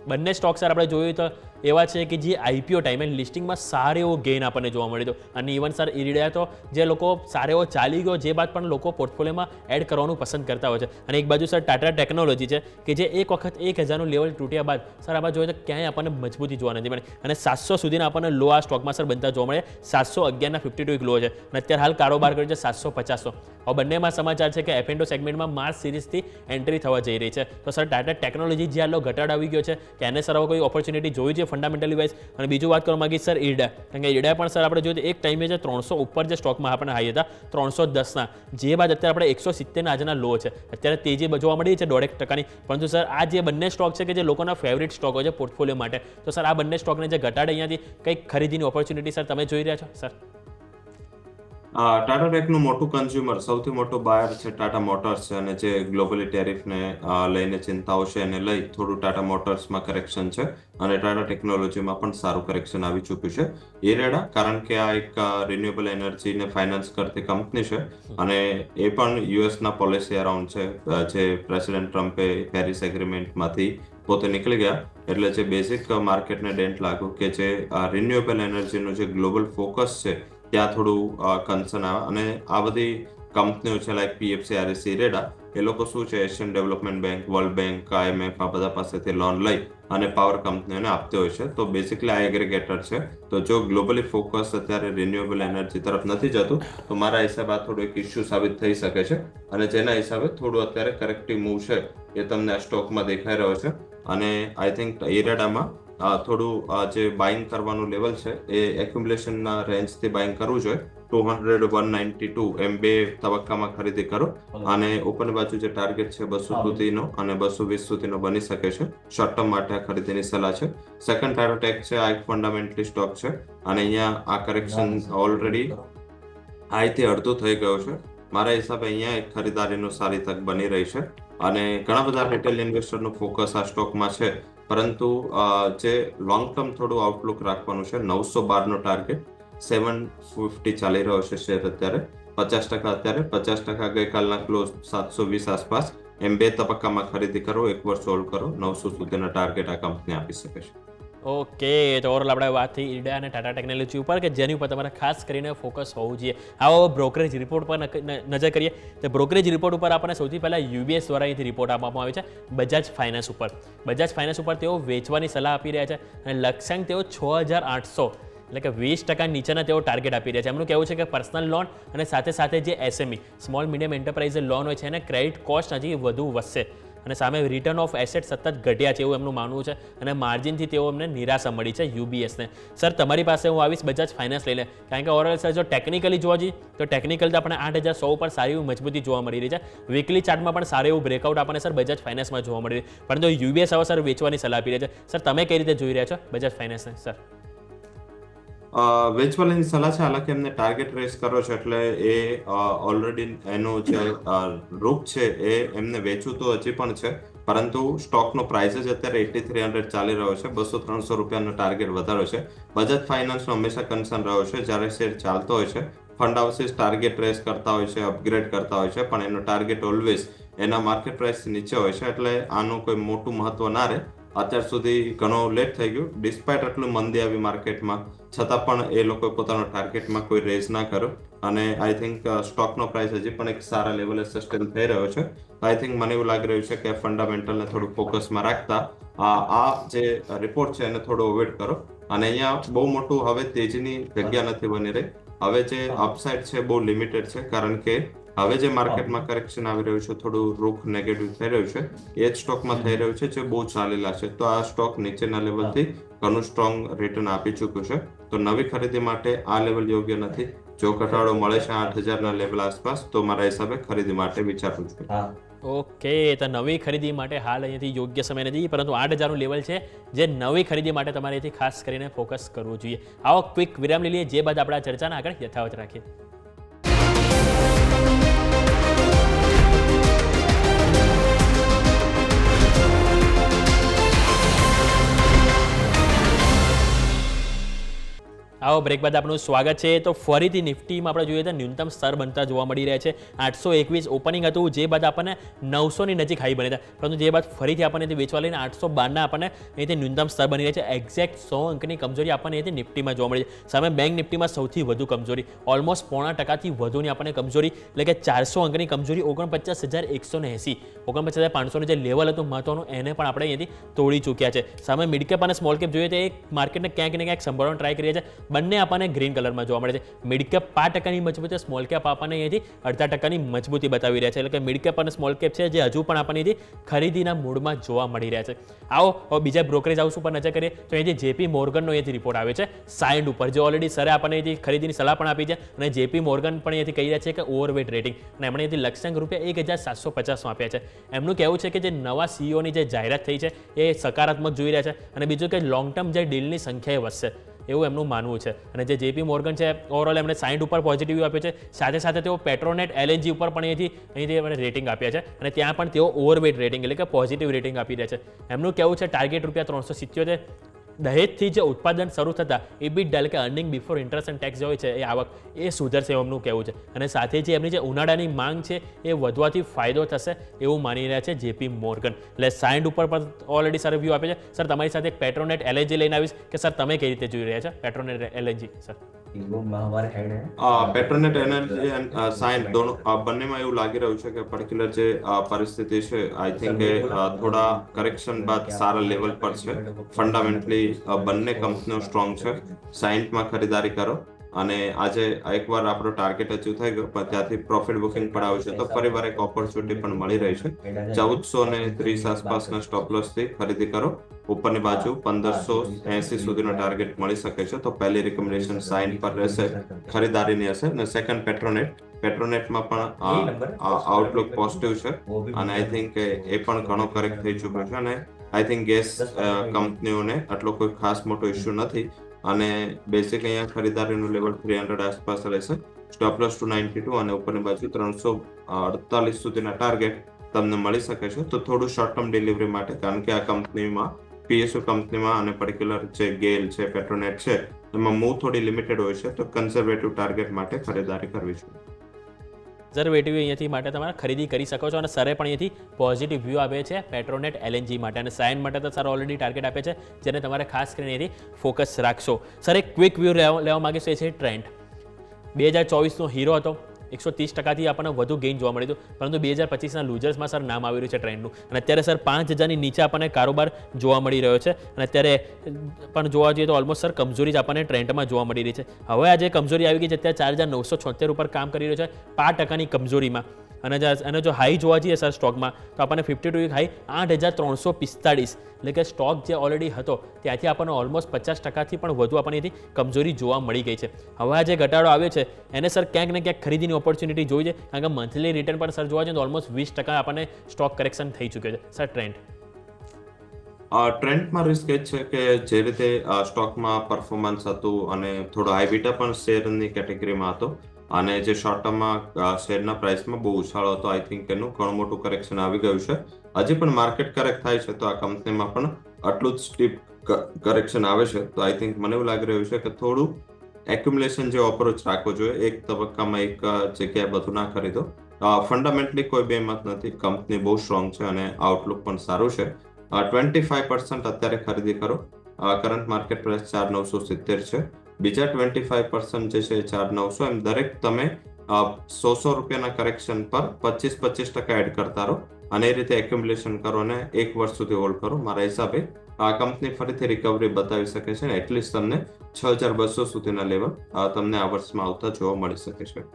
બંને સ્ટોક સર આપણે જોયું તો એવા છે કે જે IPO ટાઈમે લિસ્ટિંગમાં સારો એવો ગેઇન આપણને જોવા મળ્યો હતો. અને ઇવન સર ઇરડા તો જે લોકો સારો એવો ચાલી ગયો, જે બાદ પણ લોકો પોર્ટફોલિયોમાં એડ કરવાનું પસંદ કરતા હોય છે. અને એક બાજુ સર ટાટા ટેકનોલોજી છે કે જે એક વખત 1000નું લેવલ તૂટ્યા બાદ સર આપણે જોઈએ તો ક્યાંય આપણને મજબૂતી જોવા નથી મળી, અને 700 સુધીના આપણને લો આ સ્ટોકમાં સર બનતા જોવા મળે. 711ના 52 એક લો છે, અને અત્યારે હાલ કારોબાર કર્યો છે 750. હવે બંનેમાં સમાચાર છે કે F&O સેગમેન્ટમાં માર્ચ સિરીઝથી એન્ટ્રી થવા જઈ રહી છે. તો સર ટાટા ટેકનોલોજી જે આટલો ઘટાડો આવી ગયો છે, કે એને સર હવે કોઈ ઓપોર્ચ્યુનિટી જોઈ છે ફંડામેન્ટલી વાઇઝ. અને બીજું વાત કરવા માંગીશ સર ઇરડા, કારણ કે ઇરડા પણ સર આપણે જોઈએ તો એક ટાઈમે જે 300 ઉપર જે સ્ટોકમાં આપણને હાઈ હતા 310ના, જે બાદ અત્યારે આપણે 170ના આજના લો છે. અત્યારે તેજી જોવા મળી છે 1.5%. પરંતુ સર આ જે બંને સ્ટોક છે કે જે લોકોના ફેવરિટ સ્ટોક હોય છે પોર્ટફોલિયો માટે, તો સર આ બંને સ્ટોકને જે ઘટાડે, અહીંયાથી કંઈક ખરીદીની ઓપોર્ચ્યુનિટી સર તમે જોઈ રહ્યા છો સર? ટાટા ટેકનું મોટું કન્ઝ્યુમર સૌથી મોટો બાયર છે ટાટા મોટર્સ છે, અને જે ગ્લોબલી ટેરિફને લઈને ચિંતાઓ છે એને લઈ થોડું ટાટા મોટર્સમાં કરેક્શન છે, અને ટાટા ટેકનોલોજીમાં પણ સારું કરેક્શન આવી ચૂક્યું છે. ઇરેડા, કારણ કે આ એક રિન્યુએબલ એનર્જીને ફાઇનાન્સ કરતી કંપની છે, અને એ પણ યુએસના પોલિસી અરાઉન્ડ છે, જે પ્રેસિડેન્ટ ટ્રમ્પે પેરિસ એગ્રીમેન્ટમાંથી પોતે નીકળી ગયા, એટલે જે બેઝિક માર્કેટને ડેન્ટ લાગ્યું કે જે રિન્યુએબલ એનર્જીનું જે ગ્લોબલ ફોકસ છે ત્યાં થોડું કન્સર્ન આવે. અને આ બધી કંપનીઓ છે લાઈક પીએફસી, આરએસસી, ઇરેડા, એ લોકો શું છે Asian development bank, world bank, IMF આ બધા પાસેથી લોન લઈ અને પાવર કંપનીઓને આપતી હોય છે. તો બેસિકલી આ એગ્રીગેટર છે. તો જો ગ્લોબલી ફોકસ અત્યારે રિન્યુએબલ એનર્જી તરફ નથી જતું, તો મારા હિસાબે આ થોડું એક ઇસ્યુ સાબિત થઈ શકે છે, અને જેના હિસાબે થોડું અત્યારે કરેક્ટિવ મૂવ છે એ તમને આ સ્ટોકમાં દેખાઈ રહ્યો છે. અને આઈ થિંક ઇરેડામાં થોડું જે બાઇંગ કરવાનું લેવલ છે એ એક્યુમ્યુલેશનના રેન્જથી બાઇંગ કરવું જોઈએ. 200, 192 એમ બે તબક્કામાં ખરીદી કરો, અને ઉપરની બાજુ જે ટાર્ગેટ છે 200 સુધીનો અને 220 સુધીનો બની શકે છે. શોર્ટ ટર્મ માટે આ ખરીદીની સલાહ છે. સેકન્ડ ટાટા ટેક છે, આ એક ફંડામેન્ટલી સ્ટોક છે, અને અહીંયા આ કરેક્શન ઓલરેડી હાઈથી અડધું થઈ ગયો છે. મારા હિસાબે અહીંયા એક ખરીદારીનો સારી તક બની રહી છે, અને ઘણા બધા રિટેલ ઇન્વેસ્ટરનું ફોકસ આ સ્ટોકમાં છે, પરંતુ જે લોંગ ટર્મ થોડું આઉટલુક રાખવાનું છે. 912 નો ટાર્ગેટ, 750 ચાલી રહ્યો છે શેર અત્યારે, 50% અત્યારે, 50% ગઈકાલના ક્લોઝ 720 આસપાસ. એમ બે તબક્કામાં ખરીદી કરો, એક વર્ષ હોલ્ડ કરો, 900 સુધીના ટાર્ગેટ આ કંપની આપી શકે છે. ઓકે, તો ઓવરઓલ આપણે વાત થઈ ઇરેડા અને ટાટા ટેકનોલોજી ઉપર કે જેની ઉપર તમારે ખાસ કરીને ફોકસ હોવું જોઈએ. આવો બ્રોકરેજ રિપોર્ટ પર નજર કરીએ તો બ્રોકરેજ રિપોર્ટ ઉપર આપણને સૌથી પહેલાં UBS દ્વારા અહીંથી રિપોર્ટ આપવામાં આવે છે બજાજ ફાઇનાન્સ ઉપર. બજાજ ફાઇનાન્સ ઉપર તેઓ વેચવાની સલાહ આપી રહ્યા છે, અને લક્ષ્યાંક તેઓ 6,800 એટલે કે 20% નીચેના તેઓ ટાર્ગેટ આપી રહ્યા છે. એમનું કહેવું છે કે પર્સનલ લોન અને સાથે સાથે જે SME small medium enterprise loan હોય છે એને ક્રેડિટ કોસ્ટ હજી વધુ વધશે, અને સામે રિટર્ન ઓફ એસેટ સતત ઘટ્યા છે એવું એમનું માનવું છે, અને માર્જિનથી તેઓ એમને નિરાશા મળી છે UBSને. સર, તમારી પાસે હું આવીશ બજાજ ફાઇનાન્સ લઈને, કારણ કે ઓવરઓલ સર જો ટેકનિકલી જોવા જઈએ તો ટેકનિકલ તો આપણે 8,100 ઉપર સારી એવી મજબૂતી જોવા મળી રહી છે. વીકલી ચાર્ટમાં પણ સારું એવું બ્રેકઆઉટ આપણને સર બજાજ ફાઇનાન્સમાં જોવા મળી રહ્યું, પરંતુ UBS હવે સર વેચવાની સલાહ આપી રહ્યા છે. સર, તમે કઈ રીતે જોઈ રહ્યા છો બજાજ ફાઇનાન્સને? સર, વેચવાની સલાહ છે, હાલાકી એમને ટાર્ગેટ રેસ કર્યો છે, એટલે એ ઓલરેડી એનું જે રૂપ છે એ એમને વેચવું તો હજી પણ છે, પરંતુ સ્ટોકનો પ્રાઇસ જ અત્યારે 8300 ચાલી રહ્યો છે. 200-300 રૂપિયાનો ટાર્ગેટ વધાર્યો છે. બજાજ ફાઇનાન્સનો હંમેશા કન્સર્ન રહ્યો છે, જ્યારે શેર ચાલતો હોય છે ફંડ હાઉસીસ ટાર્ગેટ રેસ કરતા હોય છે, અપગ્રેડ કરતા હોય છે, પણ એનો ટાર્ગેટ ઓલવેઝ એના માર્કેટ પ્રાઇસ નીચે હોય છે, એટલે આનું કોઈ મોટું મહત્વ ના રહે. અત્યાર સુધી ઘણું લેટ થઈ ગયું, ડિસ્પાઇટ આટલું મંદી આવી માર્કેટમાં, છતાં પણ એ લોકોએ પોતાનો ટાર્ગેટમાં કોઈ રેઝ ના કર્યો, અને આઈ થિંક સ્ટોકનો પ્રાઇસ હજી પણ એક સારા લેવલે સસ્ટેન થઈ રહ્યો છે. આઈ થિંક મને એવું લાગી રહ્યું છે કે ફંડામેન્ટલને થોડું ફોકસમાં રાખતા આ જે રિપોર્ટ છે એને થોડો અવોઇડ કરો, અને અહીંયા બહુ મોટું હવે તેજીની જગ્યા નથી બની રહી. હવે જે અપસાઇડ છે બહુ લિમિટેડ છે, કારણ કે હવે જે માર્કેટમાં કરેક્શન આવી રહ્યું છે, થોડું રૂખ નેગેટિવ થઈ રહ્યું છે, એ જ સ્ટોકમાં થઈ રહ્યું છે જે બહુ ચાલેલા છે. તો આ સ્ટોક નીચેના લેવલથી ઘણું સ્ટ્રોંગ રિટર્ન આપી ચૂક્યું છે, તો નવી ખરીદી માટે આ લેવલ યોગ્ય નથી. જો ઘટાડો મળે છે 8,000ના લેવલ આસપાસ, તો મારા હિસાબે ખરીદી માટે વિચારવું જોઈએ. ઓકે, તો નવી ખરીદી માટે હાલ અહીંયાથી યોગ્ય સમય નથી, પરંતુ 8,000નું લેવલ છે જે નવી ખરીદી માટે તમારે અહીંથી ખાસ કરીને ફોકસ કરવું જોઈએ. આવો ક્વિક વિરામ લઈ લઈએ, જે બાદ આપણે આ ચર્ચાને આગળ યથાવત રાખીએ. આવો બ્રેક બાદ આપનું સ્વાગત છે. તો ફરીથી નિફ્ટીમાં આપણે જોઈએ તો ન્યૂનતમ સ્તર બનતા જોવા મળી રહ્યા છે. 821 ઓપનિંગ હતું, જે બાદ આપણને 900ની નજીક હાઈ બની હતા, પરંતુ જે બાદ ફરીથી આપણને વેચવા લઈને 812ના આપણને અહીંથી ન્યૂનતમ સ્તર બની રહ્યા છે. એક્ઝેક્ટ 100 અંકની કમજોરી આપણને અહીંથી નિફ્ટીમાં જોવા મળી છે. સામે બેંક નિફ્ટીમાં સૌથી વધુ કમજોરી, ઓલમોસ્ટ 0.5% વધુની આપણને કમજોરી, એટલે કે 400 અંકની કમજોરી. 49,180, 49,500નું જે લેવલ હતું મહત્વનું, એને પણ આપણે અહીંયાથી તોડી ચૂક્યા છે. સામે મિડ કેપ અને સ્મોલ કેપ જોઈએ તો એક માર્કેટને ક્યાંક ને ક્યાંક સંભાળવાનો ટ્રાય કરી રહ્યા છે. બંને આપણને ગ્રીન કલરમાં જોવા મળે છે. મિડ કેપ 5%ની મજબૂતી, સ્મોલ કેપ આપણને અહીંયાથી 0.5%ની મજબૂતી બતાવી રહ્યા છે. એટલે કે મિડ કેપ અને સ્મોલ કેપ છે જે હજુ પણ આપણને અહીંથી ખરીદીના મૂડમાં જોવા મળી રહ્યા છે. આવો બીજા બ્રોકરેજ હાઉસ ઉપર નજર કરીએ તો અહીંથી JP મોર્ગનનો અહીંથી રિપોર્ટ આવે છે સાઇન્ડ ઉપર, જે ઓલરેડી સરે આપણને અહીંથી ખરીદીની સલાહ પણ આપી છે, અને JP મોર્ગન પણ અહીંથી કહી રહ્યા છે કે ઓવરવેટ રેટિંગ, અને એમણે અહીંથી લક્ષ્યાંક ₹1,750 આપ્યા છે. એમનું કહેવું છે કે જે નવા CEOની જે જાહેરાત થઈ છે એ સકારાત્મક જોઈ રહ્યા છે, અને બીજું કે લોંગ ટર્મ જે ડીલની સંખ્યા વધશે. એવું એમનું માનવું છે. અને જે JP મોર્ગન છે ઓવરઓલ એમણે 60 ઉપર પોઝિટિવ વ્યૂ આપ્યો છે. સાથે સાથે તેઓ પેટ્રોનેટ LNG ઉપર પણ અહીંથી એમણે રેટિંગ આપ્યા છે અને ત્યાં પણ તેઓ ઓવરવેટ રેટિંગ એટલે કે પોઝિટિવ રેટિંગ આપી રહ્યા છે. એમનું કહેવું છે ટાર્ગેટ ₹377. દહેજથી જે ઉત્પાદન શરૂ થતા EBITDA એટલે કે earning before interest and tax જે હોય છે એ આવક એ સુધરશે એમનું કહેવું છે. અને સાથે જે એમની જે ઉનાળાની માંગ છે એ વધવાથી ફાયદો થશે એવું માની રહ્યા છે JP મોર્ગન. એટલે 60 ઉપર પણ ઓલરેડી સર વ્યૂ આપે છે. સર તમારી સાથે એક પેટ્રોનેટ LNG લઈને આવીશ કે સર તમે કઈ રીતે જોઈ રહ્યા છો Petronet LNG sir? Petronet energy and science બંનેમાં એવું લાગી રહ્યું છે કે પર્ટિક્યુલર જે પરિસ્થિતિ છે આઈ થિંક એ થોડા કરેક્શન બાદ સારા લેવલ પર છે. ફંડામેન્ટલી બંને કંપનીઓ સ્ટ્રોંગ છે. સાયન્સમાં ખરીદારી કરો અને આજે એકવાર આપણો ટાર્ગેટ અચીવ થઈ ગયો પણ ત્યાંથી પ્રોફિટ બુકિંગ પણ આવ્યું છે તો ફરીવાર એક ઓપોર્ચ્યુનિટી પણ મળી રહી છે. 1430 આસપાસના સ્ટોપ લોસ થી ખરીદી કરો. ઉપરની બાજુ 1580 સુધીનો ટાર્ગેટ મળી શકે છે તો પહેલી રિકમેન્ડેશન સાઇન પર રહેશે ખરીદારીની હશે. અને સેકન્ડ પેટ્રોનેટમાં પણ આઉટલુક પોઝિટિવ છે અને આઈ થિંક એ પણ ઘણો કરેક્ટ થઈ ચૂક્યો છે અને આઈ થિંક ગેસ કંપનીઓને આટલો કોઈ ખાસ મોટો ઇસ્યુ નથી અને બેસિક અહીંયા ખરીદારીનું લેવલ 300 આસપાસ રહેશે. સ્ટોપ લોસ 292 અને ઉપરની બાજુ 348 સુધીના ટાર્ગેટ તમને મળી શકે છે. તો થોડું શોર્ટ ટર્મ ડિલિવરી માટે કારણ કે આ કંપનીમાં PSU કંપનીમાં અને પર્ટિક્યુલર જે ગેલ છે પેટ્રોનેટ છે એમાં મૂવ થોડી લિમિટેડ હોય છે તો કન્ઝર્વેટિવ ટાર્ગેટ માટે ખરીદારી કરવી જોઈએ. કન્ઝર્વેટિવ અહીંયાથી માટે તમારે ખરીદી કરી શકો છો અને સરે પણ અહીંયાથી પોઝિટિવ વ્યૂ આપે છે પેટ્રોનેટ LNG માટે અને સાયન માટે તો સર ઓલરેડી ટાર્ગેટ આપે છે જેને તમારે ખાસ કરીને અહીંયાથી ફોકસ રાખશો. સર એક ક્વિક વ્યૂ લેવા માગીશું એ છે ટ્રેન્ડ. 2024નો હીરો હતો 130%થી આપણને વધુ ગેઇન જોવા મળ્યું હતું પરંતુ 2025ના લૂઝર્સમાં સર નામ આવી રહ્યું છે ટ્રેન્ડનું અને અત્યારે સર 5000ની નીચે આપણને કારોબાર જોવા મળી રહ્યો છે અને અત્યારે પણ જોવા જઈએ તો ઓલમોસ્ટ સર કમજોરી જ આપણને ટ્રેન્ડમાં જોવા મળી રહી છે. હવે આજે કમજોરી આવી ગઈ છે અત્યારે 4976 ઉપર કામ કરી રહ્યો છે 5%ની કમજોરીમાં અને જો હાઈ જોવા જઈએ સર સ્ટોકમાં તો આપણને 52 વીક હાઈ 8345 એટલે કે સ્ટોક જે ઓલરેડી હતો ત્યાંથી આપણને ઓલમોસ્ટ 50%થી પણ વધુ આપણને અહીંથી કમજોરી જોવા મળી ગઈ છે. હવે આ જે ઘટાડો આવ્યો છે એને સર ક્યાંક ને ક્યાંક ખરીદીની ઓપોર્ચ્યુનિટી જોઈ છે કારણ કે મંથલી રિટર્ન પણ સર જોવા જઈએ તો ઓલમોસ્ટ 20% આપણને સ્ટોક કરેક્શન થઈ ચૂક્યો છે. સર ટ્રેન્ડમાં રિસ્ક એ છે કે જે રીતે સ્ટોકમાં પરફોર્મન્સ હતું અને થોડો હાઈ બીટા પણ શેરની કેટેગરીમાં હતો અને જે શોર્ટ ટર્મમાં શેરના પ્રાઇસમાં બહુ ઉછાળો હતો આઈ થિંક એનું ઘણું મોટું કરેક્શન આવી ગયું છે. હજી પણ માર્કેટ કરેક્ટ થાય છે તો આ કંપનીમાં પણ આટલું જ સ્ટીપ કરેક્શન આવે છે તો આઈ થિંક મને એવું લાગી રહ્યું છે કે થોડું એક્યુમ્યુલેશન જેવો અપ્રોચ રાખવો જોઈએ. એક તબક્કામાં એક જગ્યાએ બધું ના ખરીદો. ફંડામેન્ટલી કોઈ બેમત નથી. કંપની બહુ સ્ટ્રોંગ છે અને આઉટલુક પણ સારું છે. 25% અત્યારે ખરીદી કરો. કરંટ માર્કેટ પ્રાઇસ 4970 છે. બીજા 25% જે છે 4900 એમ દરેક તમે 100 રૂપિયાના કરેક્શન પર 25% એડ કરતા રહો અને એ રીતે એક્યુમ્યુલેશન કરો અને 1 વર્ષ સુધી હોલ્ડ કરો. મારા હિસાબે આ કંપની ફરીથી રિકવરી બતાવી શકે છે અને એટલીસ્ટ તમને 6200 સુધીના લેવલ તમને આ વર્ષમાં આવતા જોવા મળી શકે છે.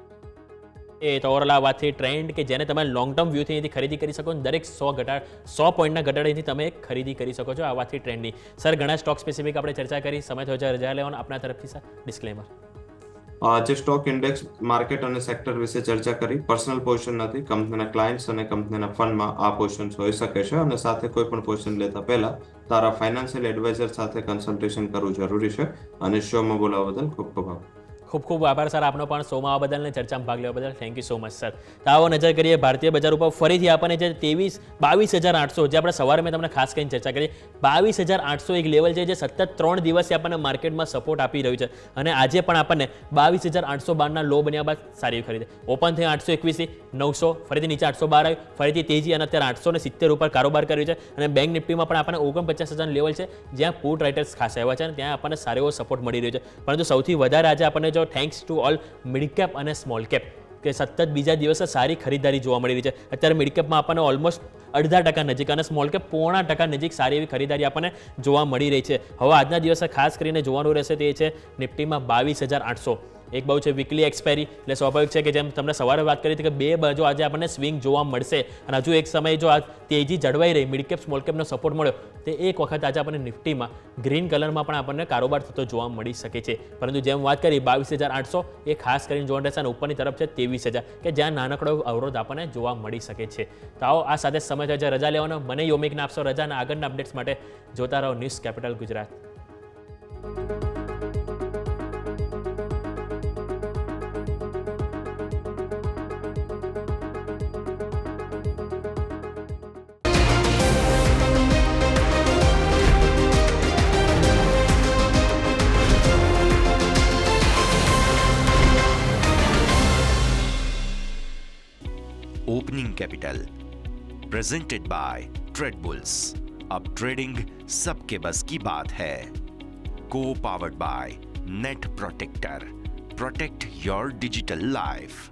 એ તો ઓવરઓલ આ વાતથી ટ્રેન્ડ કે જેને તમે લોંગ ટર્મ વ્યૂથી અહીંથી ખરીદી કરી શકો દરેક 100 પોઈન્ટના ઘટાડાથી તમે ખરીદી કરી શકો છો આ વાતથી ટ્રેન્ડની. સર ઘણા સ્ટોક સ્પેસિફિક આપણે ચર્ચા કરી સમય થયો છે રજા લેવાનો આપણા તરફથી સર ડિસ્ક્લેમર. જે સ્ટોક ઇન્ડેક્સ માર્કેટ અને સેક્ટર વિશે ચર્ચા કરી પર્સનલ પોઝિશન નથી. કંપનીના ક્લાયન્ટ્સ અને કંપનીના ફંડમાં આ પોઝિશન હોઈ શકે છે અને સાથે કોઈ પણ પોઝિશન લેતા પહેલા તારા ફાઇનાન્શિયલ એડવાઇઝર સાથે કન્સલ્ટેશન કરવું જરૂરી છે. અને શોમાં બોલાવવા બદલ ખૂબ ખૂબ આભાર. ખૂબ ખૂબ આભાર સર આપનો પણ શોમાં આવવા બદલ અને ચર્ચામાં ભાગ લેવા બદલ thank you so much sir. તો આવો નજર કરીએ ભારતીય બજાર ઉપર ફરીથી આપણને જે 22,800 જે આપણે સવારે મેં તમને ખાસ કરીને ચર્ચા કરી 22,800 એક લેવલ છે જે સતત 3 દિવસથી આપણને માર્કેટમાં સપોર્ટ આપી રહ્યું છે અને આજે પણ આપણને 22,812ના લો બન્યા બાદ સારી ખરીદી ઓપન થઈ 821 થી 900 ફરીથી નીચે 812 આવ્યું ફરીથી તેજી અને અત્યારે 870 ઉપર કારોબાર કર્યું છે અને બેંક નિફ્ટીમાં પણ આપણને 49,000 લેવલ છે જ્યાં પુટ રાઇટર્સ ખાસ આવ્યા છે અને ત્યાં આપણને સારો એવો સપોર્ટ મળી રહ્યો છે. પરંતુ સૌથી વધારે આજે આપણને thanks to all mid cap અને સ્મોલ કેપ કે સતત બીજા દિવસે સારી ખરીદારી જોવા મળી રહી છે. અત્યારે મિડ કેપમાં આપણને ઓલમોસ્ટ 0.5% નજીક અને સ્મોલ કેપ 0.5% નજીક સારી એવી ખરીદારી આપણને જોવા મળી રહી છે. હવે આજના દિવસે ખાસ કરીને જોવાનું રહેશે તે છે નિફ્ટીમાં 22,800 એક બાજુ છે વીકલી એક્સપાયરી એટલે સ્વાભાવિક છે કે જેમ તમને સવારે વાત કરી હતી કે બે બાજુ આજે આપણને સ્વિંગ જોવા મળશે અને હજુ એક સમય જો આ તેજી જળવાઈ રહી મિડ કેપ સ્મોલ કેપનો સપોર્ટ મળ્યો તે એક વખત આજે આપણને નિફ્ટીમાં ગ્રીન કલરમાં પણ આપણને કારોબાર થતો જોવા મળી શકે છે. પરંતુ જેમ વાત કરી 22,800 એ ખાસ કરીને જોવાનું રહેશે અને ઉપરની તરફ છે 23,000 કે જ્યાં નાનકડો અવરોધ આપણને જોવા મળી શકે છે. તો આવો આ સાથે સમય થયો છે રજા લેવાનો. મને યોમિકને આપશો રજા અને આગળના અપડેટ્સ માટે જોતા રહો news capital Gujarat. Opening capital presented by Tradebulls. अब ट्रेडिंग सबके बस की बात है। को powered by net protector, protect your digital life.